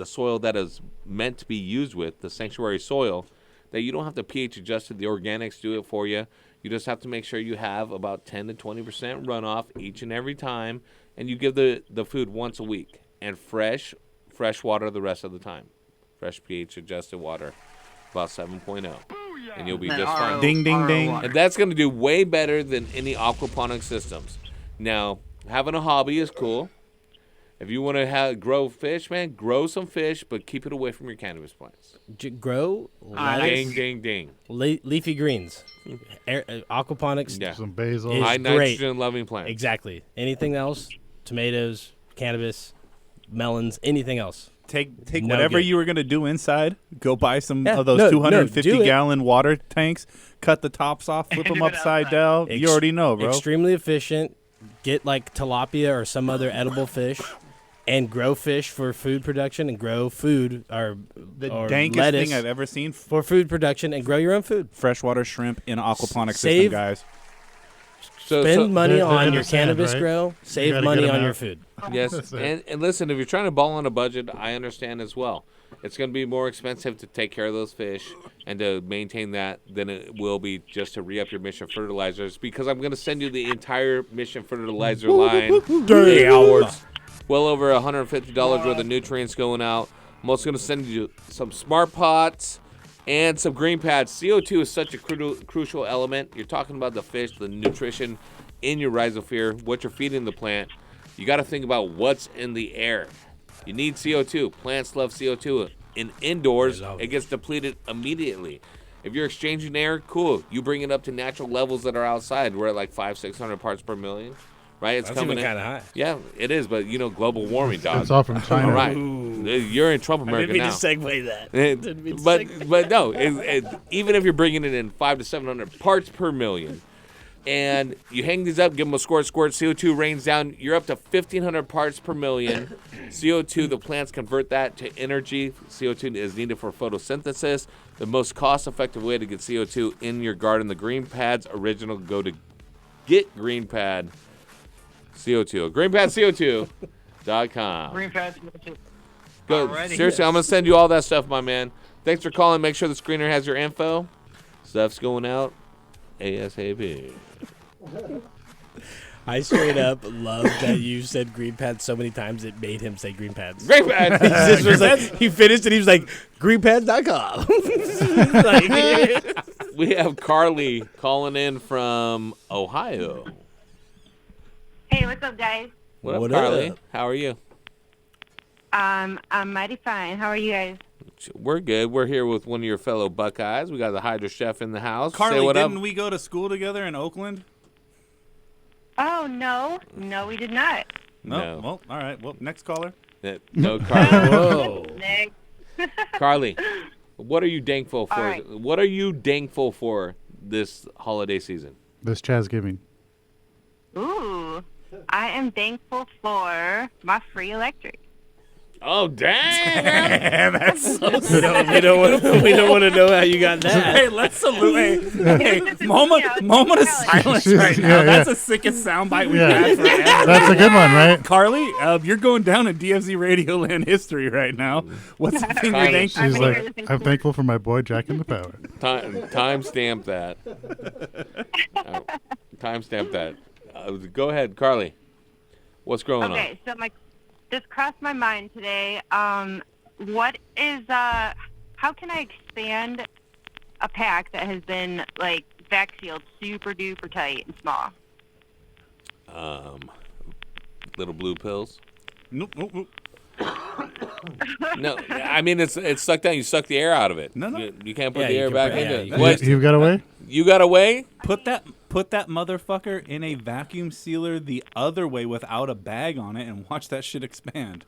S1: soil that is meant to be used with, the sanctuary soil, that you don't have to pH adjust it. The organics do it for you. You just have to make sure you have about 10 to 20% runoff each and every time. And you give the food once a week. And fresh water the rest of the time. Fresh pH adjusted water, about 7.0. And you'll be just fine.
S7: Ding, ding, ding.
S1: And that's going to do way better than any aquaponic systems. Now, having a hobby is cool. If you want to grow fish, man, grow some fish, but keep it away from your cannabis plants.
S8: Grow lettuce,
S1: Ding.
S8: leafy greens, aquaponics.
S1: Yeah.
S2: Some basil.
S8: is
S1: High
S8: great.
S1: nitrogen loving plants.
S8: Exactly. Anything else? Tomatoes, cannabis, melons, anything else.
S7: Take
S8: No
S7: whatever
S8: good.
S7: you were gonna do inside. Go buy some
S8: Yeah,
S7: of those
S8: no,
S7: 250
S8: do it.
S7: gallon water tanks. Cut the tops off. Flip them upside down. You already know, bro.
S8: Extremely efficient. Get like tilapia or some other edible fish, and grow fish for food production, and grow food or
S7: dankest
S8: lettuce
S7: thing I've ever seen.
S8: for food production, and grow your own food.
S7: Freshwater shrimp in an aquaponic
S8: Save-
S7: system, guys.
S8: Spend money
S2: they're
S8: on
S2: in
S8: your
S2: the sand,
S8: cannabis
S2: right?
S8: grow.
S2: You
S8: Save
S2: gotta
S8: money
S2: get 'em
S8: on your
S2: out.
S8: food.
S1: Yes,
S2: That's it.
S1: and listen, if you're trying to ball on a budget, I understand as well. It's going to be more expensive to take care of those fish and to maintain that than it will be just to re-up your Mission fertilizers, because I'm going to send you the entire Mission fertilizer line. Well over $150 worth of nutrients going out. I'm also going to send you some smart pots and some green pads. CO2 is such a crucial element. You're talking about the fish, the nutrition in your rhizosphere, what you're feeding the plant. You got to think about what's in the air. You need CO2. Plants love CO2. Indoors, it gets depleted immediately. If you're exchanging air, cool. You bring it up to natural levels that are outside. We're at like 500-600 parts per million, right? It's
S8: That's
S1: coming
S8: even
S1: in.
S8: kinda high.
S1: Yeah, it is. But global warming, dog.
S2: It's all from China.
S1: All right,
S8: Ooh.
S1: you're in Trump
S8: I
S1: America
S8: didn't mean
S1: now.
S8: to segue that. Didn't mean to
S1: But
S8: segue.
S1: but no, even if you're bringing it in 500 to 700 parts per million, and you hang these up, give them a squirt, CO2 rains down, you're up to 1,500 parts per million. CO2, the plants convert that to energy. CO2 is needed for photosynthesis. The most cost-effective way to get CO2 in your garden, the Green Pads Original. Go to Get Green Pad CO2. GreenPadCO2.com.
S13: Green pads.
S1: Go.
S13: Alrighty.
S1: Seriously, I'm going to send you all that stuff, my man. Thanks for calling. Make sure the screener has your info. Stuff's going out ASAP.
S8: I straight up love that you said green pads so many times it made him say green pads.
S1: Green pads.
S8: He just was like, he finished and he was like, greenpads.com. Like,
S1: We have Carly calling in from Ohio.
S6: Hey, what's up, guys?
S1: What up,
S8: What
S1: Carly?
S8: up?
S1: How are you?
S6: I'm mighty fine. How are you guys?
S1: We're good. We're here with one of your fellow Buckeyes. We got the Hydra Chef in the house. Say
S7: Carly,
S1: what
S7: didn't
S1: up.
S7: we go to school together in Oakland?
S6: Oh, no, we did not.
S7: No. Well, all right. Well, next caller.
S1: No, Carly.
S6: Whoa. Next.
S1: Carly, what are you thankful for?
S6: All right.
S1: What are you thankful for this holiday season?
S2: This Chazgiving.
S6: Ooh. I am thankful for my free electric.
S1: Oh, dang.
S7: That's so
S8: we don't want to know how you got that.
S7: Hey, let's salute. Hey, moment of silence right now.
S2: Yeah,
S7: That's
S2: yeah.
S7: the sickest soundbite we've
S2: Yeah.
S7: had forever.
S2: That's a good one, right?
S7: Carly, you're going down in DFZ Radio Land history right now. What's the thing you're thankful
S2: She's
S7: for?
S2: like, I'm thankful for my boy Jack in the Power.
S1: Timestamp that. Timestamp that. Go ahead, Carly. What's going on?
S6: Okay, so this crossed my mind today. What is how can I expand a pack that has been like vac sealed super duper tight and small?
S1: Little blue pills.
S7: Nope.
S1: No, I mean it's sucked down. You suck the air out of it.
S7: No.
S1: You can't put
S8: Yeah,
S1: the
S8: you
S1: air
S8: can
S1: back
S8: put-
S1: in
S8: yeah,
S1: it.
S8: you can
S1: What?
S2: You've got a way?
S1: You got a way?
S7: Put that motherfucker in a vacuum sealer the other way without a bag on it and watch that shit expand.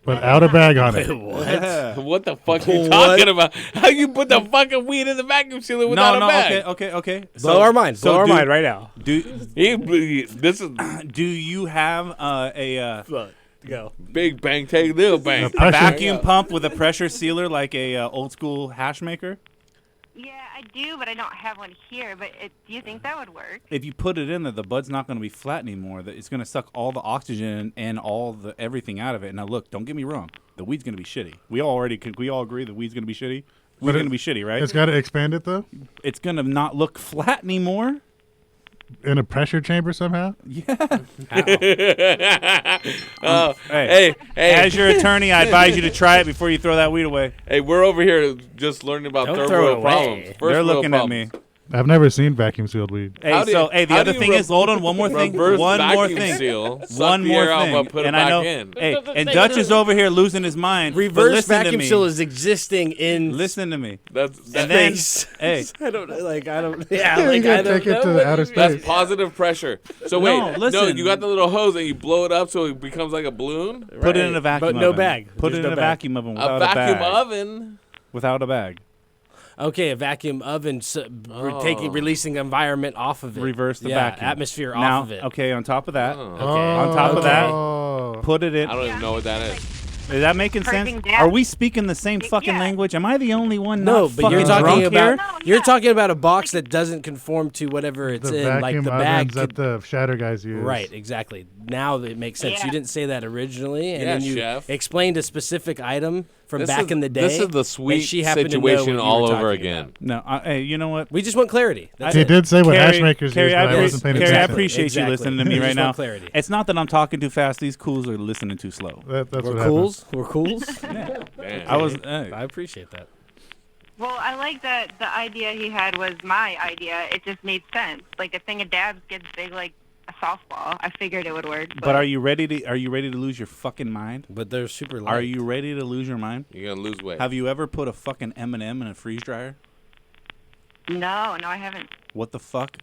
S2: Without a bag on it.
S7: Yeah.
S1: What the fuck are you talking about? How you put the fucking weed in the vacuum sealer without a bag?
S7: Okay.
S8: Blow our mind. Blow our mind right now.
S1: This is.
S7: Do you have a
S8: Go.
S1: Big bang, take little bang.
S7: a vacuum pump with a pressure sealer like a old school hash maker?
S6: Yeah, I do, but I don't have one here. But do you think that would work?
S7: If you put it in there, the bud's not going to be flat anymore. It's going to suck all the oxygen and all the everything out of it. Now, look, don't get me wrong. The weed's going to be shitty. We all agree the weed's going to be shitty? Weed's going to be shitty, right?
S2: It's got to expand it, though?
S7: It's going to not look flat anymore.
S2: In a pressure chamber somehow?
S7: Yeah.
S1: Hey.
S7: As your attorney, I advise you to try it before you throw that weed away.
S1: Hey, we're over here just learning about
S8: Don't
S1: third
S8: throw it
S1: world
S8: away.
S1: problems. First
S7: They're
S1: world
S7: looking at
S1: problems.
S7: me.
S2: I've never seen vacuum sealed weed.
S7: Hey,
S1: How do
S7: so
S1: you-
S7: the
S1: how
S7: other
S1: do you
S7: thing is, hold on, one more thing.
S1: reverse
S7: One more
S1: vacuum
S7: thing.
S1: seal, suck
S7: One
S1: the
S7: more
S1: air out,
S7: thing.
S1: but put it
S7: And I
S1: back
S7: know,
S1: in.
S7: hey,
S8: That's the
S7: and
S8: thing.
S7: Dutch is over here losing his mind. but
S8: Reverse
S7: listen to
S8: vacuum
S7: me.
S8: seal is existing in
S7: Listen to me.
S1: That's
S7: And then,
S8: space.
S7: hey,
S8: I don't. Yeah,
S2: You
S8: like
S2: gotta
S8: I don't
S2: take it
S8: know
S2: to
S8: what
S2: outer
S8: you
S2: space.
S8: mean.
S1: That's positive pressure. So
S7: No,
S1: wait, no,
S7: listen.
S1: you got the little hose and you blow it up so it becomes like a balloon.
S7: put it in a
S8: Right.
S7: vacuum
S8: But no
S7: oven.
S8: bag.
S7: Put
S8: There's
S7: it in
S8: no
S7: a
S8: bag.
S7: vacuum oven
S1: A
S7: without
S1: vacuum
S7: bag.
S1: oven.
S7: Without a bag.
S8: Okay, a vacuum oven
S1: Oh.
S8: releasing environment off of it.
S7: Reverse the
S8: yeah,
S7: vacuum.
S8: atmosphere
S7: Now,
S8: off of it.
S7: okay, on top of that,
S1: Oh.
S7: on top of that,
S2: Oh.
S7: put it in.
S1: I don't even know what that is.
S7: Is that making sense?
S6: Purging down.
S7: Are we speaking the same fucking
S6: Yeah.
S7: language? Am I the only one
S8: No,
S7: not
S8: but you're
S7: fucking
S8: talking
S7: drunk
S8: about
S7: here?
S8: you're talking about a box that doesn't conform to whatever it's
S2: The
S8: in,
S2: vacuum
S8: like the bag.
S2: ovens that the shatter guys use.
S8: Right, exactly. Now it makes sense.
S6: Yeah.
S8: You didn't say that originally, and
S1: Yeah,
S8: then you
S1: chef.
S8: explained a specific item from
S1: This
S8: back
S1: is-
S8: in the day.
S1: this is the
S8: and
S1: sweet
S8: she happened to know
S1: situation
S8: what you
S1: all
S8: were
S1: over
S8: talking
S1: again.
S8: about.
S7: No, hey, you know what?
S8: We just want clarity. That's
S2: He
S8: it.
S2: did say what
S7: Carrie,
S2: hash makers
S7: Carrie,
S2: use, but I wasn't paying
S7: Carrie, I
S2: attention.
S7: appreciate
S8: Exactly.
S7: you listening to me
S8: We
S7: right
S8: just
S7: now.
S8: want clarity.
S7: It's not that I'm talking too fast. These cools are listening too slow.
S2: That's
S8: We're
S2: what
S8: cools. We're cools.
S1: Damn.
S7: I was.
S8: I appreciate that.
S6: Well, I like that the idea he had was my idea. It just made sense. Like a thing of dabs gets big like a softball. I figured it would work.
S7: But are you ready to? Are you ready to lose your fucking mind?
S8: But they're super light.
S7: Are you ready to lose your mind?
S1: You're gonna lose weight.
S7: Have you ever put a fucking M&M in a freeze dryer?
S6: No, I haven't.
S7: What the fuck?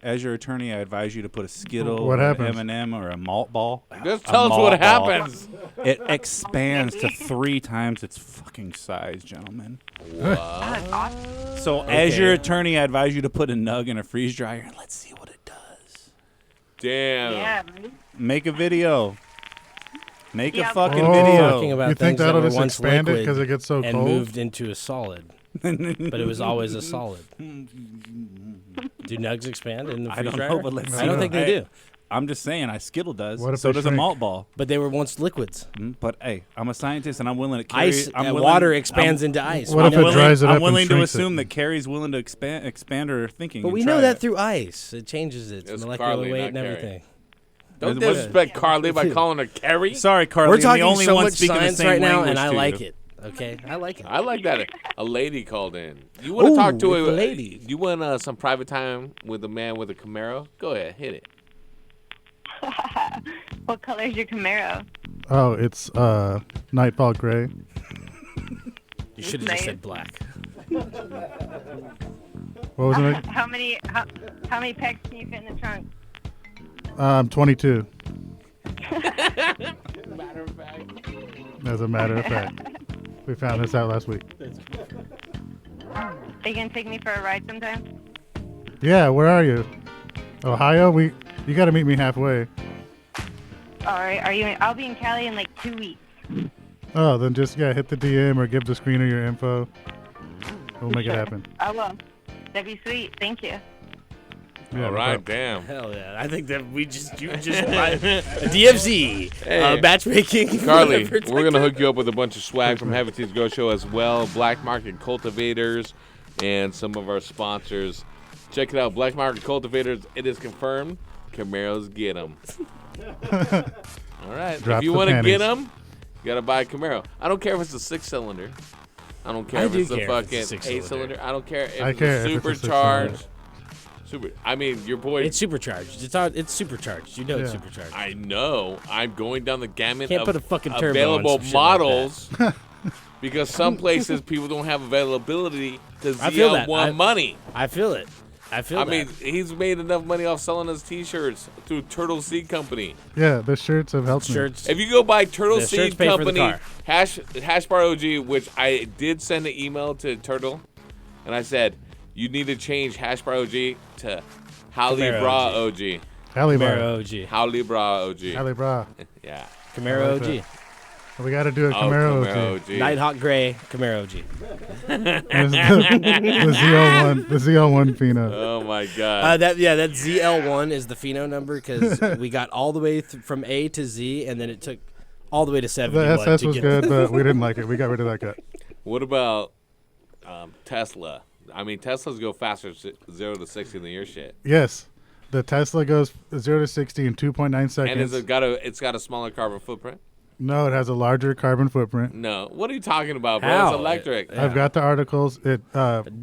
S7: As your attorney, I advise you to put a Skittle
S2: What
S7: or
S2: happens?
S7: an M&M or a malt ball.
S1: Just
S7: A
S1: tell us
S7: malt
S1: what
S7: ball.
S1: happens.
S7: It expands to 3 times its fucking size, gentlemen.
S1: What?
S7: So as your attorney, I advise you to put a nug in a freeze dryer and let's see what it does.
S1: Damn.
S6: Yeah.
S7: Make a video. Make a
S6: Yeah.
S7: fucking
S2: Oh.
S7: video.
S8: Talking about
S2: You think
S8: things that
S2: that'll
S8: were
S2: just
S8: once
S2: expand it
S8: liquid
S2: 'cause it gets so
S8: and
S2: cold?
S8: moved into a solid, but it was always a solid. Do nugs expand in the
S7: I
S8: freeze
S7: don't
S8: dryer?
S7: know, but let's see.
S8: I don't think they do.
S7: I'm just saying, Skittle does.
S2: What if
S7: So
S2: they
S7: does a
S2: shrink?
S7: malt ball.
S8: But they were once liquids.
S7: But hey, I'm a scientist and I'm willing to carry.
S8: Ice,
S7: I'm willing,
S8: water expands
S7: I'm-
S8: into ice.
S2: What if
S8: We know
S2: it
S8: that.
S2: dries it up
S7: I'm
S2: and
S7: willing to
S2: shrinks it?
S7: assume that Carrie's willing to expand her thinking.
S8: But
S7: and
S8: we
S7: try
S8: know that
S7: it.
S8: through ice. It changes its
S1: It's
S8: molecular
S1: Carly,
S8: weight
S1: not
S8: and
S1: Carrie.
S8: everything.
S1: Don't
S7: It was-
S1: disrespect Carly by calling her Carrie.
S7: Sorry, Carly.
S8: We're
S7: I'm
S8: talking
S7: the only
S8: so
S7: one
S8: much
S7: speaking the
S8: science
S7: same
S8: right now,
S7: language
S8: and I
S7: to
S8: like
S7: you.
S8: it. Okay, I like it.
S1: I like that a lady called in. You want to
S8: Ooh,
S1: talk to
S8: with
S1: a
S8: the lady.
S1: You want some private time with a man with a Camaro? Go ahead, hit it.
S6: What color is your Camaro?
S2: Oh, it's Nightfall Gray.
S8: You should have just said black.
S2: What was it?
S6: How many packs can you fit in the trunk?
S2: 22.
S1: Matter of fact.
S2: As a matter of fact, we found this out last week.
S6: Are you gonna take me for a ride sometime?
S2: Yeah, where are you? Ohio? You got to meet me halfway.
S6: All right. I'll be in Cali in like 2 weeks.
S2: Oh, then just hit the DM or give the screener your info. We'll make it happen.
S6: I will. That'd be sweet. Thank you.
S2: Yeah,
S1: All right, damn.
S8: Hell yeah! I think that you just a DFZ matchmaking.
S1: Carly,
S8: whatever.
S1: we're gonna hook you up with a bunch of swag from Heavy T's Grow Show as well. Black Market Cultivators and some of our sponsors. Check it out, Black Market Cultivators. It is confirmed. Camaros get them. All right.
S2: Drop
S1: if you
S2: the
S1: want to
S2: panties.
S1: get them, you gotta buy a Camaro. I don't care if it's a 6-cylinder. I don't care if it's a fucking 8-cylinder. I don't care if it's a supercharged. I mean, your boy.
S8: It's supercharged. It's supercharged. You know it's supercharged.
S1: I know. I'm going down the gamut
S8: Can't
S1: of
S8: put a fucking turbo on
S1: available
S8: some shit like
S1: models because some places people don't have availability to
S8: I feel that.
S1: ZL1 money.
S8: I feel it. I
S1: mean, he's made enough money off selling his T-shirts through Turtle Seed Company.
S2: Yeah, the shirts have helped me.
S1: If you go buy Turtle
S8: The
S1: Seed
S8: shirts pay for the
S1: Company
S8: car.
S1: #OG, which I did send an email to Turtle, and I said you need to change #OG to Halle
S8: Camaro
S1: Bra
S8: OG.
S1: OG.
S2: Halle Bra.
S8: Camaro OG.
S1: Halle Bra OG.
S2: Halle Bra.
S1: Yeah.
S8: Camaro
S2: I like
S8: OG.
S2: that. We got to do a Camaro OG.
S8: Nighthawk Gray Camaro OG.
S2: the ZL1, the ZL1 Pheno.
S1: Oh my God.
S8: That ZL1 is the Pheno number because we got all the way from A to Z, and then it took all the way to 71.
S2: The SS
S8: to
S2: was
S8: get
S2: good, but we didn't like it. We got rid of that guy.
S1: What about Tesla? I mean, Teslas go faster 0 to 60 than your shit.
S2: Yes, the Tesla goes 0 to 60 in 2.9 seconds.
S1: And it's got a smaller carbon footprint?
S2: No, it has a larger carbon footprint.
S1: No. What are you talking about, bro?
S8: How?
S1: It's electric.
S2: I've got the articles.
S8: Do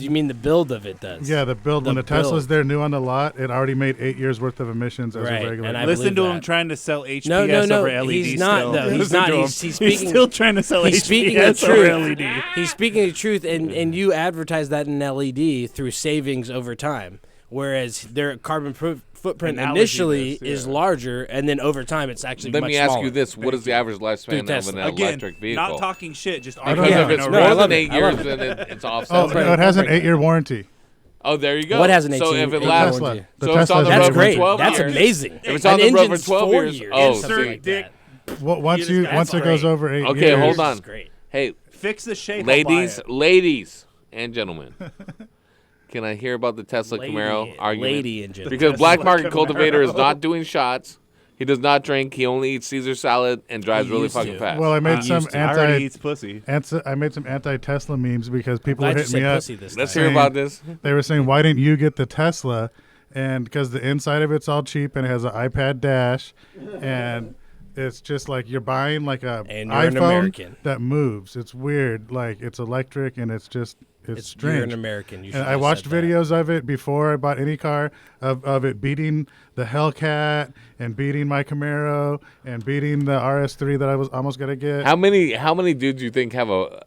S8: you mean the build of it does?
S2: Yeah, the build. When the
S8: build.
S2: Tesla's there new on the lot, it already made 8 years worth of emissions as
S8: Right,
S2: a regular.
S8: and I
S2: car.
S5: Listen to
S8: believe
S5: him
S8: that.
S5: trying to sell HPS
S8: No,
S5: over LED.
S8: he's not.
S5: Still.
S8: No, he's
S5: Listen
S8: not.
S5: to him.
S8: He's speaking.
S5: still trying to sell
S8: He's
S5: HPS
S8: speaking the
S5: over
S8: truth.
S5: LED.
S8: He's speaking the truth, and you advertise that in LED through savings over time, whereas their carbon footprint
S5: Analogy
S8: initially
S5: does, yeah.
S8: is larger, and then over time it's actually
S1: Let
S8: much
S1: me ask
S8: smaller.
S1: you this. What is the average lifespan of
S8: Tesla.
S1: an
S5: Again,
S1: electric vehicle?
S5: not talking shit, just
S1: Because
S5: arguing.
S1: if it's
S8: No, I
S1: more
S8: love
S1: than
S8: it.
S1: 8
S8: I
S1: years,
S8: love it.
S1: then it's offset.
S2: Oh, no, it has an 8-year warranty.
S1: Oh, there you go.
S8: What has an
S1: So
S8: 18
S1: if it
S8: year
S1: lasts,
S2: warranty?
S1: so
S2: The
S1: if it's on the
S2: Tesla-
S1: road
S8: That's
S1: for
S8: great.
S1: 12
S8: That's
S1: years.
S8: amazing.
S1: If it's on
S8: An
S1: the road for
S8: engine's
S1: 12
S8: 4
S1: years,
S8: years.
S1: oh,
S8: Insert
S1: something like
S5: dick.
S2: Once it goes over 8 years.
S1: Okay, hold on.
S8: That's great.
S1: Hey,
S5: Fix the shape. I'll buy it.
S1: ladies and gentlemen, can I hear about the Tesla Camaro argument?
S8: lady and gentleman.
S1: Because Black
S5: Tesla
S1: Market Cultivator is
S5: Camaro.
S1: not doing shots. He does not drink. He only eats Caesar salad and drives
S8: He
S1: really
S8: used
S1: fucking
S8: to.
S1: fast.
S2: Well, I made some
S5: I already
S2: anti.
S5: eats pussy.
S2: I made some anti-Tesla memes because people were
S8: Glad you
S2: hitting me
S8: said
S2: up.
S8: pussy this
S1: Let's
S8: time.
S1: hear about this.
S2: They were saying, "Why didn't you get the Tesla?" And because the inside of it's all cheap and it has an iPad dash, and it's just like you're buying like a
S8: And you're an
S2: iPhone
S8: American.
S2: that moves. It's weird. Like it's electric and it's
S8: You're
S2: strange.
S8: an American. You should
S2: And I
S8: have
S2: watched
S8: said that.
S2: videos of it before I bought any car of it beating the Hellcat and beating my Camaro and beating the RS3 that I was almost gonna get.
S1: How many dudes you think have a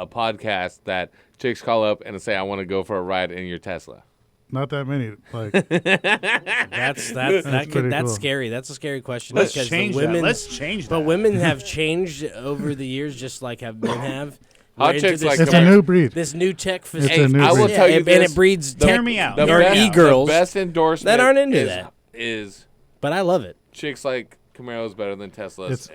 S1: podcast that chicks call up and say, "I want to go for a ride in your Tesla"?
S2: Not that many. Like
S8: That's
S2: pretty cool.
S8: scary. That's a scary question.
S5: Let's
S8: because
S5: change
S8: the
S5: that.
S8: women,
S5: Let's change
S8: But
S5: that.
S8: women have changed over the years, just like have men have.
S1: Hot
S8: We're into
S1: chicks
S8: this
S1: like
S2: it's
S1: Camaro.
S2: a new breed.
S8: This new tech
S2: It's
S8: facility.
S2: a new
S1: I will
S2: breed.
S1: tell you
S8: and
S1: this.
S8: it breeds
S1: The-
S8: tech
S5: Hear me out.
S1: The
S8: or
S1: best,
S8: e-girls
S1: the best endorsement
S8: that aren't into
S1: is,
S8: that.
S1: is
S8: But I love it.
S1: chicks like Camaro's better than Teslas.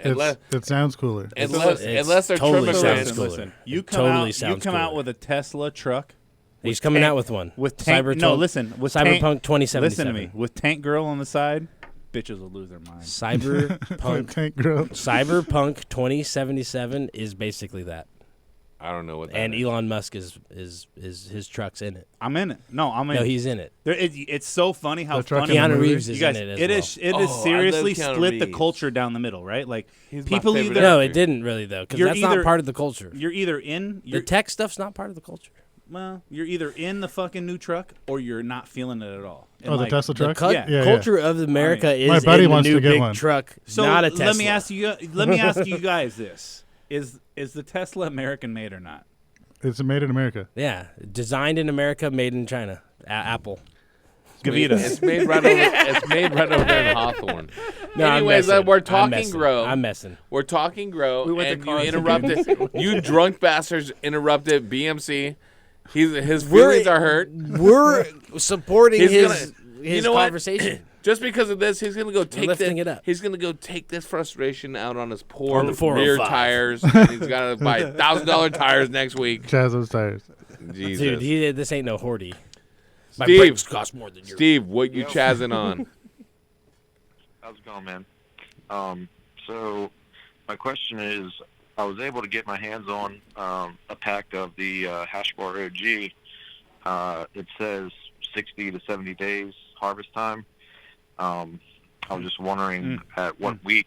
S2: It sounds cooler.
S1: Unless they're
S8: totally
S1: trim
S8: sounds
S1: brands.
S8: cooler.
S5: Listen, you
S8: It
S5: come
S8: totally
S5: out. You
S8: sounds
S5: come out
S8: cooler.
S5: with a Tesla truck.
S8: He's coming out with one.
S5: With tank,
S8: Cyberpunk.
S5: no, listen. With
S8: Cyberpunk
S5: tank,
S8: 2077.
S5: Listen to me. With Tank Girl on the side, bitches will lose their mind.
S8: Cyberpunk.
S2: Tank Girl.
S8: Cyberpunk 2077 is basically that.
S1: I don't know what that
S8: And
S1: is.
S8: Elon Musk is his truck's in it.
S5: I'm in it. No, I'm in
S8: No,
S5: it.
S8: he's in it.
S5: It's so funny how
S2: The truck
S5: funny
S2: in the
S8: Keanu
S2: movie?
S8: Reeves is
S5: you guys.
S8: in it as
S5: It
S8: well.
S5: is. It
S1: Oh,
S5: is
S1: I
S5: seriously
S1: love Keanu
S5: split the
S1: Reeves.
S5: culture down the middle, right? Like
S1: He's my
S5: people
S1: favorite
S5: either
S8: No, it didn't really though, because
S5: You're
S8: that's
S5: either-
S8: not part of the culture.
S5: you're either in
S8: The tech stuff's not part of the culture.
S5: well, you're either in the fucking new truck or you're not feeling it at all. And
S2: Oh, the
S5: like,
S2: Tesla
S8: The
S2: truck.
S8: cu-
S5: Yeah.
S8: culture of America is
S2: My buddy
S8: in the
S2: wants
S8: new
S2: to get
S8: big
S2: one.
S8: truck,
S5: So
S8: not a Tesla.
S5: let me ask you. Let me ask you guys this: Is the Tesla American made or not?
S2: It's made in America.
S8: Yeah, designed in America, made in China. Apple.
S1: It's made right over. It's made right over there in Hawthorne.
S8: No, I'm
S1: Anyways,
S8: messing.
S1: we're
S8: I'm
S1: talking
S8: messing.
S1: grow.
S8: I'm messing.
S1: We're talking grow,
S8: We went to
S1: and you
S8: Carson.
S1: interrupted. You drunk bastards interrupted BMC. His feelings are hurt.
S8: We're supporting
S1: He's
S8: his
S1: you know what?
S8: conversation.
S1: Just because of this, he's gonna go take
S8: lifting it up.
S1: He's gonna go take this frustration out on his poor
S8: On the
S1: rear
S8: 405.
S1: tires. And he's gotta buy $1,000 tires next week.
S2: Chazzo's tires.
S1: Jesus.
S8: Dude, this ain't no Horty. My
S1: Steve,
S8: brakes cost more than yours.
S1: Steve, what you chazzing on?
S12: How's it going, man? So my question is, I was able to get my hands on a pack of the Hashbar OG. It says 60 to 70 days harvest time. I was just wondering at what week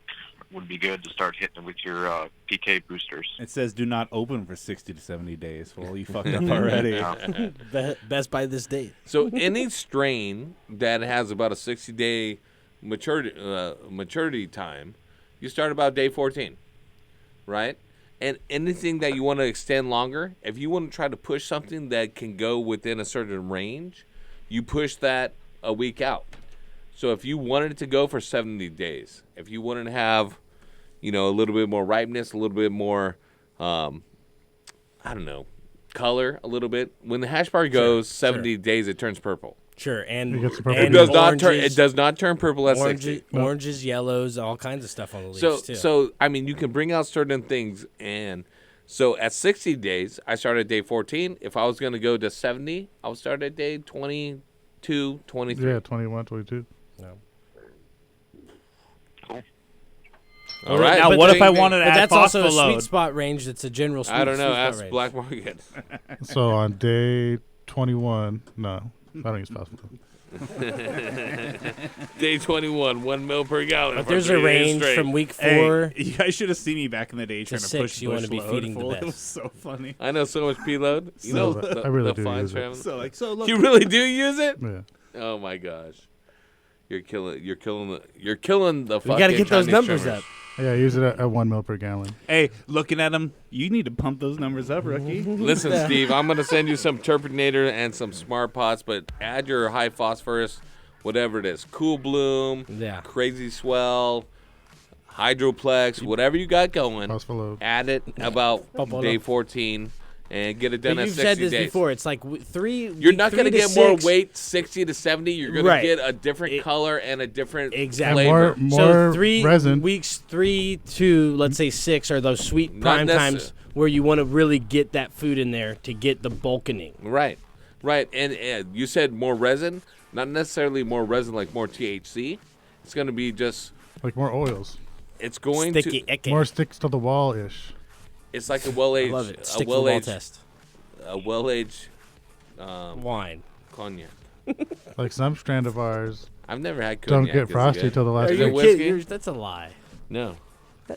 S12: would be good to start hitting it with your PK boosters.
S5: It says do not open for 60 to 70 days. Well, you fucked up already.
S8: Best by this date.
S1: So any strain that has about a 60-day maturity time, you start about day 14, right? And anything that you want to extend longer, if you want to try to push something that can go within a certain range, you push that a week out. So if you wanted it to go for 70 days, if you wanted to have, a little bit more ripeness, a little bit more, color a little bit. When the hash bar goes 70 days, it turns purple.
S8: Sure, and
S1: It does not turn. It does not turn purple at 60.
S8: Oranges, yellows, all kinds of stuff on the leaves too.
S1: So I mean, you can bring out certain things, and so at 60 days, I started at day 14. If I was going to go to 70, I would start at day 22, 23.
S2: Yeah, 21, 22.
S8: No.
S1: All right.
S5: Now, what if I wanted to add
S8: that's also a
S5: phosphoload?
S8: sweet spot range. That's a general sweet
S1: I don't know.
S8: sweet spot
S1: Ask
S8: range.
S1: Black Market.
S2: So on day 21, no, I don't use possible.
S1: Day 21, 1 mil per gallon.
S8: But
S1: for
S8: there's a
S1: 3 days
S8: range
S1: straight.
S8: from week
S5: Hey,
S8: 4.
S5: you guys should have seen me back in the day trying to
S8: 6,
S5: push
S8: you wanna
S5: bush
S8: be
S5: load
S8: feeding the
S5: full. It
S8: best.
S5: was so funny.
S1: I know so much preload. You
S2: No,
S1: know,
S2: but I really do
S1: fines
S2: use
S1: for
S2: it.
S1: having-
S5: So look,
S1: you really do use it?
S2: Yeah.
S1: Oh my gosh, you're killing the.
S8: We gotta get those
S1: Chinese
S8: numbers
S1: trimmers.
S8: up.
S2: Yeah, I use it at 1 mil per gallon.
S5: Hey, looking at them, you need to pump those numbers up, rookie.
S1: Listen, Steve, I'm gonna send you some Turpinator and some Smart Pots, but add your high phosphorus, whatever it is, Cool Bloom, Crazy Swell, Hydroplex, whatever you got going. Add it about day 14 and get it done
S8: But
S1: at
S8: you've
S1: 60
S8: said this
S1: days.
S8: before. It's like
S1: You're not
S8: going to
S1: get more weight 60 to 70. You're going
S8: Right.
S1: to get a different color and a different
S8: Exactly.
S1: flavor.
S2: More
S8: so 3
S2: resin.
S8: weeks, 3 to let's say 6 are those sweet
S1: Not
S8: prime
S1: necess-
S8: times where you want to really get that food in there to get the bulking.
S1: Right. And you said more resin, not necessarily more resin like more THC. It's going to be just
S2: like more oils.
S1: It's going
S8: Sticky
S1: to
S8: icky.
S2: More sticks to the wall ish.
S1: It's like a well-aged,
S8: I love it.
S1: a
S8: Stick to the wall
S1: well-aged,
S8: test.
S1: a well-aged
S8: wine,
S1: cognac.
S2: Like some strand of ours.
S1: I've never had
S2: Don't
S1: cognac.
S2: get
S1: Is it
S2: frosty
S1: good?
S2: till the last
S1: Is
S2: day.
S1: it whiskey?
S8: That's a lie.
S1: No,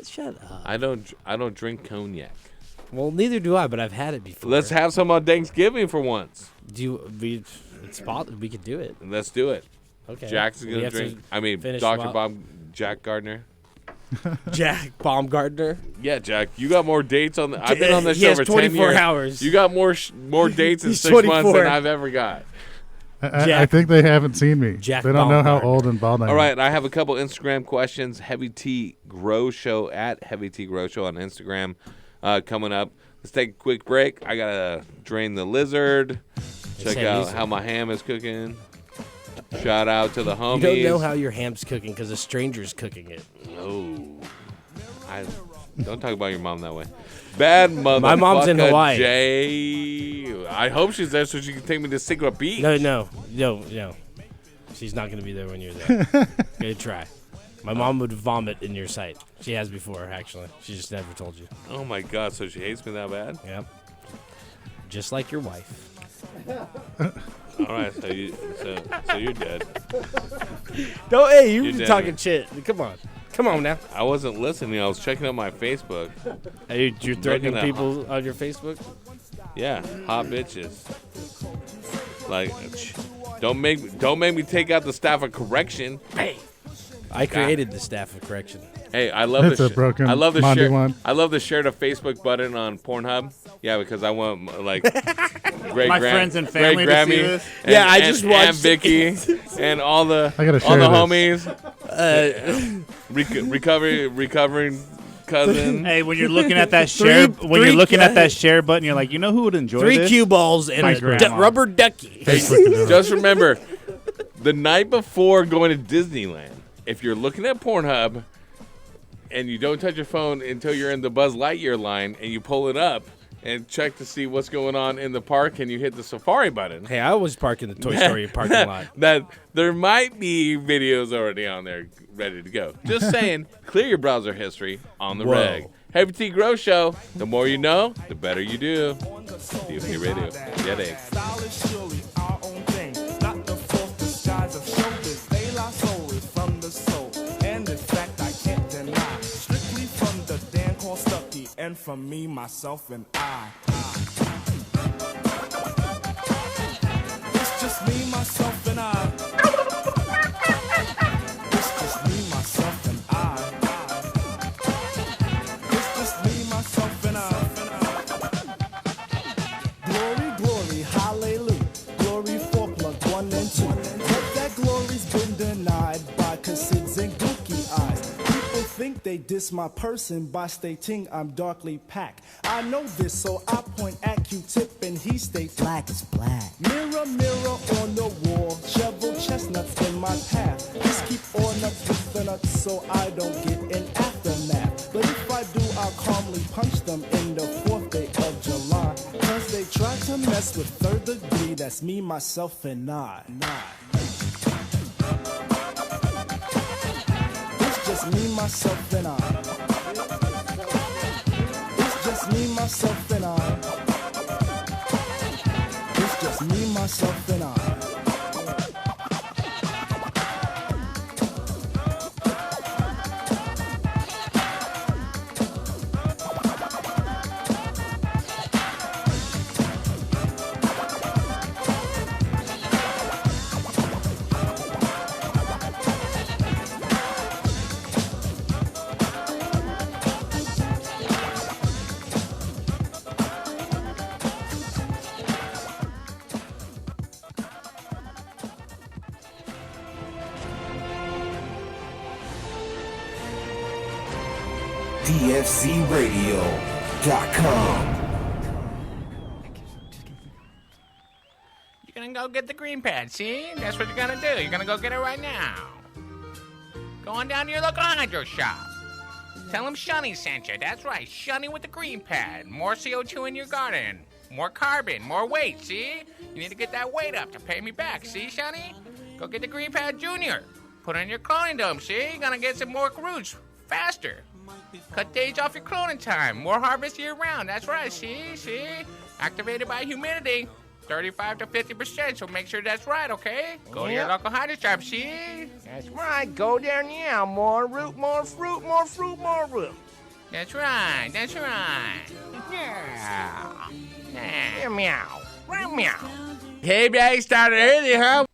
S8: Shut up.
S1: I don't drink cognac.
S8: Well, neither do I, but I've had it before.
S1: Let's have some on Thanksgiving for once.
S8: We could do it.
S1: Let's do it.
S8: Okay.
S1: Jack's
S8: We
S1: gonna
S8: have to
S1: drink. I mean,
S8: finish
S1: Dr.
S8: Bob-
S1: Jack Gardner.
S8: Jack Baumgartner.
S1: Yeah, Jack, you got more dates on the. I've been on this
S8: He
S1: show
S8: has
S1: for
S8: 24
S1: 10 years.
S8: hours.
S1: You got more dates in
S8: He's
S1: 6 months
S8: 24.
S1: than I've ever got.
S2: I think they haven't seen me.
S8: Jack
S2: they don't know how
S8: Baumgartner.
S2: old and bald I am.
S1: All right, I have a couple Instagram questions. Heavy T Grow Show at Heavy T Grow Show on Instagram coming up. Let's take a quick break. I gotta drain the lizard. Check out how my ham is cooking. Shout out to the homies.
S8: You don't know how your ham's cooking because a stranger's cooking it.
S1: No. I don't talk about your mom that way. Bad motherfucker.
S8: My mom's in Hawaii.
S1: Jay. I hope she's there so she can take me to Sigma Beach.
S8: No. She's not going to be there when you're there. Good try. My mom would vomit in your sight. She has before, actually. She just never told you.
S1: Oh my God! So she hates me that bad?
S8: Yep. Just like your wife.
S1: All right, so you're dead.
S8: No, hey, you
S1: You're
S8: were
S1: dead.
S8: talking shit. Come on now.
S1: I wasn't listening. I was checking out my Facebook.
S8: Hey, you're threatening
S1: Looking at
S8: people on your Facebook?
S1: Yeah, hot bitches. Like, don't make me take out the staff of correction. Hey,
S8: I created the staff of correction.
S1: Hey, I love
S2: It's a broken
S1: I love the
S2: Monday
S1: share.
S2: one.
S1: I love the share to Facebook button on Pornhub. Yeah, because I want like
S7: My friends and family to see this.
S1: And,
S8: Yeah, I just watched
S1: and Vicky and all the
S2: I gotta
S1: all the
S2: share this.
S1: homies. Recovering cousin.
S7: Hey, when you're looking at that share, at that share button, you're like, you know who would enjoy
S8: Three
S7: this?
S8: cue balls and
S7: My
S8: a
S7: grandma.
S8: rubber ducky.
S1: Hey, just remember, the night before going to Disneyland, if you're looking at Pornhub and you don't touch your phone until you're in the Buzz Lightyear line and you pull it up and check to see what's going on in the park and you hit the Safari button.
S8: Hey, I was parking the Toy Story parking lot.
S1: That there might be videos already on there ready to go. Just saying, clear your browser history on the
S8: Whoa.
S1: reg. Heavy T Grow Show. The more you know, the better you do. DFC Radio. Get it.
S15: And from me, myself, and I. It's just me, myself, and I. It's just me, myself, and I. It's just me, myself, and I. Glory, glory, hallelujah. Glory for plug 1 and 2. But that glory's been denied by Cassids and Gookie eyes. People think they diss my person by stating I'm darkly packed. I know this, so I point at Q-tip and he states black is black. Mirror, mirror on the wall, shovel chestnuts in my path. Just keep on up with the nuts so I don't get an aftermath. But if I do, I'll calmly punch them in the 4th day of July. Cause they try to mess with 3rd degree, that's me, myself, and I. It's just me, myself, and I. It's just me, myself, and I. It's just me, myself, and I.
S16: DFCRadio.com.
S23: You're gonna go get the green pad, see? That's what you're gonna do. You're gonna go get it right now. Go on down to your local hydro shop. Tell them Shunny sent you. That's right, Shunny with the green pad. More CO2 in your garden. More carbon, more weight, see? You need to get that weight up to pay me back, see, Shunny? Go get the green pad junior. Put it in your cloning dome, see? You're gonna get some more roots faster. Cut days off your cloning time. More harvest year round. That's right, see? Activated by humidity. 35 to 50%, so make sure that's right, okay? Go to your local hydro shop, see? That's right, go there now. More root, more fruit, more fruit, more root. That's right, that's right. Yeah. Yeah. Meow. Meow. Hey, baby, started early, huh?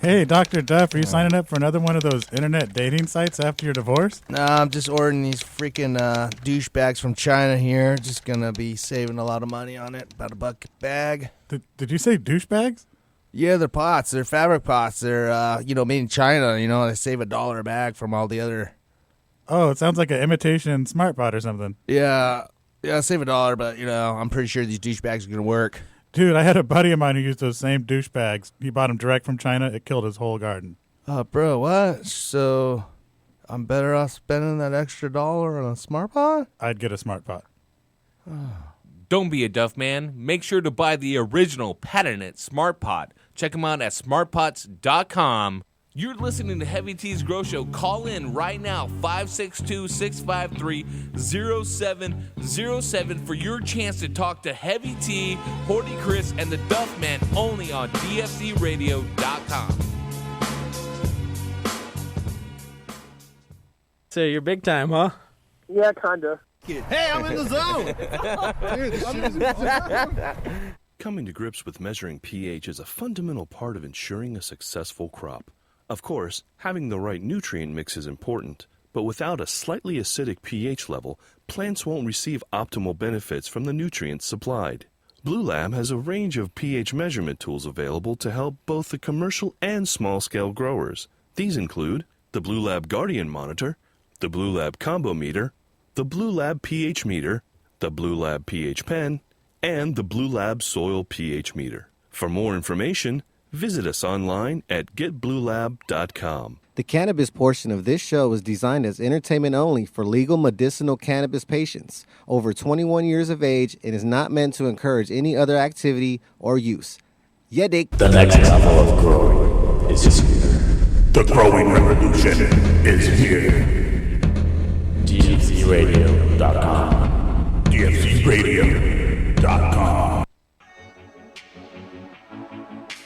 S2: Hey, Dr. Duff, are you signing up for another one of those internet dating sites after your divorce?
S20: Nah, I'm just ordering these freaking douchebags from China here. Just gonna be saving a lot of money on it. About $1 a bag.
S2: Did you say douchebags?
S20: Yeah, they're pots. They're fabric pots. They're, made in China. They save $1 a bag from all the other.
S2: Oh, it sounds like an imitation smart pot or something.
S20: Yeah, save $1, but, I'm pretty sure these douchebags are gonna work.
S2: Dude, I had a buddy of mine who used those same douchebags. He bought them direct from China. It killed his whole garden.
S20: Bro, what? So I'm better off spending that extra $1 on a smart pot?
S2: I'd get a smart pot.
S1: Don't be a Duff man. Make sure to buy the original patented Smart Pot. Check them out at smartpots.com. You're listening to Heavy T's Grow Show. Call in right now, 562-653-0707 for your chance to talk to Heavy T, Horty Chris, and the Duff Man only on DFCRadio.com.
S8: So you're big time, huh?
S24: Yeah, kinda.
S20: Hey, I'm in the zone.
S25: Coming to grips with measuring pH is a fundamental part of ensuring a successful crop.
S16: Of course, having the right nutrient mix is important, but without a slightly acidic pH level, plants won't receive optimal benefits from the nutrients supplied. Blue Lab has a range of pH measurement tools available to help both the commercial and small-scale growers. These include the Blue Lab Guardian Monitor, the Blue Lab Combo Meter, the Blue Lab pH Meter, the Blue Lab pH Pen, and the Blue Lab Soil pH Meter. For more information, visit us online at getbluelab.com.
S4: The cannabis portion of this show is designed as entertainment only for legal medicinal cannabis patients over 21 years of age and is not meant to encourage any other activity or use. Yeah, Dick.
S17: The next level of growing is here. The growing revolution is here. DFZRadio.com. DFZRadio.com.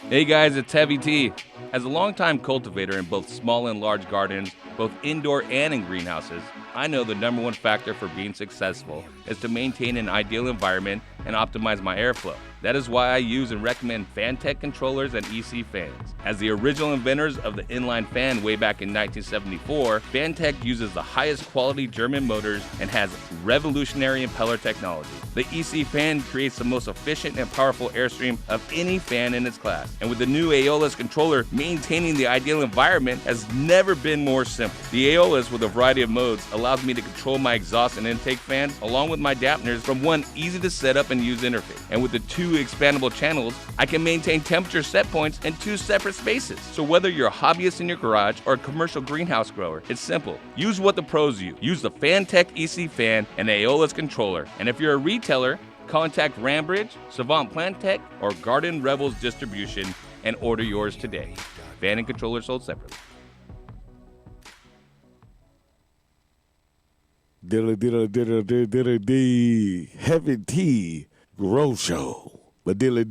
S1: Hey guys, it's Heavy T. As a longtime cultivator in both small and large gardens, both indoor and in greenhouses, I know the number one factor for being successful is to maintain an ideal environment and optimize my airflow. That is why I use and recommend Fantech controllers and EC fans. As the original inventors of the inline fan way back in 1974, Fantech uses the highest quality German motors and has revolutionary impeller technology. The EC fan creates the most efficient and powerful airstream of any fan in its class. And with the new Aeolus controller, maintaining the ideal environment has never been more simple. The Aeolus, with a variety of modes, allows me to control my exhaust and intake fans along with my dampeners from one easy to set up and use interface. And with the two expandable channels, I can maintain temperature set points in two separate spaces. So whether you're a hobbyist in your garage or a commercial greenhouse grower, it's simple. Use what the pros use. Use the Fantech EC fan and Aeolus controller. And if you're a retailer, contact Rambridge, Savant Plant Tech, or Garden Rebels Distribution and order yours today. Fan and controller sold separately.
S18: Dilly Heavy T Grow Show. But dilly.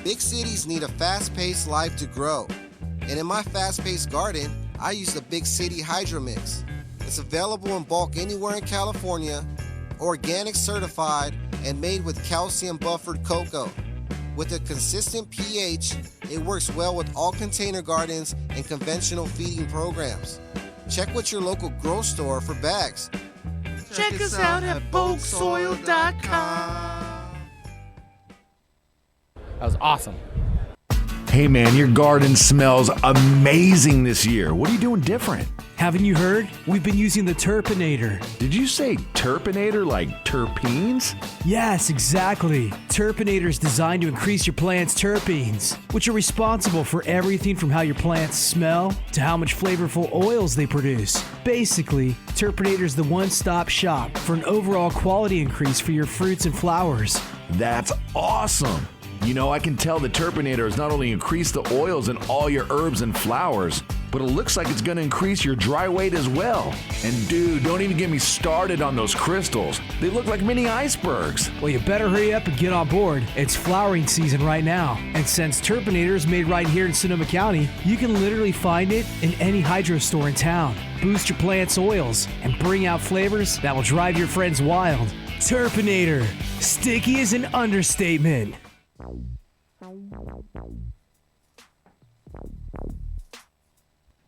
S24: Big cities need a fast-paced life to grow. And in my fast-paced garden, I use the Big City Hydro Mix. It's available in bulk anywhere in California, organic certified, and made with calcium buffered cocoa. With a consistent pH, it works well with all container gardens and conventional feeding programs. Check with your local grow store for bags.
S15: Check us out at bulksoil.com.
S10: That was awesome.
S25: Hey man, your garden smells amazing this year. What are you doing different?
S26: Haven't you heard? We've been using the Turpinator.
S25: Did you say Turpinator like terpenes?
S26: Yes, exactly. Turpinator is designed to increase your plant's terpenes, which are responsible for everything from how your plants smell to how much flavorful oils they produce. Basically, Turpinator is the one-stop shop for an overall quality increase for your fruits and flowers.
S25: That's awesome. You know, I can tell the Turpinator has not only increased the oils in all your herbs and flowers, but it looks like it's going to increase your dry weight as well. And dude, don't even get me started on those crystals. They look like mini icebergs.
S26: Well, you better hurry up and get on board. It's flowering season right now. And since Turpinator is made right here in Sonoma County, you can literally find it in any hydro store in town. Boost your plant's oils and bring out flavors that will drive your friends wild. Turpinator. Sticky is an understatement.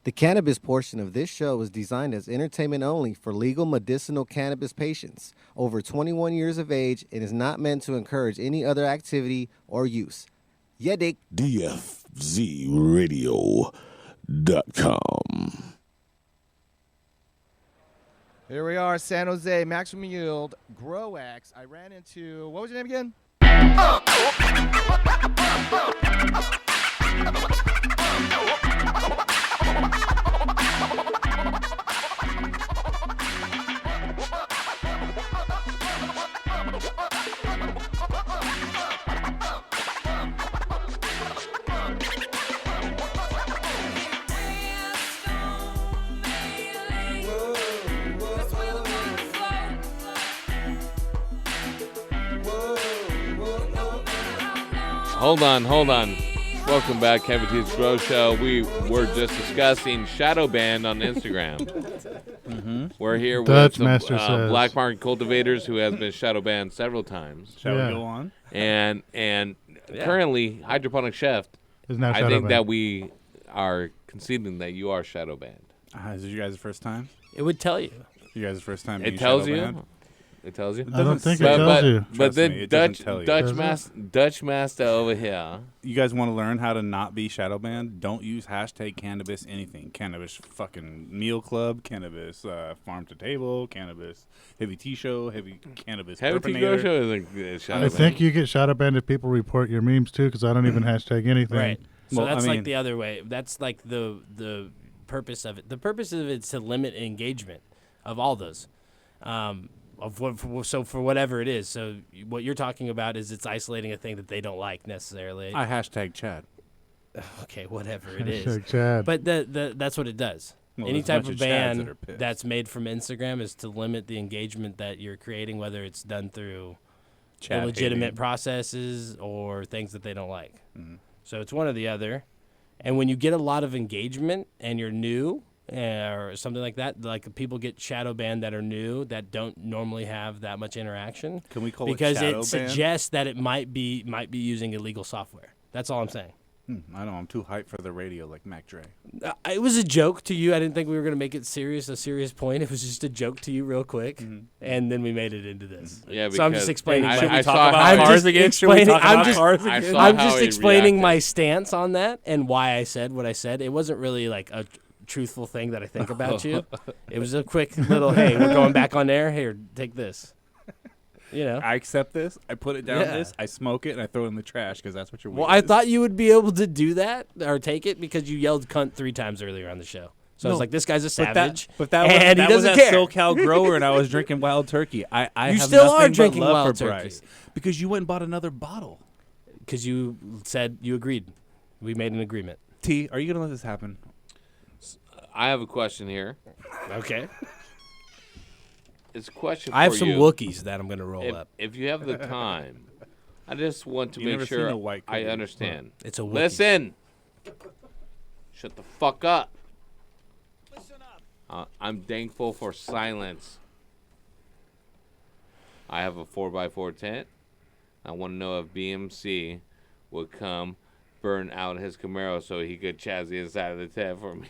S4: The cannabis portion of this show is designed as entertainment only for legal medicinal cannabis patients over 21 years of age and is not meant to encourage any other activity or use. Yeah, Dick.
S18: DFZRadio.com.
S14: Here we are, San Jose, Maximum Yield, GrowX. I ran into, what was your name again?
S1: Hold on. Welcome back, Kevin T's Grow Show. We were just discussing shadow ban on Instagram. We're here
S2: Dutch
S1: with
S2: Master
S1: some
S2: says.
S1: black market cultivators who has been shadow banned several times.
S5: Shall we go on?
S1: And currently, Hydroponic Chef,
S2: Is now
S1: I
S2: shadow
S1: think
S2: banned.
S1: that we are conceding that you are shadow banned.
S5: Is it you guys' first time?
S8: It would tell you.
S5: You guys' first time?
S1: It
S5: being
S1: tells
S5: shadow
S1: you.
S5: banned?
S1: It tells you.
S2: I don't think it tells you.
S1: But
S5: Trust
S1: then
S5: me, it doesn't tell you.
S1: Dutch Master over here.
S5: You guys want to learn how to not be shadow banned? Don't use hashtag cannabis anything. Cannabis fucking meal club, cannabis farm to table, cannabis heavy tea show, heavy cannabis
S1: Heavy Tea
S5: Terpinator.
S1: Show is shadow
S2: I
S1: banned.
S2: think you get shadow banned if people report your memes too, because I don't even hashtag anything.
S8: Right. So
S5: Well,
S8: that's
S5: I
S8: like
S5: mean-
S8: the other way. That's like the purpose of it. The purpose of it is to limit engagement of all those. So for whatever it is. So what you're talking about is it's isolating a thing that they don't like necessarily.
S5: I hashtag Chad.
S8: Okay, whatever it is.
S2: Hashtag Chad.
S8: But that's what it does.
S5: Well,
S8: Any
S5: there's a
S8: type
S5: bunch
S8: of
S5: of Chads that
S8: ban
S5: are pissed.
S8: that's made from Instagram is to limit the engagement that you're creating, whether it's done through
S5: Chad
S8: illegitimate
S5: hating.
S8: processes or things that they don't like.
S5: Mhm.
S8: So it's one or the other. And when you get a lot of engagement and you're new or something like that, like people get shadow banned that are new that don't normally have that much interaction.
S5: Can we call
S8: because
S5: it shadow
S8: it
S5: ban?
S8: suggests that it might be using illegal software. That's all I'm saying.
S5: I know I'm too hyped for the radio like Mac Dre.
S8: It was a joke to you. I didn't think we were going to make it a serious point. It was just a joke to you real quick. And then we made it into this.
S1: Yeah,
S8: so I'm
S1: because
S8: just explaining.
S1: I-
S8: Should we
S1: I
S8: talk
S1: saw
S8: about
S1: how-
S8: cars
S1: I'm
S8: again?
S1: just explaining-
S8: I'm just
S1: he
S8: explaining my
S1: reacted.
S8: stance on that and why I said what I said. It wasn't really like a truthful thing that I think about you. It was a quick little, hey, we're going back on air. Here, take this. You know.
S5: I accept this. I put it down.
S8: Yeah.
S5: This. I smoke it and I throw it in the trash because that's what you're.
S8: Well, I thought you would be able to do that or take it because you yelled cunt 3 times earlier on the show. So I was
S5: No,
S8: like, this guy's a
S5: but
S8: savage.
S5: that was,
S8: and
S5: that
S8: he
S5: was
S8: doesn't
S5: at
S8: care.
S5: SoCal Grower, and I was drinking wild turkey. I
S8: You
S5: have
S8: still are
S5: nothing but
S8: drinking
S5: love
S8: wild
S5: for
S8: turkey.
S5: Bryce because you went and bought another bottle.
S8: Because you said you agreed. We made an agreement.
S5: T, are you gonna let this happen?
S1: I have a question here.
S8: Okay.
S1: It's a question
S8: I have
S1: for
S8: some
S1: you.
S8: Wookiees that I'm going to roll
S1: if,
S8: up.
S1: If you have the time, I just want to
S5: You
S1: make
S5: never
S1: sure
S5: seen a white
S1: I
S5: cookie.
S1: understand.
S8: It's a Wookiee.
S1: Listen. Shut the fuck up. I'm thankful for silence. I have a 4x4 tent. I want to know if BMC would come burn out his Camaro so he could chaz the inside of the tent for me.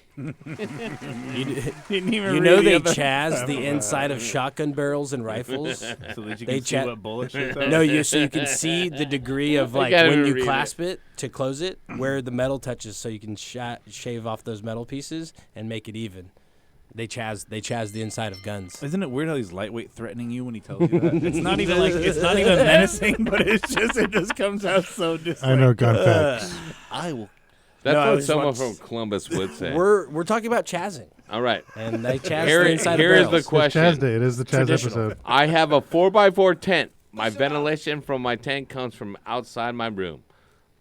S8: You know they chaz the inside of shotgun barrels and rifles.
S5: So that you
S8: They
S5: can see what bullet shit's out?
S8: No, so you can see the degree of
S1: I
S8: like
S1: can't
S8: when
S1: even
S8: you
S1: read
S8: clasp it to close it, where the metal touches, so you can shave off those metal pieces and make it even. They chaz the inside of guns.
S5: Isn't it weird how he's lightweight threatening you when he tells you that? It's not even like it's not even menacing, but it just comes out so just.
S2: I know gun facts.
S5: I will.
S1: That's
S8: No, I
S1: what
S8: was
S1: someone
S8: once-
S1: from Columbus would say.
S8: We're talking about chazing.
S1: All right.
S8: And they chaz
S1: Here-
S8: the inside
S1: here's
S8: of barrels.
S1: the question.
S2: It's Chaz Day. It is the Chaz
S8: Traditional.
S2: episode.
S1: I have a 4x4 tent. My ventilation from my tent comes from outside my room.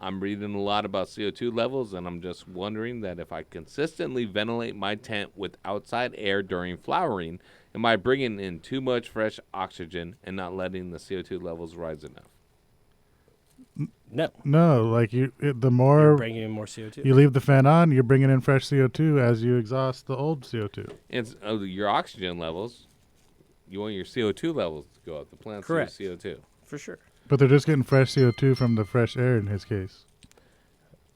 S1: I'm reading a lot about CO2 levels, and I'm just wondering that if I consistently ventilate my tent with outside air during flowering, am I bringing in too much fresh oxygen and not letting the CO2 levels rise enough?
S8: No.
S2: No, like the
S8: You're
S2: more
S8: bringing in more CO2.
S2: you leave the fan on, you're bringing in fresh CO2 as you exhaust the old CO2.
S1: It's your oxygen levels. You want your CO2 levels to go up. The plants
S8: Correct.
S1: use CO2.
S8: For sure.
S2: But they're just getting fresh CO2 from the fresh air in his case.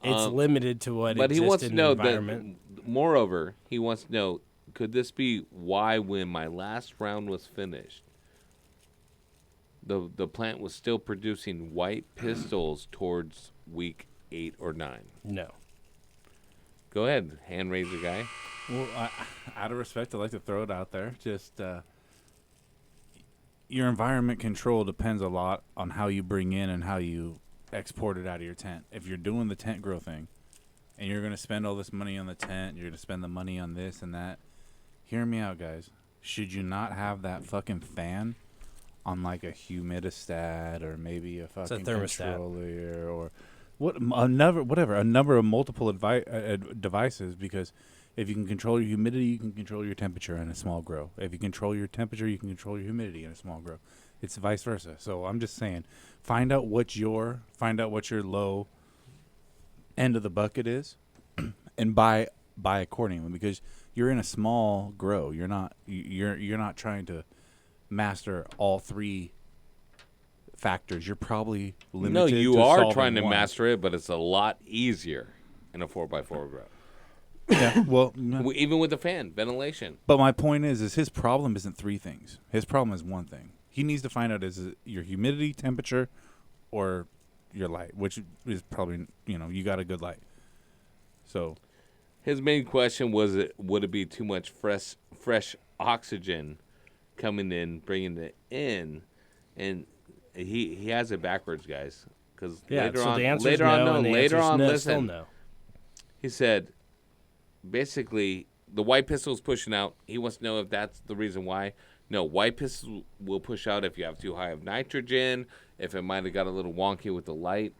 S8: It's limited to what
S1: But he
S8: exists
S1: wants to
S8: in
S1: know
S8: the environment.
S1: that, moreover, he wants to know, could this be why when my last round was finished, the plant was still producing white pistils towards week 8 or 9?
S8: No.
S1: Go ahead, hand raiser guy.
S5: Well, out of respect, I like to throw it out there. Just your environment control depends a lot on how you bring in and how you export it out of your tent. If you're doing the tent grow thing, and you're going to spend all this money on the tent, you're going to spend the money on this and that, hear me out, guys. Should you not have that fucking fan on like a humidistat or maybe a fucking
S8: thermostat.
S5: controller or a number of multiple devices, because if you can control your humidity, you can control your temperature in a small grow. If you control your temperature, you can control your humidity in a small grow. It's vice versa. So I'm just saying, find out what's your low end of the bucket is, and buy accordingly, because you're in a small grow. You're not trying to master all three factors. You're probably limited.
S1: No, you
S5: to
S1: are
S5: solving
S1: trying to
S5: one.
S1: master it, but it's a lot easier in a 4x4 grow.
S5: Yeah, well,
S1: even with the fan ventilation.
S5: But my point is his problem isn't three things. His problem is one thing. He needs to find out is it your humidity, temperature, or your light, which is probably, you got a good light. So
S1: his main question was, would it be too much fresh oxygen coming in, bringing it in? And he has it backwards, guys. Because later on, listen.
S8: No.
S1: He said, basically, the white pistol is pushing out. He wants to know if that's the reason why. No, white pistol will push out if you have too high of nitrogen, if it might have got a little wonky with the light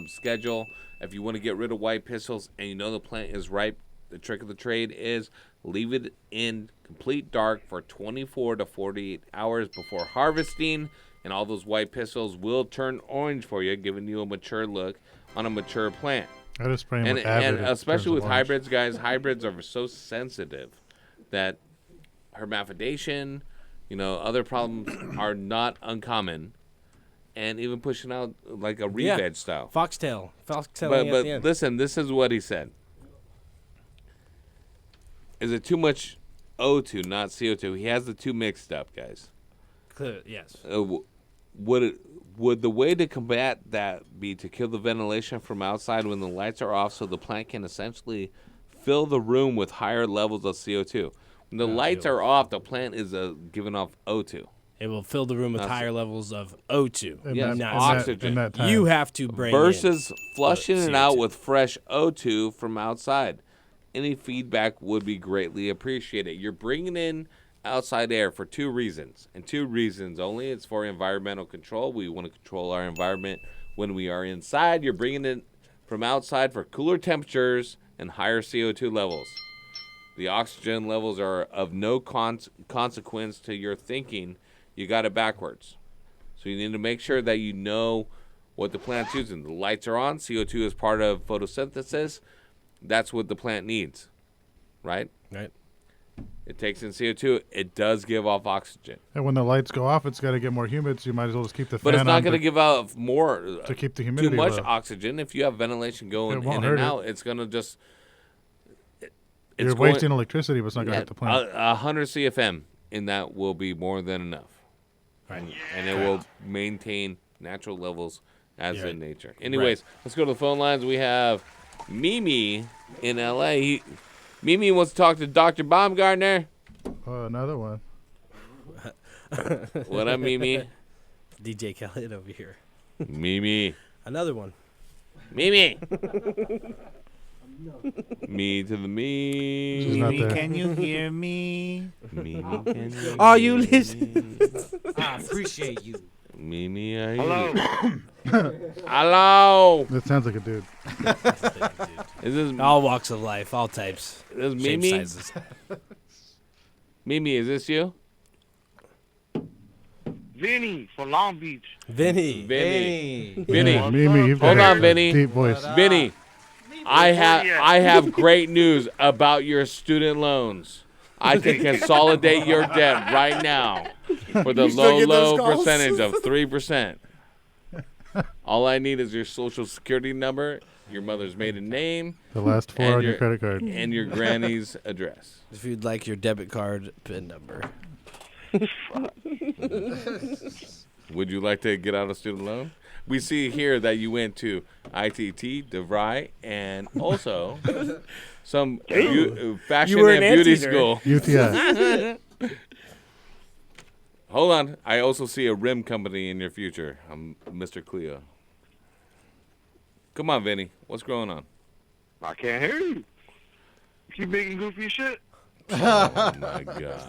S1: schedule. If you want to get rid of white pistols and you know the plant is ripe, the trick of the trade is leave it in complete dark for 24 to 48 hours before harvesting, and all those white pistils will turn orange for you, giving you a mature look on a mature plant.
S2: I just spray them with
S1: and
S2: Avid,
S1: especially with
S2: orange.
S1: hybrids, guys. Hybrids are so sensitive that hermaphrodation, other problems are not uncommon, and even pushing out like a re-veg style.
S8: Foxtail.
S1: But
S8: at the end.
S1: listen, this is what he said. Is it too much O2, not CO2? He has the two mixed up, guys.
S8: Clear, yes.
S1: Would the way to combat that be to kill the ventilation from outside when the lights are off, so the plant can essentially fill the room with higher levels of CO2? When the lights are off, the plant is giving off O2.
S8: It will fill the room with higher levels of O2.
S1: Yes, oxygen.
S2: In that time.
S8: You have to bring
S1: versus flushing it out
S8: CO2.
S1: with fresh O2 from outside. Any feedback would be greatly appreciated. You're bringing in outside air for two reasons, and two reasons only. It's for environmental control. We want to control our environment when we are inside. You're bringing it from outside for cooler temperatures and higher CO2 levels. The oxygen levels are of no consequence to your thinking. You got it backwards. So you need to make sure that you know what the plant's using. The lights are on. CO2 is part of photosynthesis. That's what the plant needs, right?
S8: Right.
S1: It takes in CO2. It does give off oxygen.
S2: And when the lights go off, it's got to get more humid, so you might as well just keep the fan
S1: But it's
S2: on
S1: not going to give out more
S2: to keep the humidity
S1: too much
S2: low.
S1: oxygen. If you have ventilation going in and out, it's going to just...
S2: You're wasting electricity, but it's not going to hit the plant.
S1: 100 CFM in that will be more than enough.
S8: Right.
S1: And it will maintain natural levels as in nature. Anyways, let's go to the phone lines. We have Mimi in L.A. Mimi wants to talk to Dr. Baumgartner.
S2: Oh, another one.
S1: What up, Mimi?
S8: DJ Khaled over here.
S1: Mimi.
S8: Another one.
S1: Mimi. Me to the me.
S5: Mimi, can you hear me?
S1: Mimi, can you
S8: Are you listening?
S10: I appreciate you.
S1: Mimi, are you?
S12: Hello.
S1: Hello.
S2: That sounds like a dude.
S1: Is this
S8: All walks of life, all types.
S1: This is
S8: shape,
S1: Mimi?
S8: sizes.
S1: Mimi, is this you?
S12: Vinny from Long Beach.
S8: Vinny.
S1: Vinny.
S2: Yeah, Mimi, you've got
S1: Hold
S2: a
S1: on, Vinny.
S2: deep voice.
S1: Vinny, I have great news about your student loans. I can consolidate your debt right now for the low percentage of 3%. All I need is your social security number, your mother's maiden name,
S2: The last four
S1: and
S2: on your credit card.
S1: and your granny's address.
S8: If you'd like your debit card PIN number.
S1: Would you like to get out a student loan? We see here that you went to ITT, DeVry, and also some fashion
S8: were
S1: and
S8: an
S1: beauty
S8: anteater.
S1: school.
S2: UTI.
S1: Hold on. I also see a rim company in your future. I'm Mr. Cleo. Come on, Vinny. What's going on?
S12: I can't hear you. Keep making goofy shit.
S1: Oh, my God.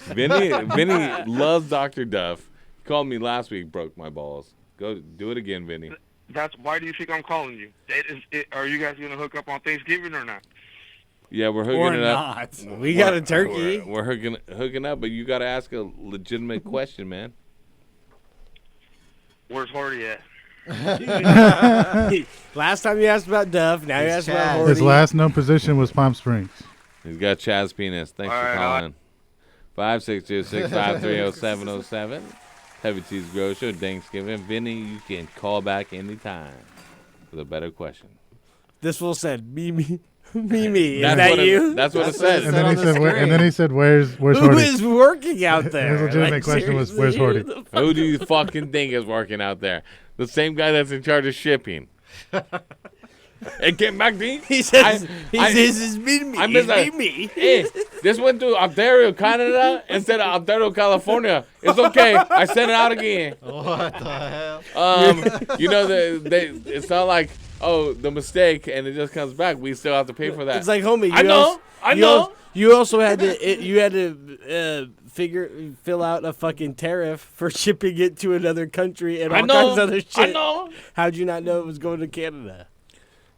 S1: Vinny loves Dr. Duff. He called me last week, broke my balls. Go do it again, Vinny.
S12: That's why do you think I'm calling you? Are you guys gonna hook up on Thanksgiving or not?
S1: Yeah, we're hooking
S5: Or
S1: it up.
S5: not.
S8: We got a turkey.
S1: We're hooking up, but you got to ask a legitimate question, man.
S12: Where's Hardy at?
S8: Last time you asked about Duff, now you asked about Horty.
S2: His last known position was Palm Springs.
S1: He's got Chaz penis. Thanks for calling. 562-653-0707. Heavy T's Grow Show, Danksgiving. Vinny, you can call back anytime with a better question.
S8: This fool said, Mimi. Mimi, is
S1: That's
S8: that
S1: what
S8: you?
S1: That's what it said.
S2: And then he said, "Where's
S8: Who
S2: Horty?"
S8: is working out there?
S2: His legitimate question was, "Where's Horty?"
S1: Who do you fucking think is working out there? The same guy that's in charge of shipping. Hey, get back, Dean.
S8: He says, it's Mimi.
S1: I miss that.
S8: Mimi.
S1: Hey, this went to Ontario, Canada, instead of Ontario, California. It's okay. I sent it out again.
S4: What the hell?
S1: You know, it's not like, oh, the mistake, and it just comes back. We still have to pay for that.
S8: It's like, homie.
S1: I know.
S8: You also had to fill out a fucking tariff for shipping it to another country and all kinds of other shit.
S1: I know.
S8: How'd you not know it was going to Canada?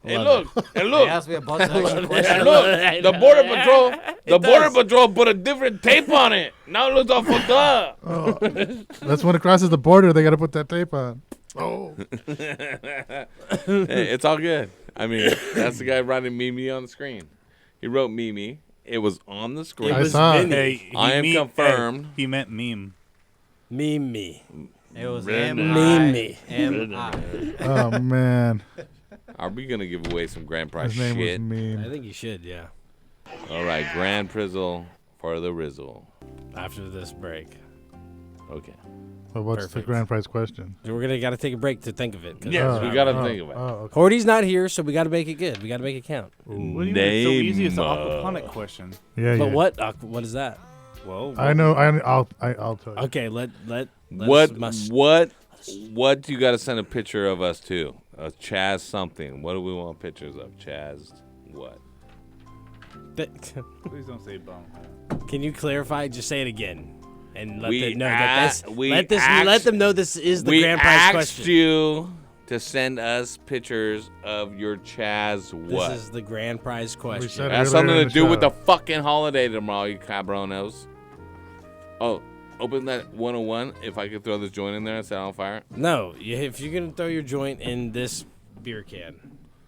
S1: Hey, look.
S4: They asked me a bunch of extra questions.
S1: And look, the border patrol. The border patrol put a different tape on it. Now it looks all fucked up.
S2: Oh, that's when it crosses the border. They got to put that tape on. Oh.
S1: Hey, it's all good. I mean, that's the guy writing Mimi on the screen. He wrote Mimi. It was on the screen.
S2: I saw it.
S7: Hey,
S1: I am confirmed.
S7: He meant meme.
S8: Mimi.
S10: It was
S8: Mimi.
S10: M-I.
S2: Oh man.
S1: Are we gonna give away some grand prize
S2: His name
S1: shit?
S2: was Meme.
S8: I think you should, yeah.
S1: All right, grand prizzle for the Rizzle.
S8: After this break.
S1: Okay.
S2: Well, what's
S8: Perfect.
S2: the grand prize question?
S8: So we're got to take a break to think of it.
S1: Yes, we gotta think of it.
S2: Okay.
S8: Horty's not here, so we got to make it good. We got to make it count.
S7: What do you mean it's so easy? It's an aquaponic question.
S2: Yeah,
S8: But
S2: yeah.
S8: what is that?
S7: Well,
S2: I know. I'll tell you.
S8: Okay, let
S1: What do you got to send a picture of us to? Chaz something. What do we want pictures of? Chaz what?
S7: Please don't say bum.
S8: Can you clarify? Just say it again, and let
S1: We
S8: them know
S1: asked-
S8: that
S1: we
S8: let
S1: asked-
S8: them know this is the
S1: We
S8: grand prize
S1: asked
S8: question.
S1: you to send us pictures of your Chaz what?
S8: This is the grand prize question.
S2: said
S1: It has
S2: earlier
S1: something
S2: in
S1: to
S2: the
S1: do with
S2: show.
S1: the fucking holiday tomorrow, you cabronos. Oh, open that 101 if I could throw this joint in there and set it on fire.
S8: No, if you're gonna throw your joint in this beer can,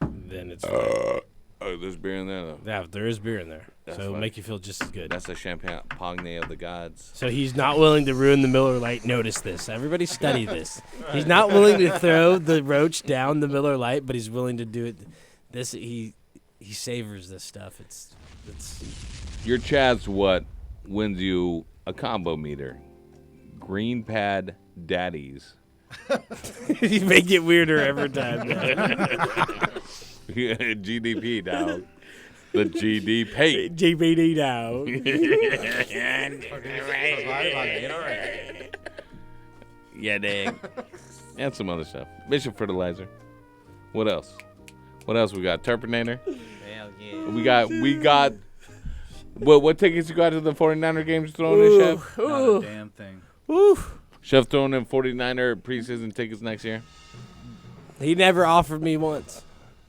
S8: then it's fine.
S1: Oh, there's beer in there, though.
S8: Yeah, there is beer in there,
S1: That's
S8: so it'll
S1: fine.
S8: make you feel just as good.
S1: That's the champagne Pagne of the gods.
S8: So he's not willing to ruin the Miller Lite. Notice this. Everybody study this. He's not willing to throw the roach down the Miller Lite, but he's willing to do it. This he savors this stuff. It's
S1: Your Chaz what wins you a combo meter. Green Pad Daddies.
S8: you make it weirder every time.
S1: GDP, dog. The GDP.
S8: GBD now.
S1: Yeah, dang. And some other stuff. Bishop Fertilizer. What else? What else we got? Terpinator.
S10: Hell yeah.
S1: We got. What tickets you got to the 49er games throwing in, Chef?
S7: Not a damn thing.
S1: Chef throwing in 49er preseason tickets next year?
S8: He never offered me once.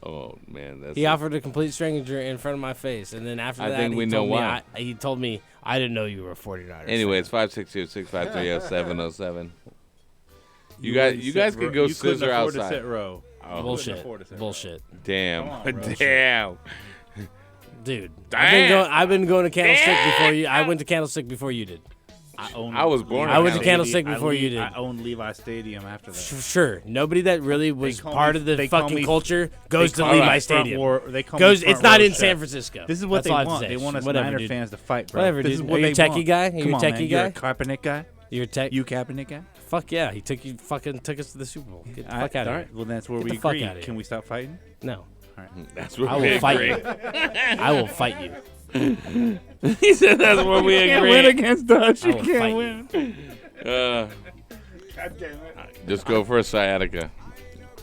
S1: Oh, man.
S8: He offered a complete stranger in front of my face, and then after
S1: I
S8: that,
S1: think
S8: he
S1: we
S8: told
S1: know
S8: me
S1: why.
S8: he told me I didn't know you were a 49er.
S1: Anyway, it's 562-653-0707. You guys could go scissor outside.
S7: To sit row.
S1: Oh.
S8: Bullshit.
S1: Damn.
S7: Come on, bro.
S1: Damn.
S8: Dude,
S1: Damn.
S8: I've been going to Candlestick before you. I went to Candlestick before you did.
S1: I was born.
S8: I went to Candlestick before you did.
S7: I owned Levi Stadium after that.
S8: Sure. Nobody that really was
S7: call
S8: part
S7: me-
S8: of the
S7: they call
S8: fucking
S7: me-
S8: culture goes
S7: they
S8: to
S7: call me
S8: Levi
S7: front
S8: Stadium.
S7: they call me
S8: Goes.
S7: front
S8: It's not
S7: row
S8: in
S7: chef.
S8: San Francisco.
S7: This is what
S8: That's
S7: they
S8: all I have to
S7: want.
S8: say.
S7: They want us
S8: Whatever,
S7: Niner
S8: dude.
S7: fans to fight, bro.
S8: Whatever,
S7: This
S8: dude.
S7: is what
S8: Are you
S7: they
S8: a techie
S7: want.
S8: guy? Are
S7: Come
S8: you a
S7: on,
S8: techie
S7: man.
S8: guy?
S7: You're a Kaepernick guy?
S8: You're a tech.
S7: You Kaepernick guy?
S8: Fuck yeah. He fucking took us to the Super Bowl. Get the fuck out of
S7: All
S8: here.
S7: right. Well, that's where
S8: Get
S7: we
S8: the fuck
S7: agree.
S8: outta here.
S7: Can we stop fighting?
S8: No.
S7: All right.
S1: That's where
S8: I
S1: we
S8: will fight
S1: agree.
S8: you. I will fight you.
S1: He said that's where we agree.
S7: You can't win against Dutch.
S8: I
S7: You
S8: will
S7: can't
S8: fight
S7: win.
S1: God damn it. Just go for a sciatica.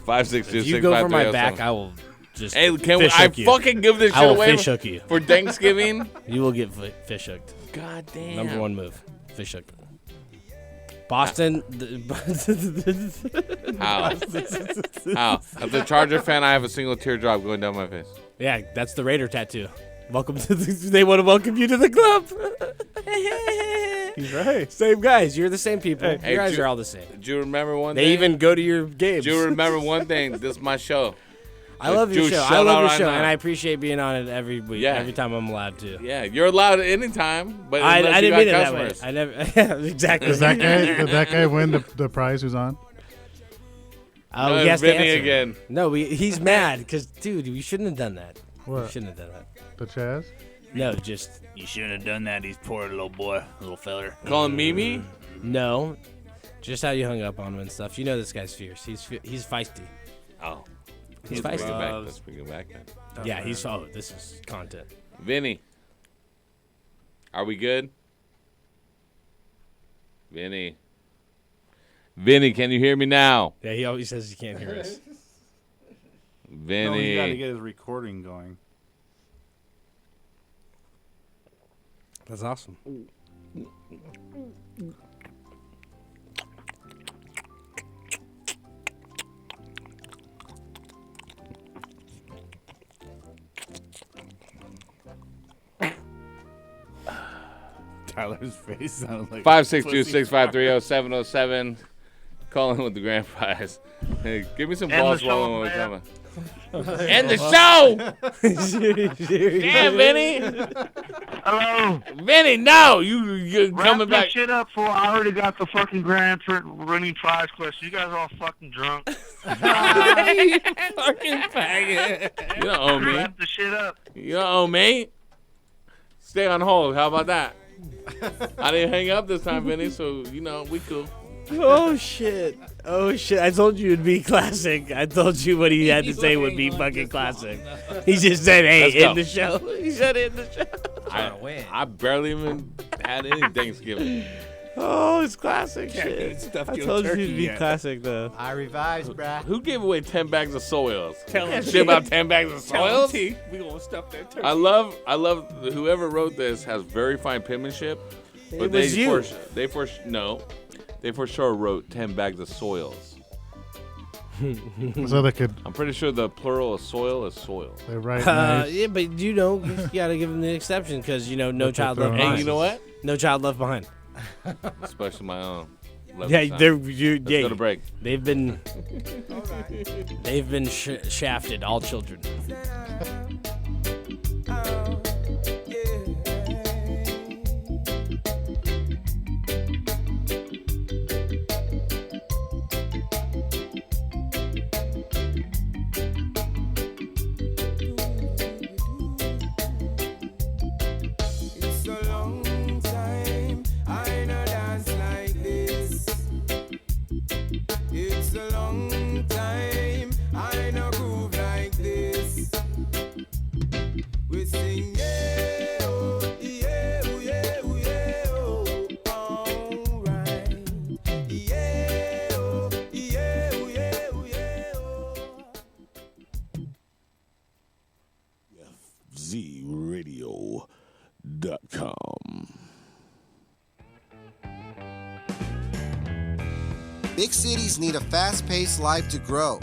S1: 562-653-0707.
S8: If you go for my back, I will just
S1: Hey, can we,
S8: fish
S1: I
S8: hook you.
S1: fucking give this
S8: I
S1: shit
S8: will
S1: away
S8: fish hook you.
S1: for Thanksgiving?
S8: You will get fish hooked.
S1: God damn.
S8: Number one move. Fish hook. Boston.
S1: How? How? As a Charger fan, I have a single teardrop going down my face.
S8: Yeah, that's the Raider tattoo. Welcome to they want to welcome you to the club. He's right. Same guys. You're the same people.
S1: Hey,
S8: you guys
S1: do-
S8: are all the same.
S1: Do you remember one
S8: They
S1: thing?
S8: even go to your games.
S1: Do you remember one thing? This is my show.
S8: I love your
S1: Dude,
S8: show. I
S1: shout
S8: love
S1: out
S8: your
S1: right
S8: show,
S1: now.
S8: and I appreciate being on it every week.
S1: Yeah.
S8: Every time I'm allowed to.
S1: Yeah, you're allowed anytime, but
S8: I
S1: unless you
S8: didn't
S1: got
S8: mean it that way.
S1: customers.
S8: I never. Exactly.
S2: Did that guy win the prize who's on?
S8: Oh,
S1: No,
S8: he has to
S1: Vinny
S8: answer.
S1: again.
S8: No, he's mad because, dude, you shouldn't have done that.
S2: What?
S8: You shouldn't have done that.
S2: The Chaz?
S8: No, just
S5: You shouldn't have done that. He's poor little boy, little feller.
S1: Call him Mimi?
S8: no, just how you hung up on him and stuff. You know this guy's fierce. He's feisty.
S1: Oh.
S8: He's
S1: Let's bring it
S8: feisty.
S1: back. Let's bring it back then.
S8: Yeah, he's. Oh, this is content.
S1: Vinny. Are we good? Vinny. Vinny, can you hear me now?
S8: Yeah, he always says he can't hear us.
S1: Vinny.
S5: No, you got to get his recording going.
S8: That's awesome.
S5: Tyler's face sounded like
S1: 562-653-0707. Calling with the grand prize. Hey, give me some
S3: End
S1: balls
S3: the show,
S1: rolling when we're
S3: man.
S1: coming. End the show! Damn, Vinny.
S3: Hello.
S1: Vinny, no! You're
S3: Wrap
S1: coming
S3: this
S1: back.
S3: shit up, fool. I already got the fucking grand winning prize question. You guys are all fucking drunk.
S1: You fucking faggot. You don't owe me.
S3: Wrap the shit up.
S1: You don't owe me. Stay on hold. How about that? I didn't hang up this time, Vinny, so, we cool.
S8: Oh shit! Oh shit! I told you it'd be classic. I told you what he had to say would be fucking classic. He just said, "Hey,
S1: Let's go.
S8: end the show." He said, "End the show."
S1: I barely even had any Thanksgiving.
S8: Oh, it's classic
S5: Yeah,
S8: shit.
S5: good stuff,
S8: I
S5: killed
S8: told you
S5: turkey
S8: it'd be
S5: yet.
S8: classic though.
S10: I revised, bruh.
S1: Who gave away 10 bags of soy oils?
S5: Tell him,
S1: Shit about 10 bags of
S5: Tell
S1: soy
S5: him,
S1: oils?
S5: T. We gonna stuff that turkey.
S1: I love whoever wrote this has very fine penmanship. But
S8: It was you.
S1: They for sure wrote 10 bags of soils.
S2: So they could.
S1: I'm pretty sure the plural of soil is soil.
S2: They write nice.
S8: Yeah, but you gotta give him the exception because no child left
S2: And
S8: behind.
S1: And you know what?
S8: No child left behind.
S1: Especially my own.
S8: Yeah, they're
S1: Let's
S8: yeah.
S1: go to break.
S8: They've been shafted. All children.
S15: It's a long time I no dance like this. It's a long time I no groove like this. We sing yeah, oh, yeah, oh, yeah, oh, yeah, oh, alright. Yeah, oh, yeah, oh, yeah, oh, yeah, oh.
S18: FZRadio.com.
S24: Big cities need a fast-paced life to grow.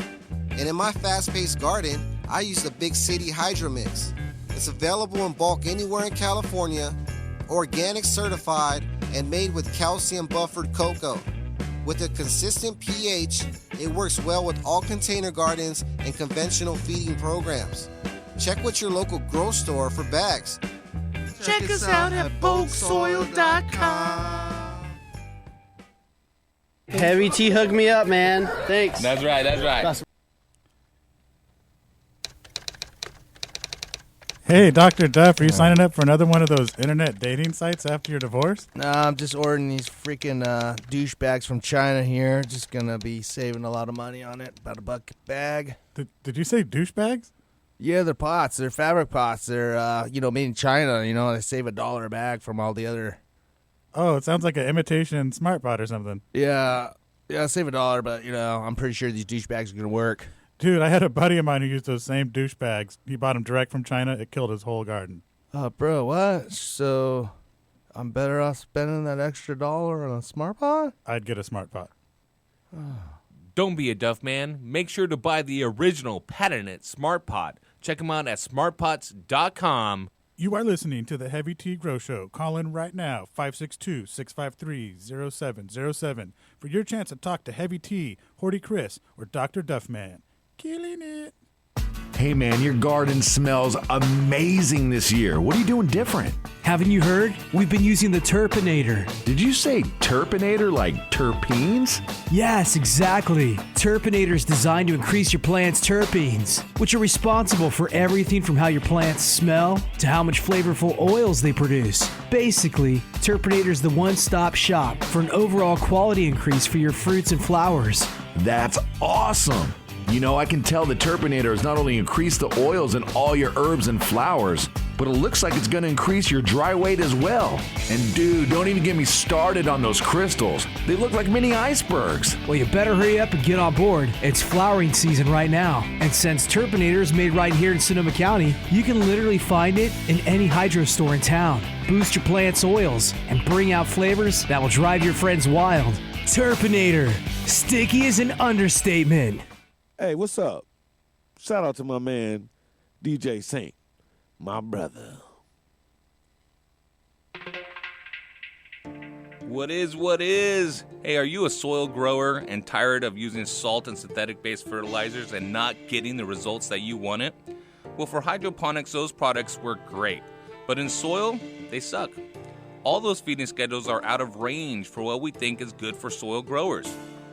S24: And in my fast-paced garden, I use the Big City Hydro Mix. It's available in bulk anywhere in California, organic certified, and made with calcium buffered cocoa. With a consistent pH, it works well with all container gardens and conventional feeding programs. Check with your local grow store for bags.
S15: Check us out at bulksoil.com.
S9: Heavy T hooked me up, man. Thanks.
S1: That's right. That's right.
S2: Hey, Dr. Duff, are you signing up for another one of those internet dating sites after your divorce?
S20: Nah, I'm just ordering these freaking douchebags from China here. Just gonna be saving a lot of money on it. About $1 a bag.
S2: Did you say douchebags?
S20: Yeah, they're pots. They're fabric pots. They're made in China. They save $1 a bag from all the other.
S2: Oh, it sounds like an imitation smart pot or something.
S20: Yeah, save $1, but I'm pretty sure these douchebags are gonna work.
S2: Dude, I had a buddy of mine who used those same douchebags. He bought them direct from China. It killed his whole garden.
S20: Bro, what? So I'm better off spending that extra $1 on a smart pot?
S2: I'd get a smart pot.
S1: Don't be a Duff man. Make sure to buy the original patented Smart Pot. Check them out at smartpots.com.
S2: You are listening to the Heavy Tea Grow Show. Call in right now, 562-653-0707 for your chance to talk to Heavy Tea, Horty Chris, or Dr. Duffman. Killing it.
S25: Hey man, your garden smells amazing this year. What are you doing different?
S26: Haven't you heard? We've been using the Turpinator.
S25: Did you say Turpinator like terpenes?
S26: Yes, exactly. Turpinator is designed to increase your plant's terpenes, which are responsible for everything from how your plants smell to how much flavorful oils they produce. Basically, Turpinator is the one-stop shop for an overall quality increase for your fruits and flowers.
S25: That's awesome. You know, I can tell the Turpinator has not only increased the oils in all your herbs and flowers, but it looks like it's going to increase your dry weight as well. And dude, don't even get me started on those crystals. They look like mini icebergs.
S26: Well, you better hurry up and get on board. It's flowering season right now. And since Turpinator is made right here in Sonoma County, you can literally find it in any hydro store in town. Boost your plant's oils and bring out flavors that will drive your friends wild. Turpinator. Sticky is an understatement.
S18: Hey, what's up? Shout out to my man, DJ Saint, my brother.
S1: What is? Hey, are you a soil grower and tired of using salt and synthetic-based fertilizers and not getting the results that you wanted? Well, for hydroponics, those products work great. But in soil, they suck. All those feeding schedules are out of range for what we think is good for soil growers.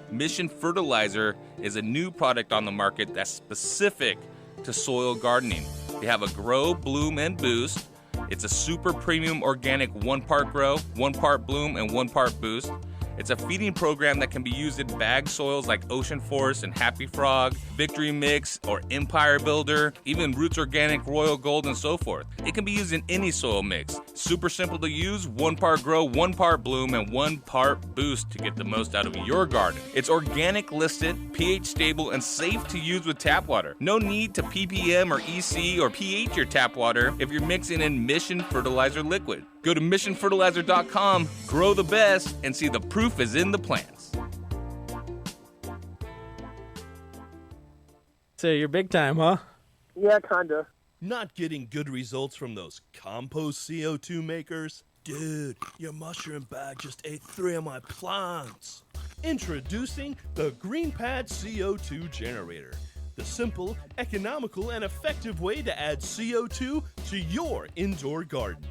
S1: Mission Fertilizer is a new product on the market that's specific to soil gardening. They have a grow, bloom, and boost. It's a super premium organic 1 part grow, 1 part bloom, and 1 part boost. It's a feeding program that can be used in bag soils like Ocean Forest and Happy Frog, Victory Mix, or Empire Builder, even Roots Organic, Royal Gold, and so forth. It can be used in any soil mix. Super simple to use, 1 part grow, 1 part bloom, and 1 part boost to get the most out of your garden. It's organic listed, pH stable, and safe to use with tap water. No need to ppm or EC or pH your tap water if you're mixing in Mission Fertilizer liquid. Go to missionfertilizer.com, grow the best, and see the proof is in the plants.
S8: So you're big time, huh?
S6: Yeah, kinda.
S16: Not getting good results from those compost CO2 makers? Dude, your mushroom bag just ate 3 of my plants. Introducing the GreenPad CO2 generator. The simple, economical, and effective way to add CO2 to your indoor garden.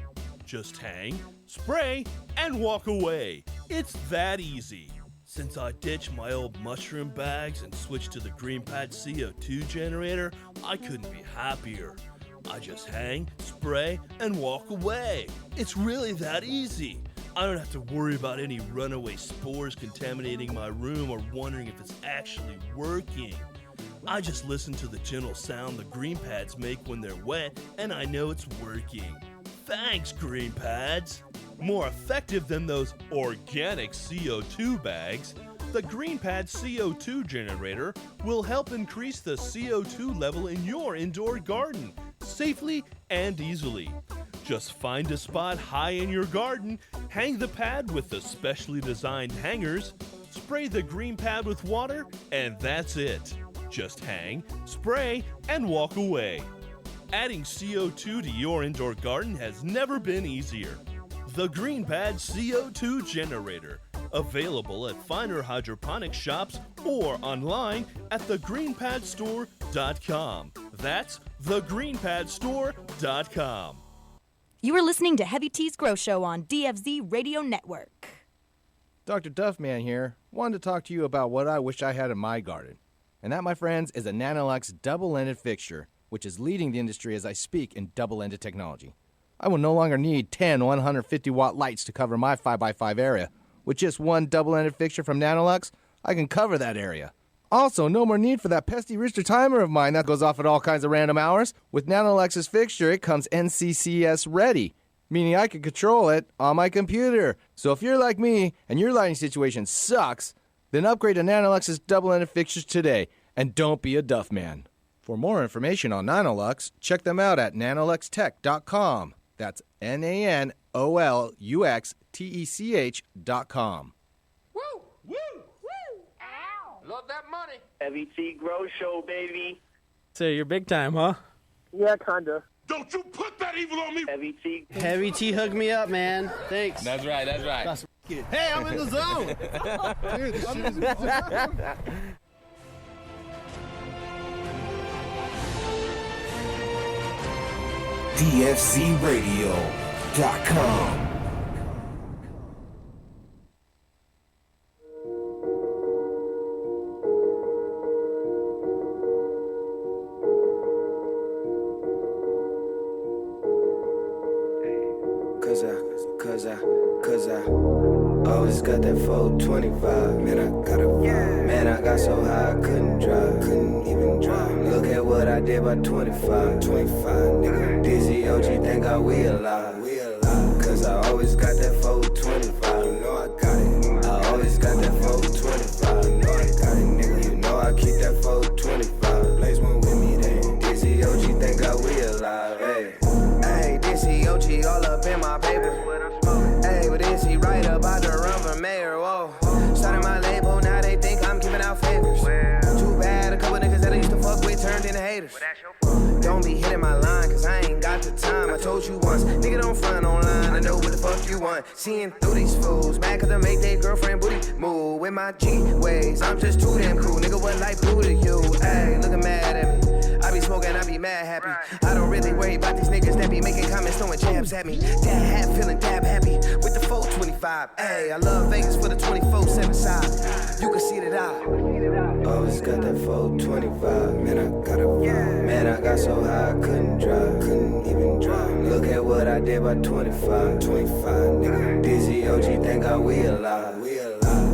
S16: Just hang, spray, and walk away. It's that easy. Since I ditched my old mushroom bags and switched to the GreenPad CO2 generator, I couldn't be happier. I just hang, spray, and walk away. It's really that easy. I don't have to worry about any runaway spores contaminating my room or wondering if it's actually working. I just listen to the gentle sound the green pads make when they're wet, and I know it's working. Thanks, green pads! More effective than those organic CO2 bags, the GreenPad CO2 generator will help increase the CO2 level in your indoor garden safely and easily. Just find a spot high in your garden, hang the pad with the specially designed hangers, spray the GreenPad with water, and that's it. Just hang, spray, and walk away. Adding CO2 to your indoor garden has never been easier. The GreenPad CO2 generator, available at finer hydroponic shops or online at thegreenpadstore.com. That's thegreenpadstore.com.
S11: You are listening to Heavy Tea's Grow Show on DFZ Radio Network.
S14: Dr. Duffman here. Wanted to talk to you about what I wish I had in my garden. And that, my friends, is a Nanolux double-ended fixture, which is leading the industry as I speak in double-ended technology. I will no longer need 10 150-watt lights to cover my 5x5 area. With just one double-ended fixture from Nanolux, I can cover that area. Also, no more need for that pesky Rooster timer of mine that goes off at all kinds of random hours. With Nanolux's fixture, it comes NCCS ready, meaning I can control it on my computer. So if you're like me and your lighting situation sucks, then upgrade to Nanolux's double-ended fixtures today, and don't be a duff man. For more information on Nanolux, check them out at nanoluxtech.com. That's NANOLUXTECH.com.
S23: Woo! Woo! Woo! Ow! Love that money.
S6: Heavy Tea Grow Show, baby.
S8: So you're big time, huh?
S6: Yeah, kinda.
S17: Don't you put that got evil on me.
S9: Heavy T hooked me up, man. Thanks.
S1: That's right. That's right.
S20: Hey, I'm in the zone. Dude, this shit is
S6: DFCRadio.com.
S12: Cause I always got that 425. Man, I got so high I couldn't even drive. Look at what I did by 25, nigga. Dizzy OG think I we alive. Cause I always got that 425. You know I got it. I always got that 425. You know I got it, nigga. You know I keep that 425. Blaze one with me then. Dizzy OG think I we alive. Hey, Dizzy OG all up in my paper. Hey, but is he right about to run for mayor? Whoa. Started my label, now they think I'm giving out favors. Too bad, a couple niggas that I used to fuck with turned into haters. Don't be hitting my line, cause I ain't got the time. I told you once, nigga don't front online. I know what the fuck you want. Seeing through these fools, mad cause I make their girlfriend booty move. With my G ways, I'm just too damn cool. Nigga, what like blue to you? Hey, looking mad at me. I be smoking, I be mad happy. I don't really worry about these niggas that be making comments, throwing jabs at me. Dad hat feeling dab happy with the 425. Hey, I love Vegas for the 24/7 side. You can see that I always got that 425. Man, I got so high I couldn't even drive. Look at what I did by 25, nigga. Dizzy OG think I we alive.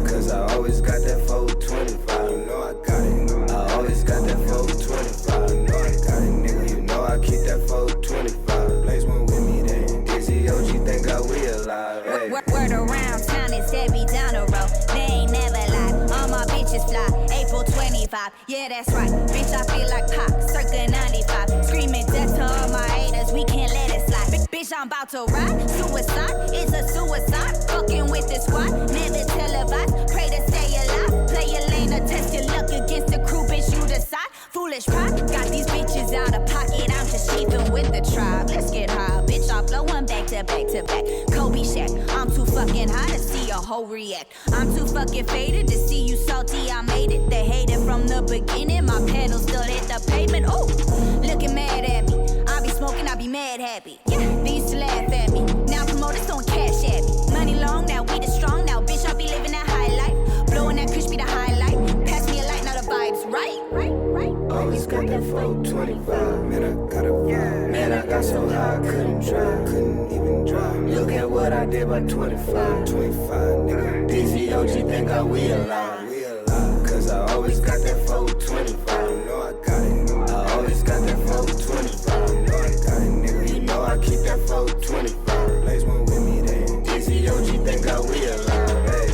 S12: Cause I always got that 425. You know I got it. I always got that 425. You know I got it, nigga. You know I keep that 425. Blaze one with me then. Dizzy OG think I we alive. Hey.
S13: Word around town is Debbie down the road. They ain't never lied. All my bitches fly. April 25. Yeah, that's right. Bitch, I feel like Pac. Circa 95. Screaming death to all my haters. We can't let it slide. Bitch, I'm about to ride. Suicide. It's a suicide. Fucking with the squad. Never televised. Pray to stay alive. Play your lane or test your luck against the crew. Bitch, you decide. Foolish pride. Got these bitches out of pocket. I'm just cheapin' with the tribe. Let's get high. Bitch, I'm flowing back to back to back. Kobe Shack. I'm too fucking high to see a hoe react. I'm too fucking faded to see you salty. I made it. They hated from the beginning. My pedals still hit the pavement. Ooh, looking mad at me. I be smoking, I be mad happy. Yeah, they used to laugh at me. Now promoters throwing cash at me. Money long, now we the strong. Now bitch, I be living that high life. Blowing that kush be the highlight. Pass me a light, now the vibes right.
S12: Always got that 425. Man, I got a man, I got so high I couldn't even drive. Look at what I did by 25, nigga. Dizzy OG think I we alive. Cause I always got that 425. You know I got it. I always got that 425. You know I got it, nigga. You know I keep that 425. Blaze one with me then. Dizzy OG think I we alive. Hey.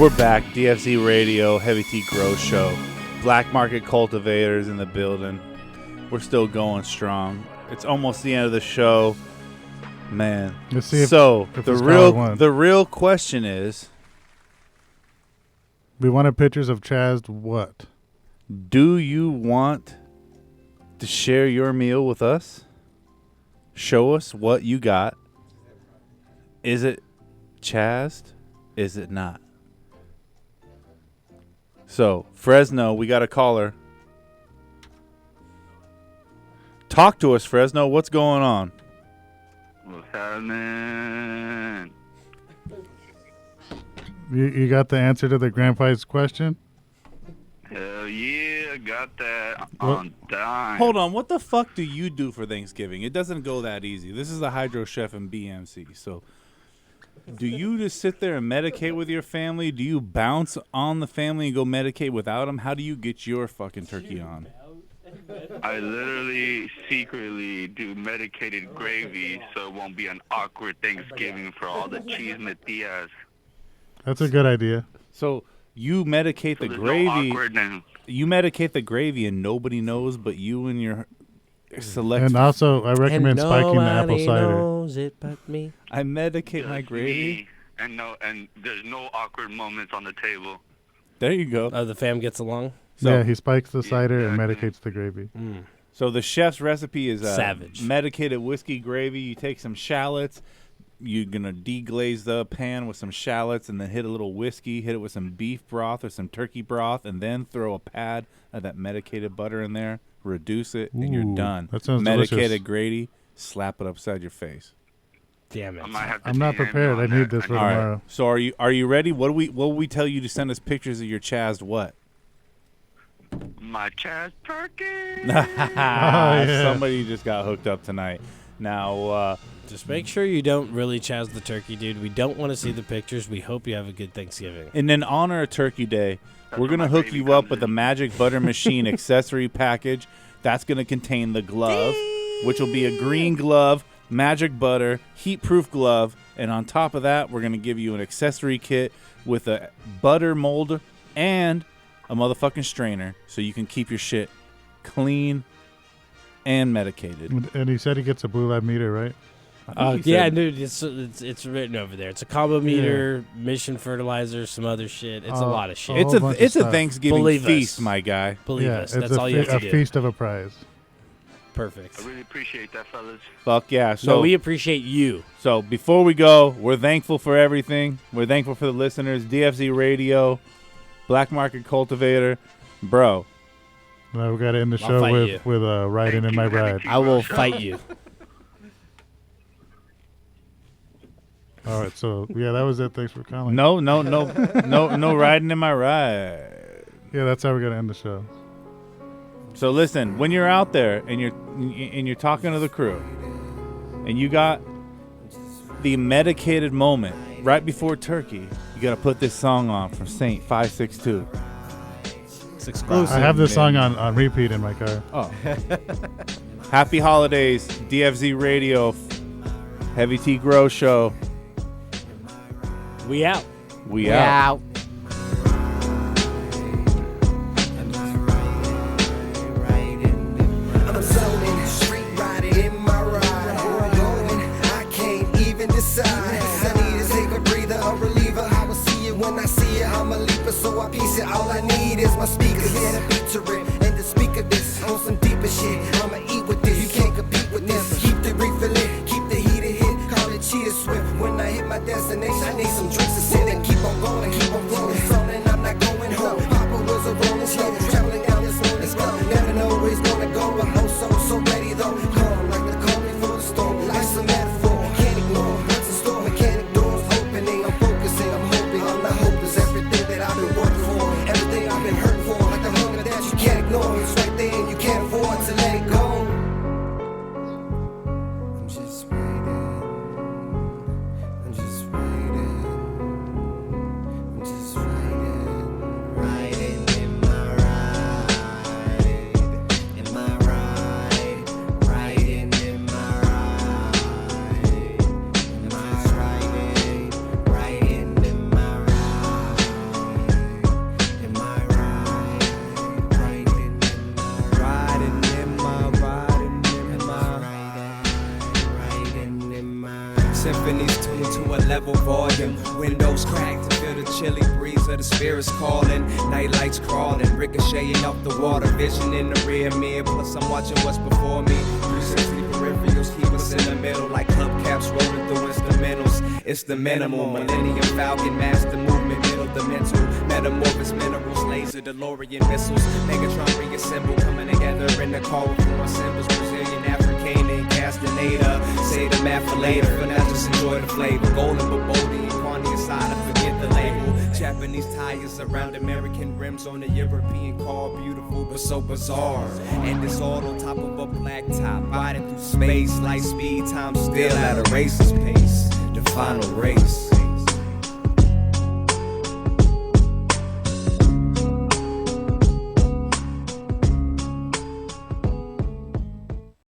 S5: We're back. DFZ Radio, Heavy Tea Grow Show. Black market cultivators in the building. We're still going strong. It's almost the end of the show. Man.
S2: Let's see if
S5: the real question is,
S2: we wanted pictures of Chaz what?
S5: do you want to share your meal with us? Show us what you got. Is it Chazed? Is it not? So, Fresno, we got a caller. Talk to us, Fresno. What's going on?
S3: What's happening?
S2: You got the answer to the grandpa's question?
S3: Hell yeah, got that on time.
S5: Hold on. What the fuck do you do for Thanksgiving? It doesn't go that easy. This is the Hydro Chef and BMC. So, do you just sit there and medicate with your family? Do you bounce on the family and go medicate without them? How do you get your fucking turkey on?
S3: I literally secretly do medicated gravy so it won't be an awkward Thanksgiving for all the cheese metias.
S2: That's a good idea.
S5: So you medicate the
S3: there's
S5: gravy.
S3: No awkwardness.
S5: You medicate the gravy and nobody knows but you and your select.
S2: And also, I recommend spiking the apple cider.
S8: Knows it but me.
S5: I medicate my gravy.
S3: And there's no awkward moments on the table.
S5: There you go.
S8: Oh, the fam gets along?
S2: Yeah, he spikes the cider and medicates the gravy.
S5: So the chef's recipe is
S8: savage.
S5: Medicated whiskey gravy. You take some shallots. You're going to deglaze the pan with some shallots and then hit a little whiskey, hit it with some beef broth or some turkey broth, and then throw a pad of that medicated butter in there, reduce it, and you're
S2: Ooh,
S5: done.
S2: that sounds
S5: medicated
S2: delicious.
S5: gravy, slap it upside your face.
S8: Damn it.
S2: I'm not prepared. I need this for
S5: All
S2: tomorrow.
S5: right. So are you ready? What will we tell you to send us pictures of your Chazed what?
S3: My Chaz turkey.
S2: yeah.
S5: Somebody just got hooked up tonight. Now,
S8: just make sure you don't really Chaz the turkey, dude. We don't want to see the pictures. We hope you have a good Thanksgiving.
S5: and in honor of Turkey Day, we're going to hook you up with a Magic Butter Machine accessory package. That's going to contain the glove, which will be a green glove, magic butter, heat-proof glove, and on top of that, we're going to give you an accessory kit with a butter molder and a motherfucking strainer so you can keep your shit clean and medicated.
S2: And he said he gets a blue light meter, right?
S8: Yeah, dude, it's written over there. It's a combo meter, mission fertilizer, some other shit. It's a lot of shit.
S5: It's a Thanksgiving
S8: Believe
S5: feast,
S8: us.
S5: my guy.
S8: Believe
S2: Yeah,
S8: us.
S2: it's
S8: That's all you have to
S2: a
S8: do.
S2: feast of a prize.
S8: Perfect.
S3: I really appreciate that, fellas.
S5: Fuck yeah. So
S8: No, we appreciate you.
S5: So before we go, we're thankful for everything. We're thankful for the listeners. DFZ Radio, Black Market Cultivator, bro.
S2: Now we got to end the
S8: I'll
S2: show
S8: fight you.
S2: with riding in my ride.
S8: I will fight you.
S2: All right, so yeah, that was it. Thanks for calling.
S5: No riding in my ride.
S2: Yeah, that's how we're gonna end the show.
S5: So listen, when you're out there and you're talking to the crew, and you got the medicated moment right before turkey, you gotta put this song on from Saint 562.
S8: It's exclusive.
S2: I have this song on repeat in my car.
S5: Oh. Happy holidays, DFZ Radio, Heavy Tea Grow Show.
S8: We out.
S5: We out.
S12: I'm zoning, street riding in my ride. Where I'm going, I can't even decide. I need to take a breather, a reliever. I will see it when I see it. I'm a leaper, so I piece it. All I need is my speakers. Yeah, the beat to rip and to speak of this on some deeper shit. I'ma eat with this. You can't compete with this. Keep the reefer lit, keep the heater hit. Call it cheetah swift. When I hit my destination, I need some drinks to sit and keep on going, keep on
S4: symphonies tuned to a level volume. Windows cracked to feel the chilly breeze of the spirits calling. Night lights crawling, ricocheting off the water. Vision in the rear mirror, plus I'm watching what's before me. 360 peripherals keep us in the middle, like hubcaps rolling through instrumentals. It's the minimal, Millennium Falcon, master movement, middle dimensional. Metamorphosis minerals, laser, DeLorean missiles. Megatron reassemble, coming together in the car with four symbols. Brazilian, African, and Castaneda. Say the math for later, for now just enjoy the flavor. Golden, Babodi, Kwani aside, and forget the label. Japanese tires around American rims on a European car. Beautiful but so bizarre. And it's all on top of a black top. Riding through space, light speed, time still at a racer's pace. The final race.